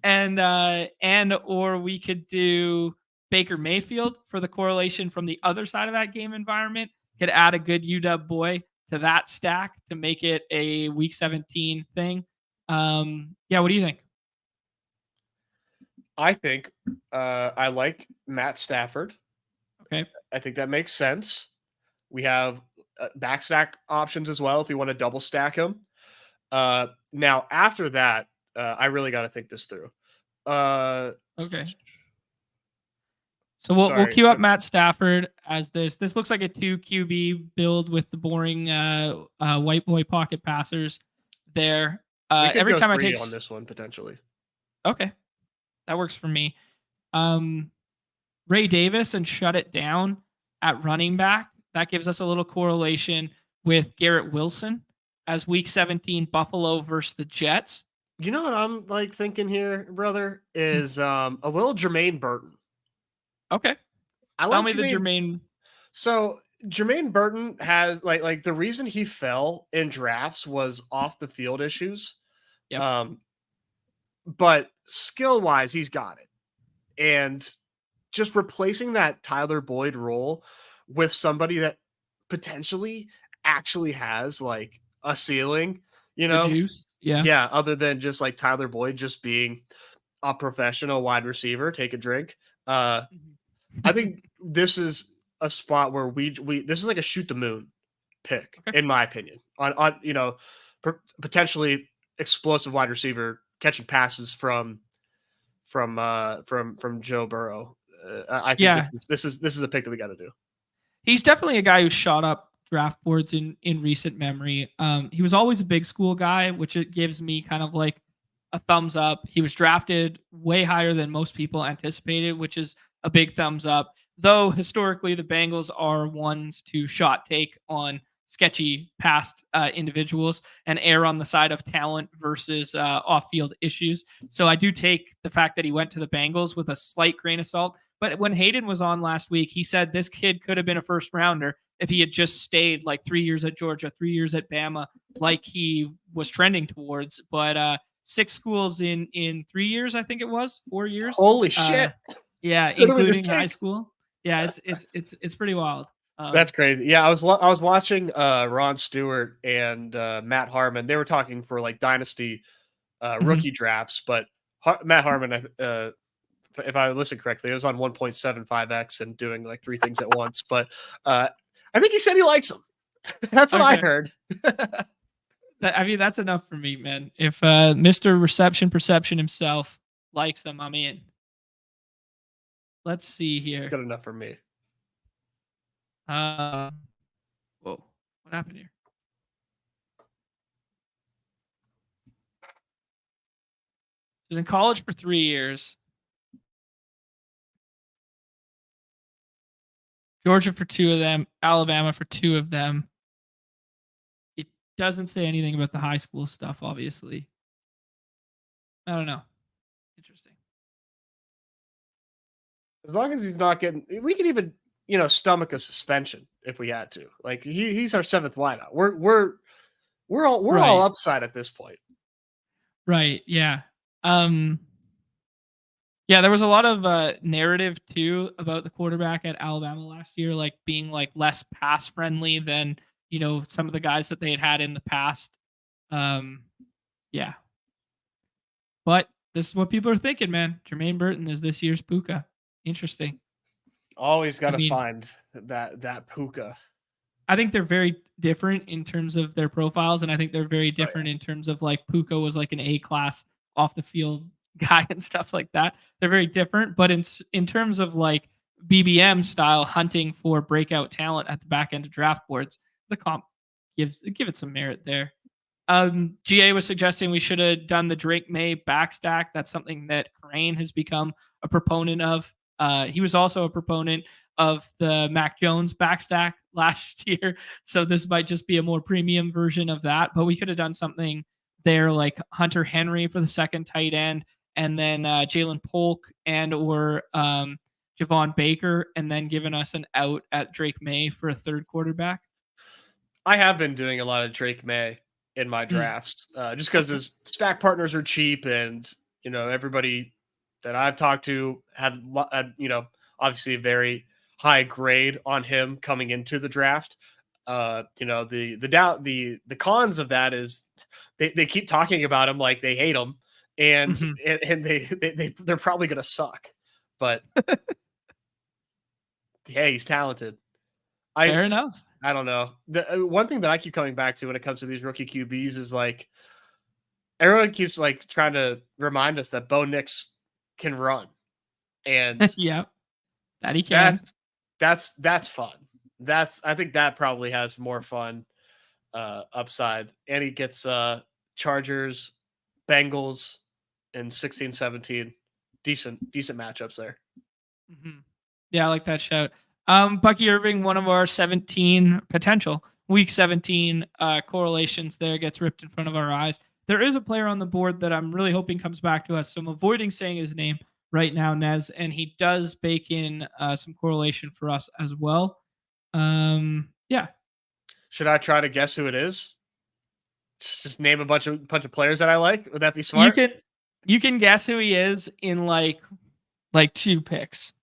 Speaker 3: And or we could do Baker Mayfield for the correlation from the other side of that game environment. Could add a good UW boy to that stack to make it a week 17 thing. Yeah, what do you think?
Speaker 2: I think I like Matt Stafford.
Speaker 3: Okay.
Speaker 2: I think that makes sense. We have back stack options as well if we want to double stack him. Now, after that, I really got to think this through.
Speaker 3: Okay. So we'll queue up Matt Stafford as this. This looks like a 2 QB build with the boring white boy pocket passers there. Every time I take
Speaker 2: on this one potentially.
Speaker 3: Okay, that works for me. Ray Davis and shut it down at running back. That gives us a little correlation with Garrett Wilson as week 17 Buffalo versus the Jets.
Speaker 2: You know what I'm like thinking here, brother, is a little Jermaine Burton.
Speaker 3: Okay. Tell me the Jermaine.
Speaker 2: So Jermaine Burton has like the reason he fell in drafts was off the field issues.
Speaker 3: Yep.
Speaker 2: But skill wise, he's got it. And just replacing that Tyler Boyd role with somebody that potentially actually has like a ceiling, you know,
Speaker 3: the juice. Yeah.
Speaker 2: Yeah. Other than just like Tyler Boyd just being a professional wide receiver. Take a drink. I think this is a spot where we this is like a shoot the moon pick,
Speaker 3: Okay.
Speaker 2: in my opinion. On potentially explosive wide receiver catching passes from Joe Burrow. I think
Speaker 3: Yeah.
Speaker 2: this is a pick that we got to do.
Speaker 3: He's definitely a guy who shot up draft boards in recent memory. He was always a big school guy, which it gives me kind of like a thumbs up. He was drafted way higher than most people anticipated, which is a big thumbs up. Though historically, the Bengals are ones to shot take on sketchy past individuals and err on the side of talent versus off-field issues. So I do take the fact that he went to the Bengals with a slight grain of salt. But when Hayden was on last week, he said this kid could have been a first rounder if he had just stayed like 3 years at Georgia, 3 years at Bama, like he was trending towards. But 6 schools in 3 years, I think it was 4 years.
Speaker 2: Holy shit!
Speaker 3: Yeah, including high school. Yeah, it's pretty wild.
Speaker 2: That's crazy. Yeah, I was watching Ron Stewart and Matt Harmon. They were talking for like dynasty rookie drafts, but Matt Harmon, if I listened correctly, it was on 1.75x and doing like 3 things at once. But I think he said he likes them. That's what I heard.
Speaker 3: I mean, that's enough for me, man. If Mr. Reception Perception himself likes them, I'm in. Let's see here.
Speaker 2: It's good enough for me.
Speaker 3: Whoa, what happened here? He was in college for 3 years. Georgia for 2 of them, Alabama for 2 of them. It doesn't say anything about the high school stuff, obviously. I don't know. Interesting.
Speaker 2: As long as he's not getting, we can even, stomach a suspension if we had to. Like he's our 7th wideout. We're all upside at this point.
Speaker 3: Right. Yeah. Yeah, there was a lot of narrative too about the quarterback at Alabama last year, like being like less pass friendly than some of the guys that they had in the past. Yeah, but this is what people are thinking, man. Jermaine Burton is this year's Puka. Interesting.
Speaker 2: Always got to find that Puka.
Speaker 3: I think they're very different in terms of their profiles, and I think they're very different in terms of like Puka was like an A-class off the field guy and stuff like that. They're very different, but in terms of like BBM style hunting for breakout talent at the back end of draft boards, the comp give it some merit there. GA was suggesting we should have done the Drake May backstack. That's something that Crane has become a proponent of. He was also a proponent of the Mac Jones backstack last year, so this might just be a more premium version of that. But we could have done something there like Hunter Henry for the 2nd tight end, and then Jalen Polk and or Javon Baker, and then given us an out at Drake May for a 3rd quarterback.
Speaker 2: I have been doing a lot of Drake May in my drafts, just because his stack partners are cheap, and everybody that I've talked to had obviously a very high grade on him coming into the draft. The cons of that is they keep talking about him like they hate him, and they're probably gonna suck. But hey, he's talented.
Speaker 3: Fair enough.
Speaker 2: I don't know. The one thing that I keep coming back to when it comes to these rookie QBs is like everyone keeps like trying to remind us that Bo Nix can run, and
Speaker 3: yeah, that he can.
Speaker 2: That's fun. I think that probably has more fun upside, and he gets Chargers, Bengals in 16-17. Decent matchups there.
Speaker 3: Yeah, I like that shout. Bucky Irving, one of our 17 potential week 17 correlations there, gets ripped in front of our eyes. There is a player on the board that I'm really hoping comes back to us, so I'm avoiding saying his name right now, Nez, and he does bake in some correlation for us as well. Yeah.
Speaker 2: Should I try to guess who it is? Just name a bunch of players that I like. Would that be smart?
Speaker 3: You can guess who he is in like 2 picks.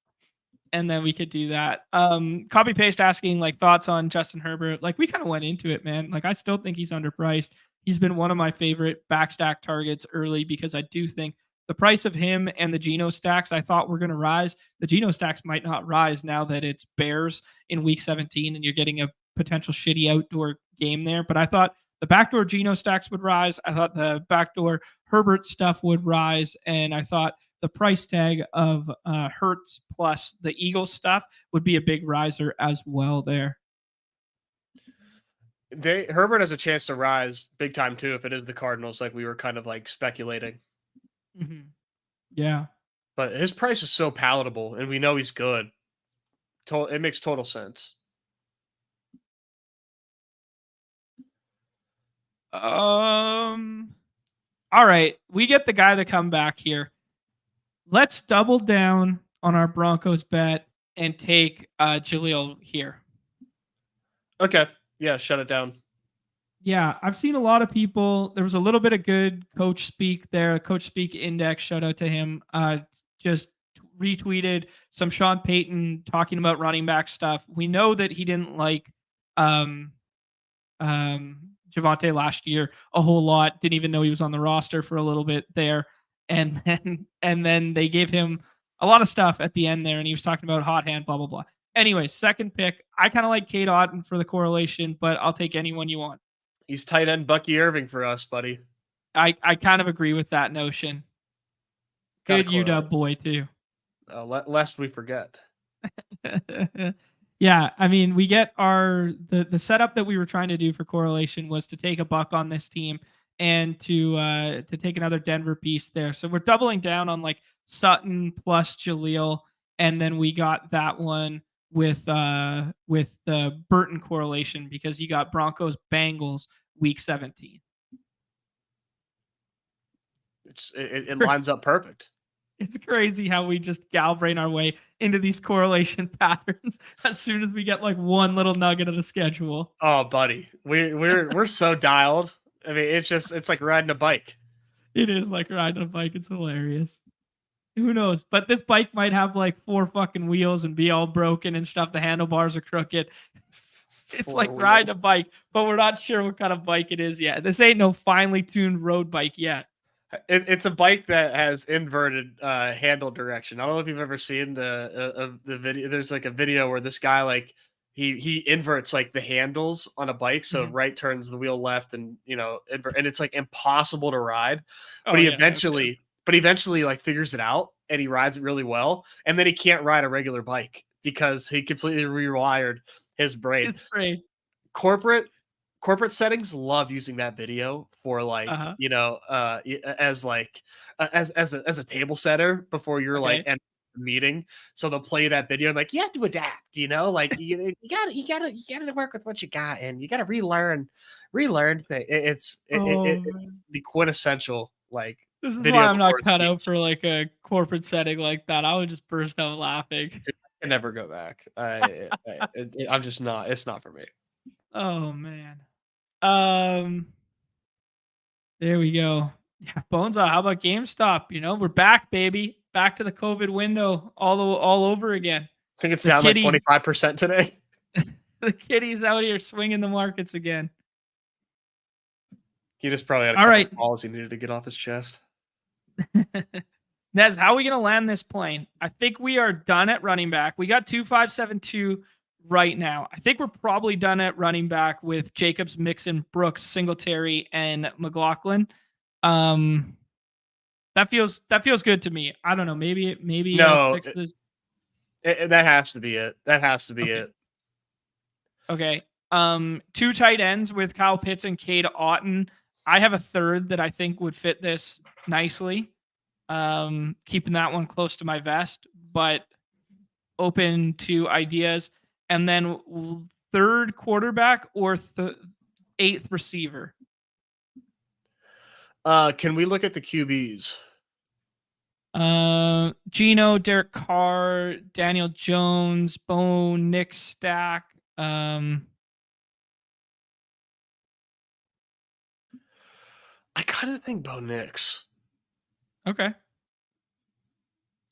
Speaker 3: And then we could do that. Copy paste asking like thoughts on Justin Herbert. Like we kind of went into it, man. Like I still think he's underpriced. He's been one of my favorite backstack targets early because I do think the price of him and the Geno stacks I thought were going to rise. The Geno stacks might not rise now that it's Bears in week 17 and you're getting a potential shitty outdoor game there. But I thought the backdoor Geno stacks would rise. I thought the backdoor Herbert stuff would rise. And I thought the price tag of Hertz plus the Eagles stuff would be a big riser as well there.
Speaker 2: Herbert has a chance to rise big time too if it is the Cardinals, like we were kind of like speculating.
Speaker 3: Mm-hmm. Yeah,
Speaker 2: but his price is so palatable, and we know he's good. It makes total sense.
Speaker 3: All right, we get the guy to come back here. Let's double down on our Broncos bet and take Jaleel here.
Speaker 2: Okay. Yeah, shut it down.
Speaker 3: Yeah, I've seen a lot of people. There was a little bit of good coach speak there. Coach Speak Index, shout out to him. Just retweeted some Sean Payton talking about running back stuff. We know that he didn't like Javonte last year a whole lot. Didn't even know he was on the roster for a little bit there. And then they gave him a lot of stuff at the end there, and he was talking about hot hand, blah, blah, blah. Anyway, second pick. I kind of like Cade Otton for the correlation, but I'll take anyone you want.
Speaker 2: He's tight end Bucky Irving for us, buddy.
Speaker 3: I kind of agree with that notion. Good UW boy, too.
Speaker 2: Lest we forget.
Speaker 3: Yeah, I mean, we get the setup that we were trying to do for correlation was to take a buck on this team and to take another Denver piece there. So we're doubling down on like Sutton plus Jaleel, and then we got that one with the Burton correlation because you got Broncos Bengals week 17.
Speaker 2: It lines up perfect.
Speaker 3: It's crazy how we just Galbrain our way into these correlation patterns as soon as we get like one little nugget of the schedule.
Speaker 2: Oh, buddy, we're so dialed. I mean, it's like riding a bike.
Speaker 3: It is like riding a bike. It's hilarious. Who knows? But this bike might have like 4 fucking wheels and be all broken and stuff. The handlebars are crooked. It's like riding a bike, but we're not sure what kind of bike it is yet. This ain't no finely tuned road bike yet.
Speaker 2: It's a bike that has inverted handle direction. I don't know if you've ever seen the video. There's like a video where this guy like he inverts like the handles on a bike, so right turns the wheel left, and and it's like impossible to ride. But he eventually like figures it out and he rides it really well, and then he can't ride a regular bike because he completely rewired his brain. Corporate settings love using that video for like as a table setter before you're like entering the meeting. So they'll play that video and like you have to adapt, like you gotta work with what you got and you gotta relearn things. It's the quintessential like.
Speaker 3: This is why I'm not cut out for like a corporate setting like that. I would just burst out laughing.
Speaker 2: Dude, I can never go back. I'm just not. It's not for me.
Speaker 3: Oh man. There we go. Yeah, Bonesaw, how about GameStop? We're back, baby. Back to the COVID window all over again.
Speaker 2: I think it's down like 25% today.
Speaker 3: The kitty's out here swinging the markets again.
Speaker 2: He just probably had a couple of balls he needed to get off his chest.
Speaker 3: Nez, how are we going to land this plane? I think we are done at running back. We got 2-5-7-2 right now. I think we're probably done at running back with Jacobs, Mixon, Brooks, Singletary, and McLaughlin. That feels good to me. I don't know. Maybe
Speaker 2: no. That has to be it. That has to be it.
Speaker 3: Okay. 2 tight ends with Kyle Pitts and Cade Otton. I have a third that I think would fit this nicely. Keeping that one close to my vest, but open to ideas. And then third quarterback or 8th receiver.
Speaker 2: Can we look at the QBs?
Speaker 3: Geno, Derek Carr, Daniel Jones, Bone, Nick Stack.
Speaker 2: I kind of think Bo Nix.
Speaker 3: Okay.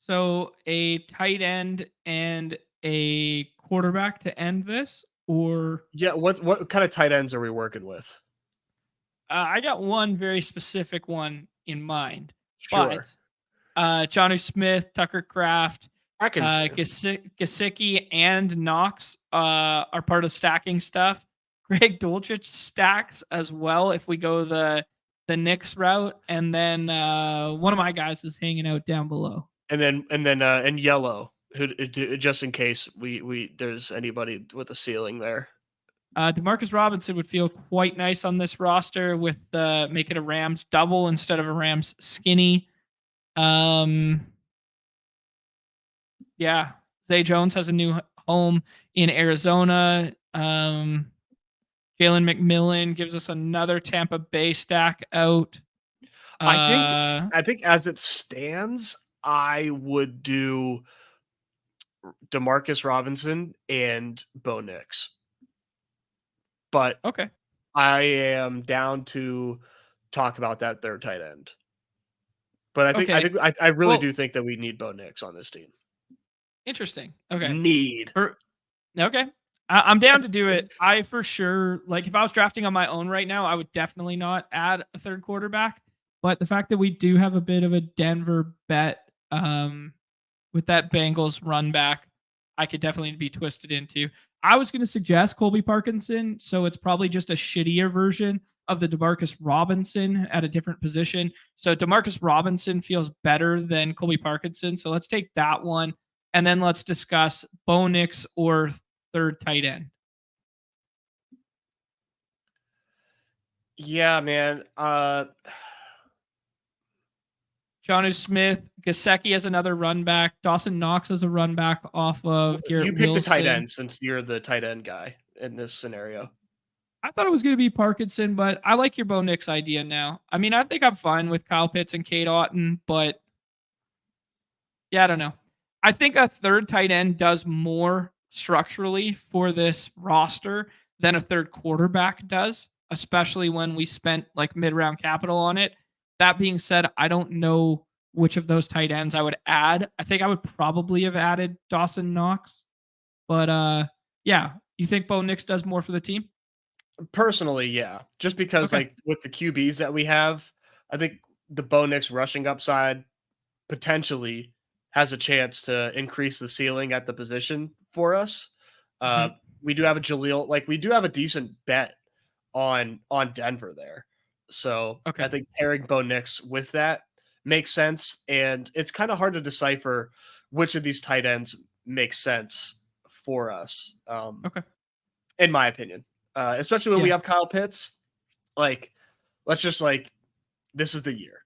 Speaker 3: So a tight end and a quarterback to end this, or
Speaker 2: what kind of tight ends are we working with?
Speaker 3: I got one very specific one in mind.
Speaker 2: Sure.
Speaker 3: Jonnu Smith, Tucker Kraft,
Speaker 2: I can
Speaker 3: Gesicki, and Knox are part of stacking stuff. Greg Dulcich stacks as well if we go the Knicks route, and then one of my guys is hanging out down below.
Speaker 2: And then yellow, who just in case we there's anybody with a ceiling there.
Speaker 3: Demarcus Robinson would feel quite nice on this roster with making a Rams double instead of a Rams skinny. Yeah, Zay Jones has a new home in Arizona. Jalen McMillan gives us another Tampa Bay stack out.
Speaker 2: I think as it stands, I would do Demarcus Robinson and Bo Nix. But
Speaker 3: okay,
Speaker 2: I am down to talk about that third tight end. But I really do think that we need Bo Nix on this team.
Speaker 3: Interesting. Okay.
Speaker 2: Okay.
Speaker 3: I'm down to do it. I for sure, like if I was drafting on my own right now, I would definitely not add a third quarterback. But the fact that we do have a bit of a Denver bet with that Bengals run back, I could definitely be twisted into. I was going to suggest Colby Parkinson, so it's probably just a shittier version of the Demarcus Robinson at a different position. So Demarcus Robinson feels better than Colby Parkinson. So let's take that one. And then let's discuss Bo Nix or third tight end.
Speaker 2: Yeah, man.
Speaker 3: Jonnu Smith, Gesicki as another run back. Dawson Knox as a run back off of Garrett
Speaker 2: You pick
Speaker 3: Wilson.
Speaker 2: the tight end since you're the tight end guy in this scenario.
Speaker 3: I thought it was going to be Parkinson, but I like your Bo Nix idea now. I mean, I think I'm fine with Kyle Pitts and Cade Otton, but yeah, I don't know. I think a third tight end does more structurally for this roster than a third quarterback does, especially when we spent like mid-round capital on it. That being said, I don't know which of those tight ends I would add. I think I would probably have added Dawson Knox. But yeah, you think Bo Nix does more for the team?
Speaker 2: Personally, yeah. Just because like with the QBs that we have, I think the Bo Nix rushing upside potentially has a chance to increase the ceiling at the position for us. We do have a Jaleel, like we do have a decent bet on Denver there. So I think pairing Bo Nix with that makes sense. And it's kind of hard to decipher which of these tight ends makes sense for us. In my opinion, especially when we have Kyle Pitts, like, let's just like, this is the year.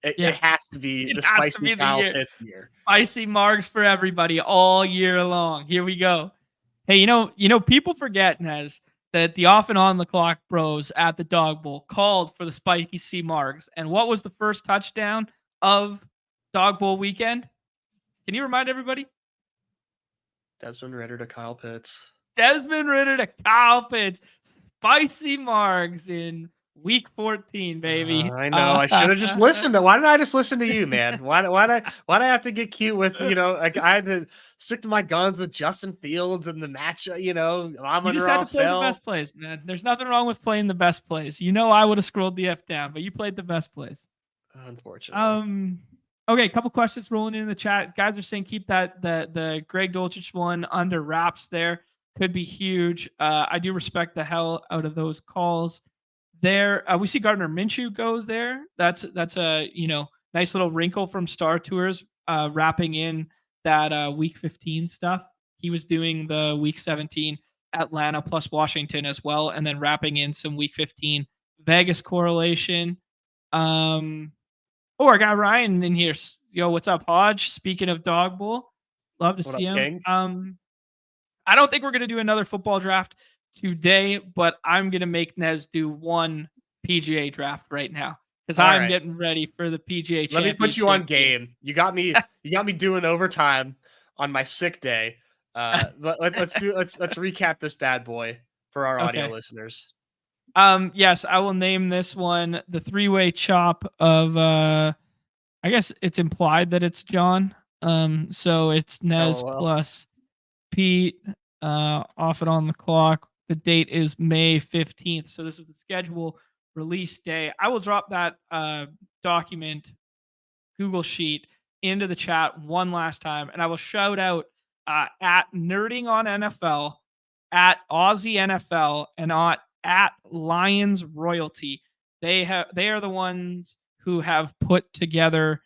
Speaker 2: It has to be the spicy Kyle Pitts year.
Speaker 3: Spicy marks for everybody all year long. Here we go. Hey, you know, people forget, Nez, that the off and on the clock bros at the Dog Bowl called for the spicy C marks. And what was the first touchdown of Dog Bowl weekend? Can you remind everybody?
Speaker 2: Desmond Ridder to Kyle Pitts.
Speaker 3: Desmond Ridder to Kyle Pitts. Spicy marks in Week 14, baby.
Speaker 2: I know. I should have just listened. Why didn't I just listen to you, man? Why do I have to get cute with, you know, like I had to stick to my guns with Justin Fields and the match, you know,
Speaker 3: you just had to play the best plays, man. There's nothing wrong with playing the best plays. You know, I would have scrolled the F down, but you played the best plays.
Speaker 2: Unfortunately.
Speaker 3: Okay, a couple questions rolling in the chat. Guys are saying keep the Greg Dulcich one under wraps there. Could be huge. I do respect the hell out of those calls. There, we see Gardner Minshew go there. That's a nice little wrinkle from Star Tours, wrapping in that Week 15 stuff. He was doing the Week 17 Atlanta plus Washington as well, and then wrapping in some Week 15 Vegas correlation. I got Ryan in here. Yo, what's up, Hodge? Speaking of Dog Bowl, love to see him. I don't think we're gonna do another football draft today, but I'm going to make Nez do one PGA draft right now because I'm getting ready for the PGA Championship.
Speaker 2: Let me put you on game. You got me doing overtime on my sick day. Let's recap this bad boy for our audio listeners.
Speaker 3: Yes, I will name this one the three-way chop of I guess it's implied that it's John. So it's Nez plus Pete off and on the clock. The date is May 15th. So this is the schedule release day. I will drop that document, Google Sheet, into the chat one last time, and I will shout out at Nerding on NFL, at Aussie NFL, and at Lions Royalty. They are the ones who have put together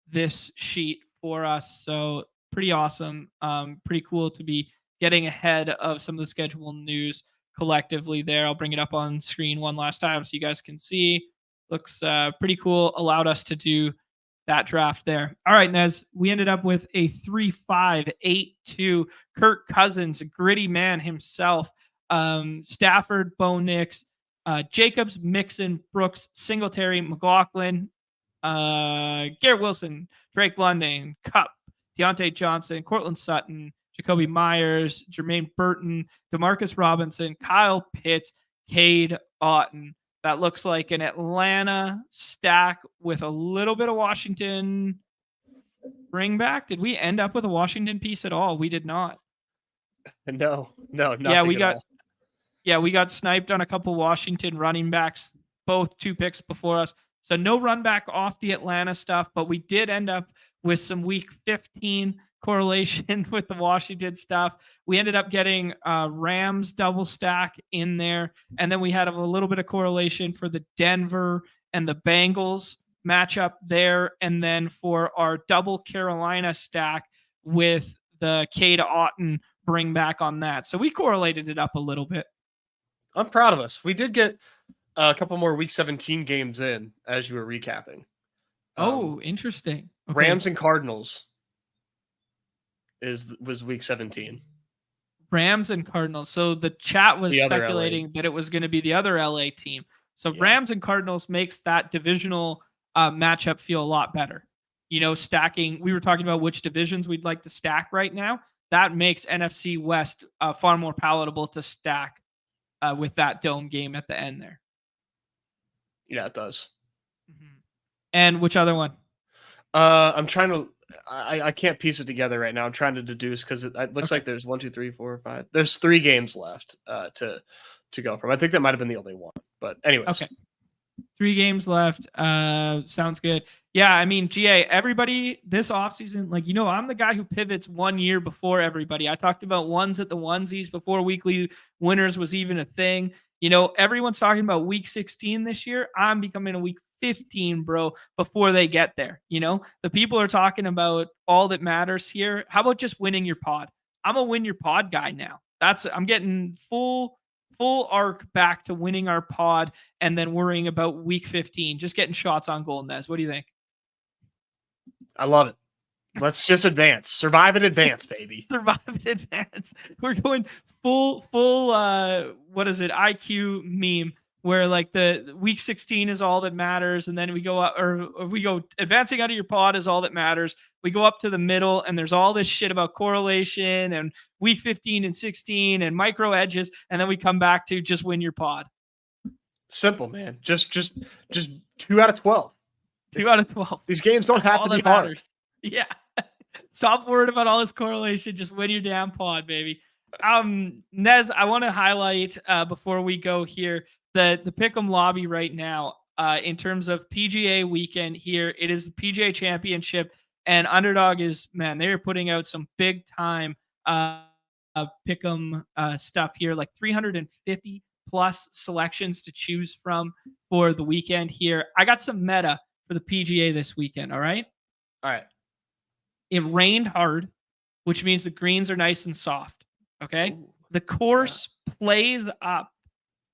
Speaker 3: this sheet for us. So pretty awesome. Pretty cool to be getting ahead of some of the schedule news collectively there. I'll bring it up on screen one last time so you guys can see. Looks pretty cool. Allowed us to do that draft there. All right, Nez, we ended up with a 3-5-8-2. Kirk Cousins, gritty man himself. Stafford, Bo Nix, Jacobs, Mixon, Brooks, Singletary, McLaughlin, Garrett Wilson, Drake London, Cup, Deontay Johnson, Cortland Sutton, Jacoby Myers, Jermaine Burton, Demarcus Robinson, Kyle Pitts, Cade Otton. That looks like an Atlanta stack with a little bit of Washington bring back. Did we end up with a Washington piece at all? We did not.
Speaker 2: No, nothing
Speaker 3: yeah, we got sniped on a couple Washington running backs, both 2 picks before us. So no run back off the Atlanta stuff, but we did end up with some week 15 correlation with the Washington stuff. We ended up getting Rams double stack in there. And then we had a little bit of correlation for the Denver and the Bengals matchup there. And then for our double Carolina stack with the Cade Otton bring back on that. So we correlated it up a little bit.
Speaker 2: I'm proud of us. We did get a couple more week 17 games in as you were recapping.
Speaker 3: Interesting. Okay.
Speaker 2: Rams and Cardinals was week 17.
Speaker 3: Rams and Cardinals. So the chat was speculating that it was going to be the other LA team. So Rams and Cardinals makes that divisional matchup feel a lot better. You know, stacking, we were talking about which divisions we'd like to stack right now. That makes NFC West far more palatable to stack with that dome game at the end there.
Speaker 2: Yeah, it does.
Speaker 3: Mm-hmm. And which other one?
Speaker 2: I'm trying to. I can't piece it together right now. I'm trying to deduce because it looks like there's 1, 2, 3, 4, 5. There's 3 games left to go from. I think that might have been the only one. But anyways.
Speaker 3: Okay. 3 games left. Sounds good. Yeah, I mean, GA, everybody this offseason, like, you know, I'm the guy who pivots 1 year before everybody. I talked about ones at the onesies before weekly winners was even a thing. You know, everyone's talking about week 16 this year. I'm becoming a week 15, bro, before they get there. You know, the people are talking about all that matters here. How about just winning your pod? I'm a win your pod guy now. I'm getting full arc back to winning our pod and then worrying about week 15, just getting shots on goal. Nez, what do you think?
Speaker 2: I love it. Let's just advance. Survive and advance, baby.
Speaker 3: Survive and advance. We're going full what is it? IQ meme where like the week 16 is all that matters. And then we go up or we go advancing out of your pod is all that matters. We go up to the middle and there's all this shit about correlation and week 15 and 16 and micro edges. And then we come back to just win your pod.
Speaker 2: Simple, man. Just 2 out of 12.
Speaker 3: 2 out of 12.
Speaker 2: These games don't have to be hard.
Speaker 3: Yeah. Stop worrying about all this correlation. Just win your damn pod, baby. Nez, I want to highlight before we go here the Pick 'em lobby right now in terms of PGA weekend here. It is the PGA Championship, and Underdog is, man, they're putting out some big time Pick 'em stuff here, like 350 plus selections to choose from for the weekend here. I got some meta for the PGA this weekend. All right. It rained hard, which means the greens are nice and soft. Okay. Ooh, the course plays up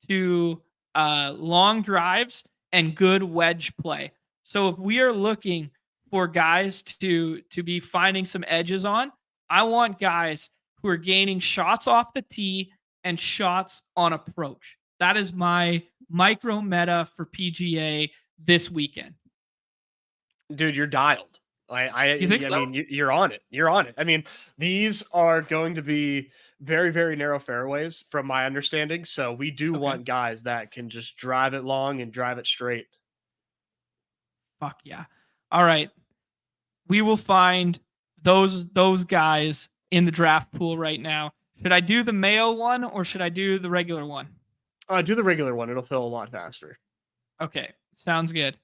Speaker 3: to long drives and good wedge play. So if we are looking for guys to be finding some edges on, I want guys who are gaining shots off the tee and shots on approach. That is my micro meta for PGA this weekend.
Speaker 2: Dude, you're dialed.
Speaker 3: You think so?
Speaker 2: mean, you're on it. You're on it. I mean, these are going to be very, very narrow fairways from my understanding. So we do want guys that can just drive it long and drive it straight.
Speaker 3: Fuck yeah. All right. We will find those guys in the draft pool right now. Should I do the Mayo one or should I do the regular one?
Speaker 2: Do the regular one. It'll fill a lot faster.
Speaker 3: Okay. Sounds good.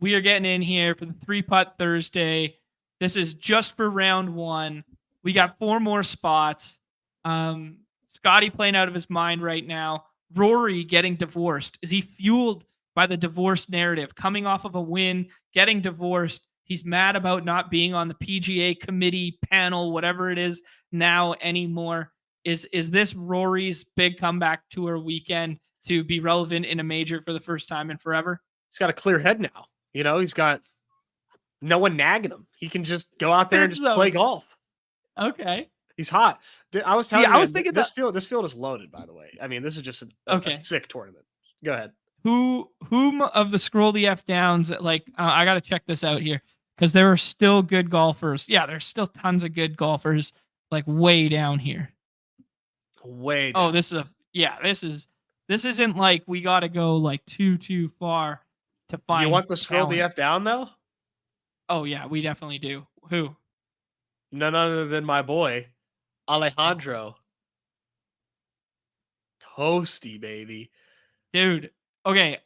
Speaker 3: We are getting in here for the 3-putt Thursday. This is just for round 1. We got 4 more spots. Scotty playing out of his mind right now. Rory getting divorced. Is he fueled by the divorce narrative? Coming off of a win, getting divorced. He's mad about not being on the PGA committee panel, whatever it is now anymore. Is this Rory's big comeback tour weekend to be relevant in a major for the first time in forever?
Speaker 2: He's got a clear head now. He's got no one nagging him. He can just go out there and just play golf.
Speaker 3: Okay.
Speaker 2: He's hot. I was telling you,
Speaker 3: I was thinking
Speaker 2: this field is loaded, by the way. I mean, this is just a sick tournament. Go ahead.
Speaker 3: Whom of the scroll the F downs, I got to check this out here because there are still good golfers. Yeah, there's still tons of good golfers way down here.
Speaker 2: Way down.
Speaker 3: Oh, this isn't like we got to go too far to find.
Speaker 2: You want the scroll
Speaker 3: talent.
Speaker 2: the F down though?
Speaker 3: Oh yeah, we definitely do. Who?
Speaker 2: None other than my boy, Alejandro. Toasty, baby.
Speaker 3: Dude, okay,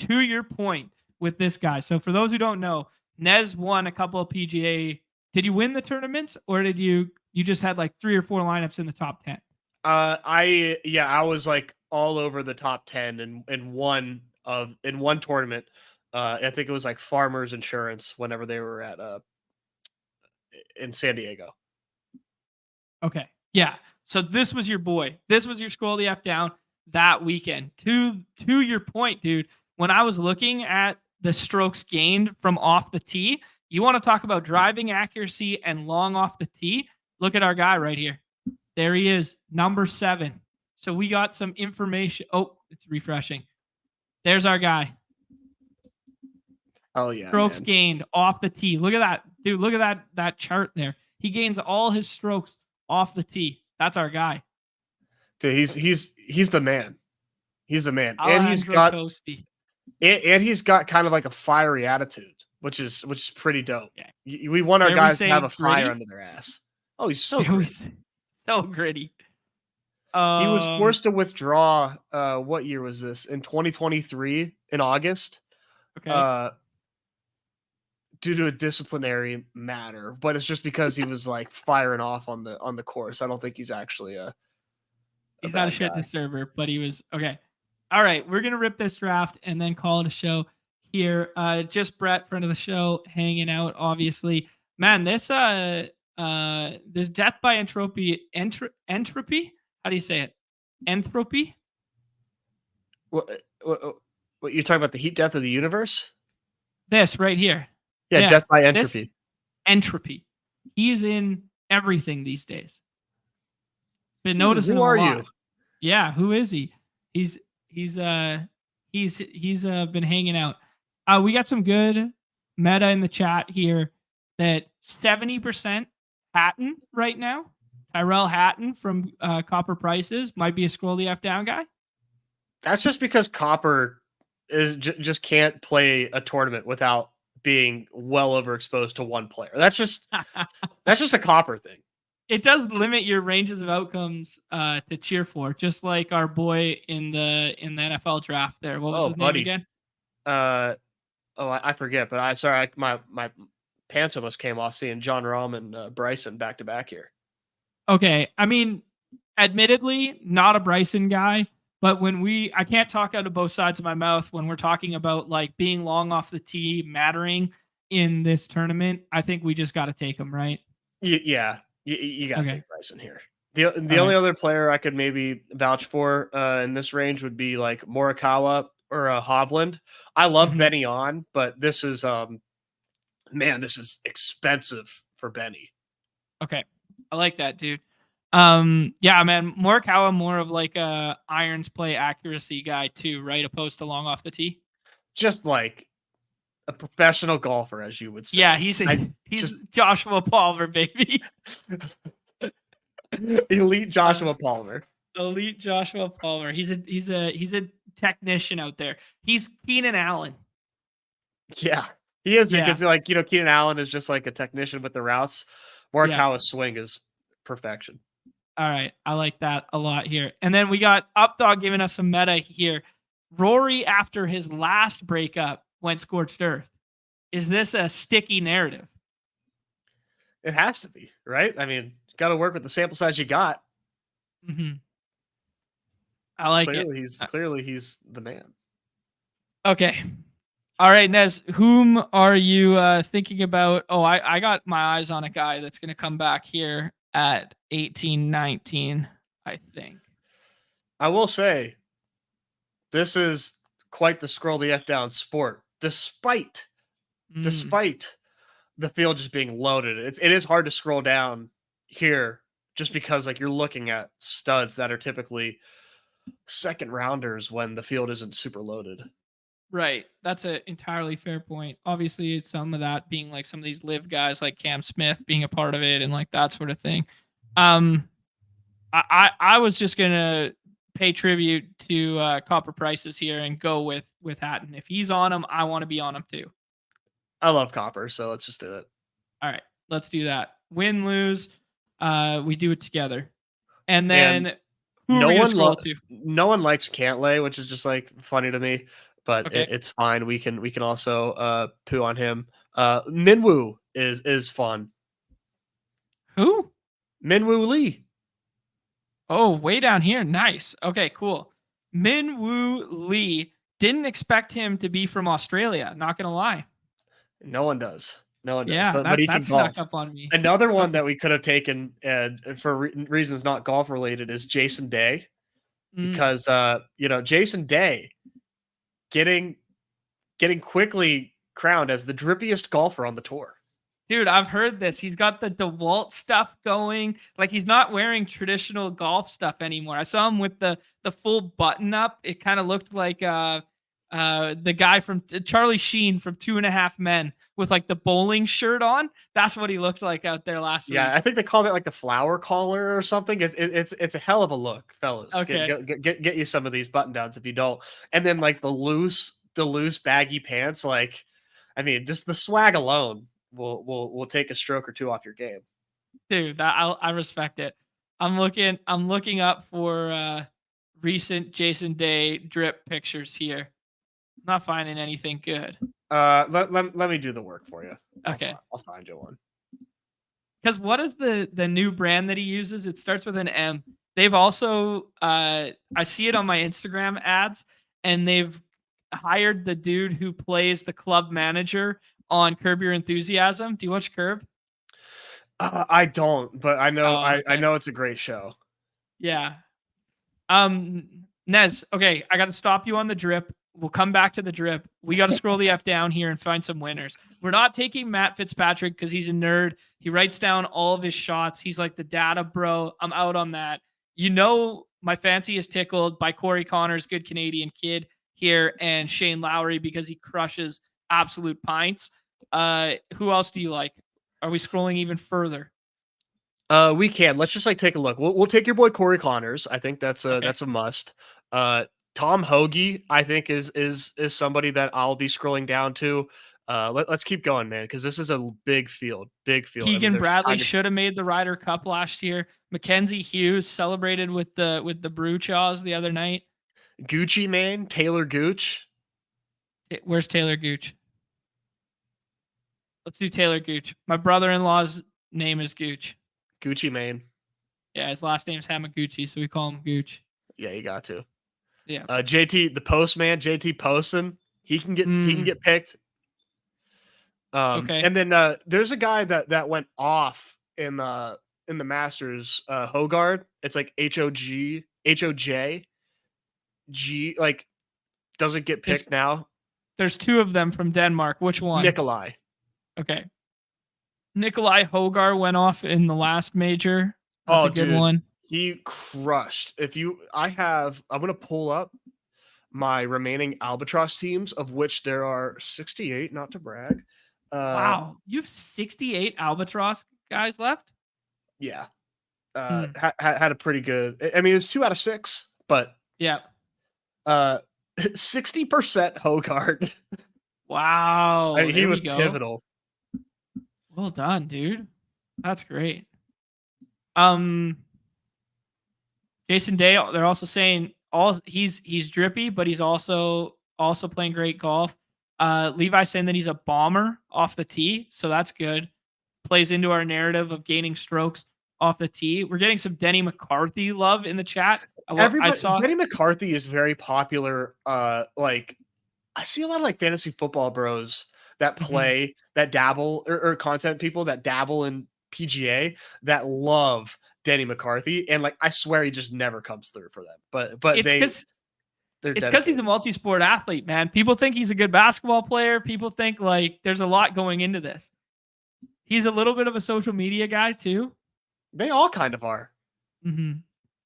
Speaker 3: to your point with this guy. So for those who don't know, Nez won a couple of PGA. Did you win the tournaments or did you just had 3 or 4 lineups in the top 10?
Speaker 2: I was all over the top 10 in one tournament. I think it was Farmers Insurance whenever they were at in San Diego.
Speaker 3: Okay. Yeah. So this was your boy. This was your scroll the F down that weekend. To your point, dude, when I was looking at the strokes gained from off the tee, you want to talk about driving accuracy and long off the tee? Look at our guy right here. There he is, number 7. So we got some information. Oh, it's refreshing. There's our guy.
Speaker 2: Oh yeah.
Speaker 3: Strokes gained off the tee. Look at that, dude. Look at that chart there. He gains all his strokes off the tee. That's our guy.
Speaker 2: Dude, he's the man. He's the man.
Speaker 3: Alejandro
Speaker 2: And he's got
Speaker 3: Toasty.
Speaker 2: and he's got kind of a fiery attitude, which is pretty dope. Yeah. We want our guys to have a fire under their ass. Oh, he's so gritty.
Speaker 3: So gritty.
Speaker 2: He was forced to withdraw. What year was this? In 2023, in August.
Speaker 3: Okay.
Speaker 2: Due to a disciplinary matter, but it's just because he was firing off on the course. I don't think he's actually
Speaker 3: he's not a shit disturber, but he was okay. All right, we're gonna rip this draft and then call it a show here. Just Brett, friend of the show, hanging out. Obviously, man, this death by entropy. How do you say it? Entropy.
Speaker 2: What you're talking about? The heat death of the universe?
Speaker 3: This right here.
Speaker 2: Yeah, death by entropy.
Speaker 3: Entropy. He is in everything these days. Been noticing.
Speaker 2: Who are you?
Speaker 3: Yeah, who is he? He's been hanging out. We got some good meta in the chat here that 70% Hatton right now. Tyrell Hatton from Copper Prices might be a scroll the F down guy.
Speaker 2: That's just because Copper is just can't play a tournament without being well overexposed to one player. That's just a Copper thing.
Speaker 3: It does limit your ranges of outcomes to cheer for, just like our boy in the NFL draft there. What was his name again?
Speaker 2: I forget, but my pants almost came off seeing John Rahm and Bryson back to back here.
Speaker 3: Okay, I mean, admittedly, not a Bryson guy, but I can't talk out of both sides of my mouth when we're talking about being long off the tee mattering in this tournament. I think we just got to take him, right?
Speaker 2: Yeah. You got to take Bryson here. The only other player I could maybe vouch for in this range would be Morikawa or Hovland. I love Benny on, but this is this is expensive for Benny.
Speaker 3: Okay, I like that, dude. Yeah, man, Morikawa more of a irons play accuracy guy too, right? Opposed to long off the tee.
Speaker 2: Just a professional golfer, as you would say.
Speaker 3: Yeah, he's Joshua Palmer, baby.
Speaker 2: Elite Joshua Palmer.
Speaker 3: Elite Joshua Palmer. He's a technician out there. He's Keenan Allen.
Speaker 2: Yeah, he is because Keenan Allen is just a technician with the routes. Morikawa's swing is perfection.
Speaker 3: All right, I like that a lot here. And then we got Updog giving us some meta here. Rory, after his last breakup, went scorched earth. Is this a sticky narrative?
Speaker 2: It has to be, right? I mean, got to work with the sample size you got.
Speaker 3: Mhm. I like it.
Speaker 2: Clearly he's the man.
Speaker 3: Okay. All right, Nez, whom are you thinking about? Oh, I got my eyes on a guy that's going to come back here at 18-19, I think.
Speaker 2: I will say, this is quite the scroll the F down sport, despite the field just being loaded. It is hard to scroll down here just because like you're looking at studs that are typically second rounders when the field isn't super loaded.
Speaker 3: Right. That's an entirely fair point. Obviously, it's some of that being like some of these live guys like Cam Smith being a part of it and like that sort of thing. I was just gonna pay tribute to Copper Prices here and go with Hatton. If he's on him, I want to be on him too.
Speaker 2: I love Copper, so let's just do it.
Speaker 3: All right, let's do that. Win, lose, we do it together. And then who are we gonna scroll to?
Speaker 2: No one likes Cantlay, which is just like funny to me, but
Speaker 3: Okay.
Speaker 2: it's fine. We can also poo on him. Minwoo is fun.
Speaker 3: Who?
Speaker 2: Minwoo Lee.
Speaker 3: Oh, way down here. Nice. Okay, cool. Minwoo Lee. Didn't expect him to be from Australia. Not gonna lie.
Speaker 2: No one does. No one does.
Speaker 3: Yeah,
Speaker 2: But he can golf.
Speaker 3: snuck up on me.
Speaker 2: Another one that we could have taken for reasons not golf related is Jason Day, because Jason Day getting quickly crowned as the drippiest golfer on the tour.
Speaker 3: Dude, I've heard this. He's got the DeWalt stuff going. Like he's not wearing traditional golf stuff anymore. I saw him with the full button up. It kind of looked like the guy from Charlie Sheen from 2.5 Men with like the bowling shirt on. That's what he looked like out there last week.
Speaker 2: Yeah, I think they called it like the flower collar or something. It's a hell of a look, fellas.
Speaker 3: Okay.
Speaker 2: Get you some of these button downs if you don't. And then like the loose baggy pants. Like, I mean, just the swag alone will take a stroke or two off your game.
Speaker 3: Dude, I respect it. I'm looking up for recent Jason Day drip pictures here. Not finding anything good.
Speaker 2: Let me do the work for you.
Speaker 3: Okay.
Speaker 2: I'll find you one.
Speaker 3: Because what is the new brand that he uses? It starts with an M. They've also I see it on my Instagram ads, and they've hired the dude who plays the club manager on Curb Your Enthusiasm. Do you watch Curb?
Speaker 2: I don't, but I know
Speaker 3: okay.
Speaker 2: I know it's a great show.
Speaker 3: Yeah. Nez, okay, I got to stop you on the drip. We'll come back to the drip. We got to scroll the F down here and find some winners. We're not taking Matt Fitzpatrick because he's a nerd. He writes down all of his shots. He's like the data bro. I'm out on that. My fancy is tickled by Corey Connors, good Canadian kid here, and Shane Lowry because he crushes absolute pints. Who else do you like? Are we scrolling even further?
Speaker 2: We can. Let's just like take a look. We'll take your boy Corey Connors. I think that's a must. Tom Hoagie, I think is somebody that I'll be scrolling down to. Let's keep going, man, because this is a big field.
Speaker 3: Keegan Bradley should have made the Ryder Cup last year. Mackenzie Hughes celebrated with the brew chaws the other night.
Speaker 2: Gucci man, Taylor Gooch.
Speaker 3: Where's Taylor Gooch? Let's do Taylor Gooch. My brother-in-law's name is Gooch.
Speaker 2: Gucci man.
Speaker 3: Yeah, his last name's Hamaguchi, so we call him Gooch.
Speaker 2: Yeah, you got to.
Speaker 3: Yeah.
Speaker 2: JT, the postman, JT Poston, he can get picked.
Speaker 3: Okay.
Speaker 2: And then there's a guy that went off in the Masters, Hogard. It's like HOJ, like doesn't get picked now.
Speaker 3: There's two of them from Denmark. Which one?
Speaker 2: Nikolai.
Speaker 3: Okay. Nikolai Hogar went off in the last major. That's a good one.
Speaker 2: He crushed. I'm going to pull up my remaining Albatross teams, of which there are 68, not to brag.
Speaker 3: Wow. You have 68 Albatross guys left?
Speaker 2: Yeah. Had a pretty good, I mean, it was 2 out of 6, but
Speaker 3: yeah.
Speaker 2: 60% Hogard.
Speaker 3: Wow.
Speaker 2: I mean, he was pivotal.
Speaker 3: Well done, dude. That's great. Jason Day, they're also saying he's drippy, but he's also playing great golf. Levi saying that he's a bomber off the tee, so that's good. plays into our narrative of gaining strokes off the tee. We're getting some Denny McCarthy love in the chat. I saw
Speaker 2: Denny McCarthy is very popular. Like I see a lot of like fantasy football bros that play, that dabble, or content people that dabble in PGA that love Denny McCarthy, and like I swear he just never comes through for them. But
Speaker 3: it's
Speaker 2: they're
Speaker 3: because he's a multi-sport athlete, man. People think he's a good basketball player. People think like there's a lot going into this. He's a little bit of a social media guy too.
Speaker 2: They all kind of are.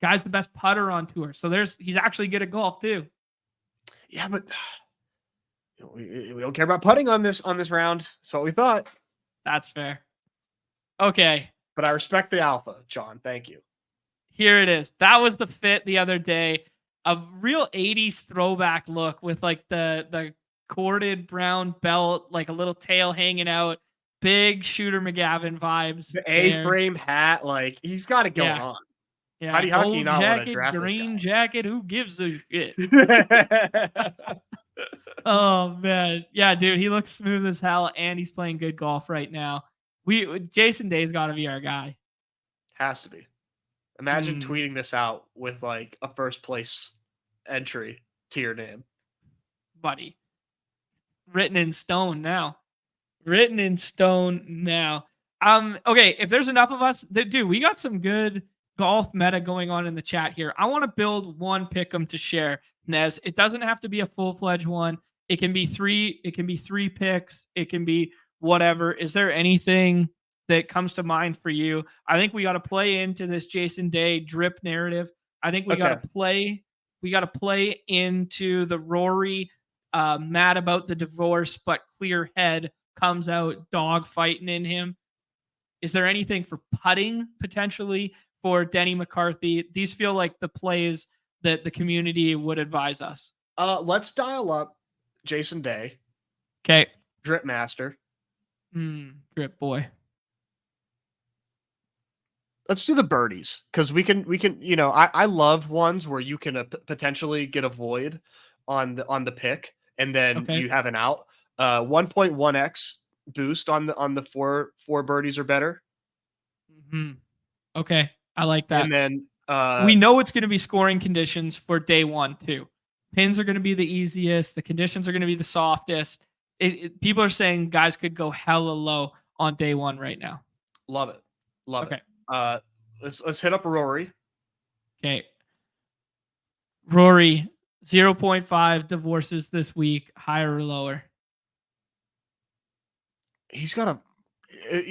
Speaker 3: Guy's the best putter on tour, so he's actually good at golf too.
Speaker 2: Yeah, but we don't care about putting on this round. That's what we thought.
Speaker 3: That's fair. Okay.
Speaker 2: But I respect the alpha, John. Thank you.
Speaker 3: Here it is. That was the fit the other day. A real 80s throwback look with like the corded brown belt, like a little tail hanging out. Big Shooter McGavin vibes.
Speaker 2: The A-frame hat, like he's got it going on.
Speaker 3: Yeah.
Speaker 2: How can you not want to draft
Speaker 3: green
Speaker 2: this guy?
Speaker 3: jacket. Who gives a shit? Oh man, yeah, dude, he looks smooth as hell, and he's playing good golf right now. Jason Day's got to be our guy.
Speaker 2: Has to be. Imagine tweeting this out with like a first place entry to your name,
Speaker 3: buddy. Written in stone now. Okay, if there's enough of us, dude, we got some good golf meta going on in the chat here. I want to build one pick 'em to share, Nez. It doesn't have to be a full-fledged one. It can be three picks. It can be whatever. Is there anything that comes to mind for you? I think we got to play into this Jason Day drip narrative. I think we got to play into the Rory mad about the divorce, but clear head comes out dog fighting in him. Is there anything for putting potentially for Denny McCarthy? These feel like the plays that the community would advise us.
Speaker 2: Let's dial up Jason Day.
Speaker 3: Okay.
Speaker 2: Drip master.
Speaker 3: Drip boy.
Speaker 2: Let's do the birdies because we can, I love ones where you can potentially get a void on the pick and then you have an out. 1.1x boost on the four birdies or better.
Speaker 3: Okay. I like that.
Speaker 2: And then
Speaker 3: we know it's going to be scoring conditions for day one too. Pins are going to be the easiest. The conditions are going to be the softest. People are saying guys could go hella low on day one right now.
Speaker 2: Love it. It. Let's hit up Rory.
Speaker 3: Okay. Rory, 0.5 divorces this week, higher or lower?
Speaker 2: He's got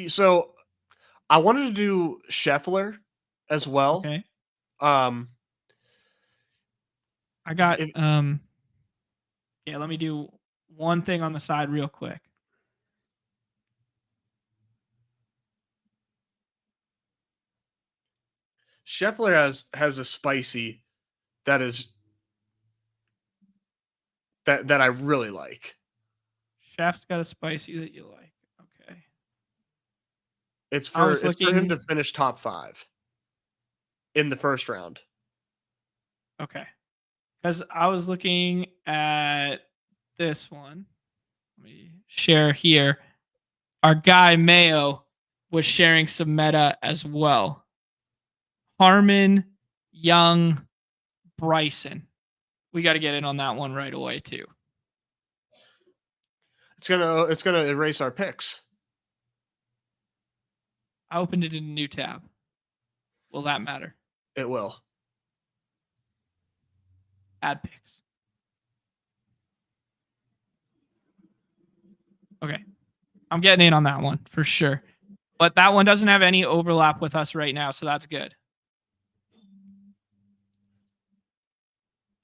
Speaker 2: so I wanted to do Scheffler as well.
Speaker 3: Okay. I got let me do one thing on the side real quick.
Speaker 2: Scheffler has a spicy that I really like.
Speaker 3: Chef's got a spicy that you like. Okay.
Speaker 2: It's for him to finish top 5 in the first round.
Speaker 3: Okay. Because I was looking at this one. Let me share here. Our guy Mayo was sharing some meta as well. Harmon, Young, Bryson. We got to get in on that one right away too.
Speaker 2: It's gonna erase our picks.
Speaker 3: I opened it in a new tab. Will that matter?
Speaker 2: It will.
Speaker 3: Add picks. Okay. I'm getting in on that one for sure. But that one doesn't have any overlap with us right now, so that's good.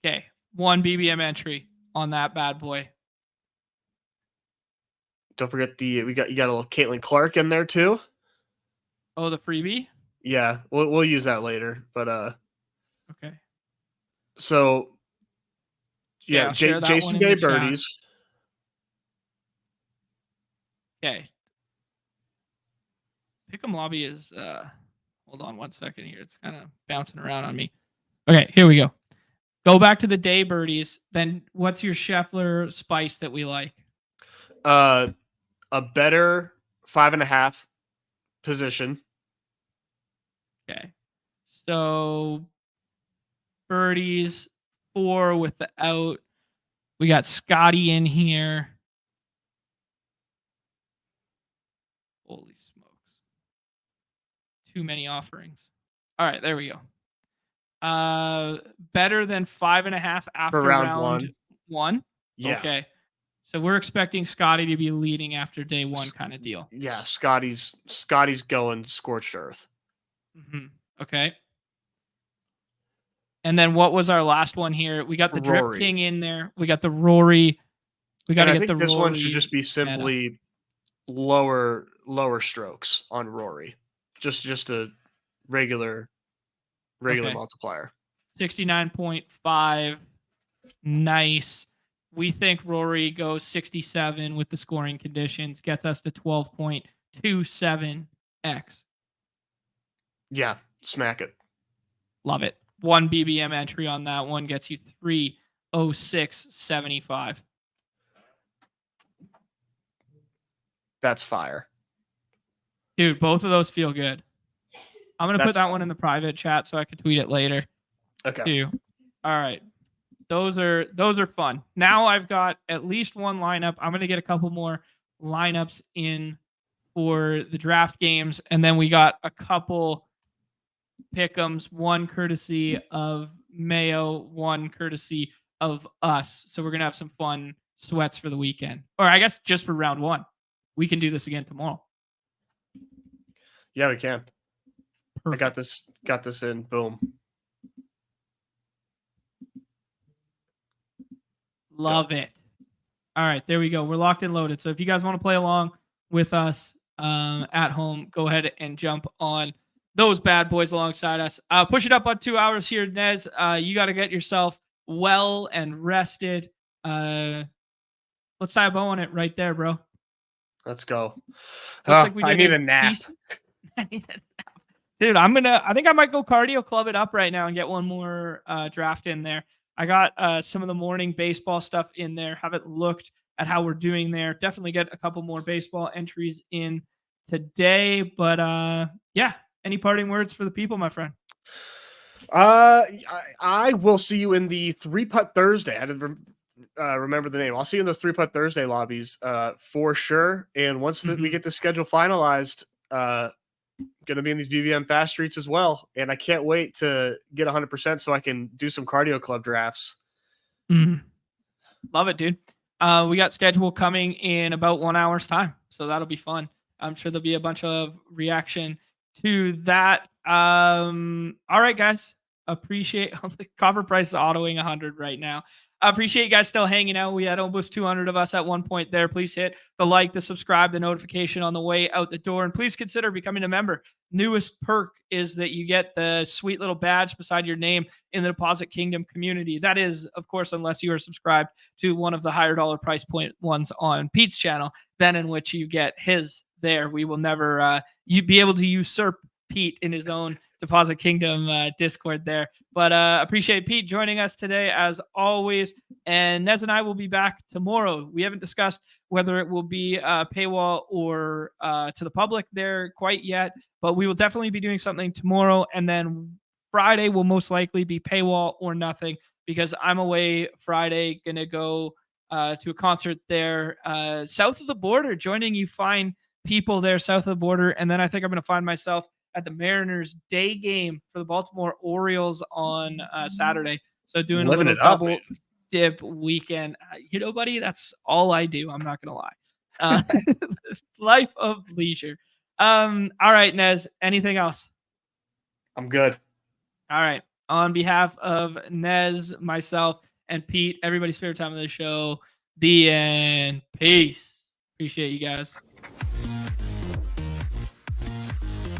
Speaker 3: Okay. 1 BBM entry on that bad boy.
Speaker 2: Don't forget you got a little Caitlin Clark in there too.
Speaker 3: Oh, the freebie?
Speaker 2: Yeah, we'll use that later. But
Speaker 3: okay.
Speaker 2: So yeah, Jason Day birdies.
Speaker 3: Okay. Pick'em lobby is hold on one second here. It's kind of bouncing around on me. Okay, here we go. Go back to the day birdies. Then what's your Scheffler spice that we like?
Speaker 2: A better 5.5 position.
Speaker 3: Okay. So birdies 4 with the out. We got Scotty in here. Holy smokes. Too many offerings. All right, there we go. Better than 5.5 after
Speaker 2: For round
Speaker 3: round one.
Speaker 2: Yeah.
Speaker 3: Okay. So we're expecting Scotty to be leading after day 1 kind of deal.
Speaker 2: Yeah, Scotty's going scorched earth.
Speaker 3: Mm-hmm. Okay. And then what was our last one here? We got the Drip
Speaker 2: Rory.
Speaker 3: King in there. We got the Rory. We got to get the Rory.
Speaker 2: This one should just be simply lower strokes on Rory. Just a regular multiplier.
Speaker 3: 69.5. Nice. We think Rory goes 67 with the scoring conditions, gets us to 12.27x.
Speaker 2: Yeah, smack it.
Speaker 3: Love it. 1 BBM entry on that one gets you 306.75.
Speaker 2: That's fire.
Speaker 3: Dude, both of those feel good. I'm going to put that one in the private chat so I can tweet it later.
Speaker 2: Okay.
Speaker 3: Too. All right. Those are fun. Now I've got at least one lineup. I'm going to get a couple more lineups in for the draft games. And then we got a couple pick'ems, one courtesy of Mayo, one courtesy of us. So we're going to have some fun sweats for the weekend. Or I guess just for round 1. We can do this again tomorrow.
Speaker 2: Yeah, we can.
Speaker 3: Perfect.
Speaker 2: I got this in. Boom.
Speaker 3: Love it. All right, there we go. We're locked and loaded. So if you guys want to play along with us at home, go ahead and jump on those bad boys alongside us. Push it up on 2 hours here, Nez. You got to get yourself well and rested. Let's tie a bow on it right there, bro.
Speaker 2: Let's go.
Speaker 3: Like
Speaker 2: I need a nap.
Speaker 3: Dude, I think I might go cardio club it up right now and get one more draft in there. I got some of the morning baseball stuff in there. Haven't looked at how we're doing there. Definitely get a couple more baseball entries in today. But yeah, any parting words for the people, my friend?
Speaker 2: I will see you in the 3-putt Thursday. I had to remember the name. I'll see you in those 3-putt Thursday lobbies for sure. And once we get the schedule finalized, going to be in these BBM fast streets as well. And I can't wait to get 100% so I can do some cardio club drafts.
Speaker 3: Love it, dude. We got schedule coming in about 1 hour's time. So that'll be fun. I'm sure there'll be a bunch of reaction to that. All right, guys. Appreciate the cover price is autoing 100 right now. I appreciate you guys still hanging out. We had almost 200 of us at one point there. Please hit the like, the subscribe, the notification on the way out the door. And please consider becoming a member. Newest perk is that you get the sweet little badge beside your name in the Deposit Kingdom community. That is, of course, unless you are subscribed to one of the higher dollar price point ones on Pete's channel, then in which you get his there. We will never you be able to usurp Pete in his own Deposit Kingdom Discord there. But appreciate Pete joining us today as always. And Nez and I will be back tomorrow. We haven't discussed whether it will be paywall or to the public there quite yet, but we will definitely be doing something tomorrow. And then Friday will most likely be paywall or nothing because I'm away Friday, going to go to a concert there south of the border, joining you fine people there south of the border. And then I think I'm going to find myself at the Mariners day game for the Baltimore Orioles on Saturday. So doing
Speaker 2: Living
Speaker 3: a little double dip weekend. You know, buddy, that's all I do. I'm not going to lie. Life of leisure. All right, Nez, anything else?
Speaker 2: I'm good.
Speaker 3: All right. On behalf of Nez, myself, and Pete, everybody's favorite time of the show, the end. Peace. Appreciate you guys.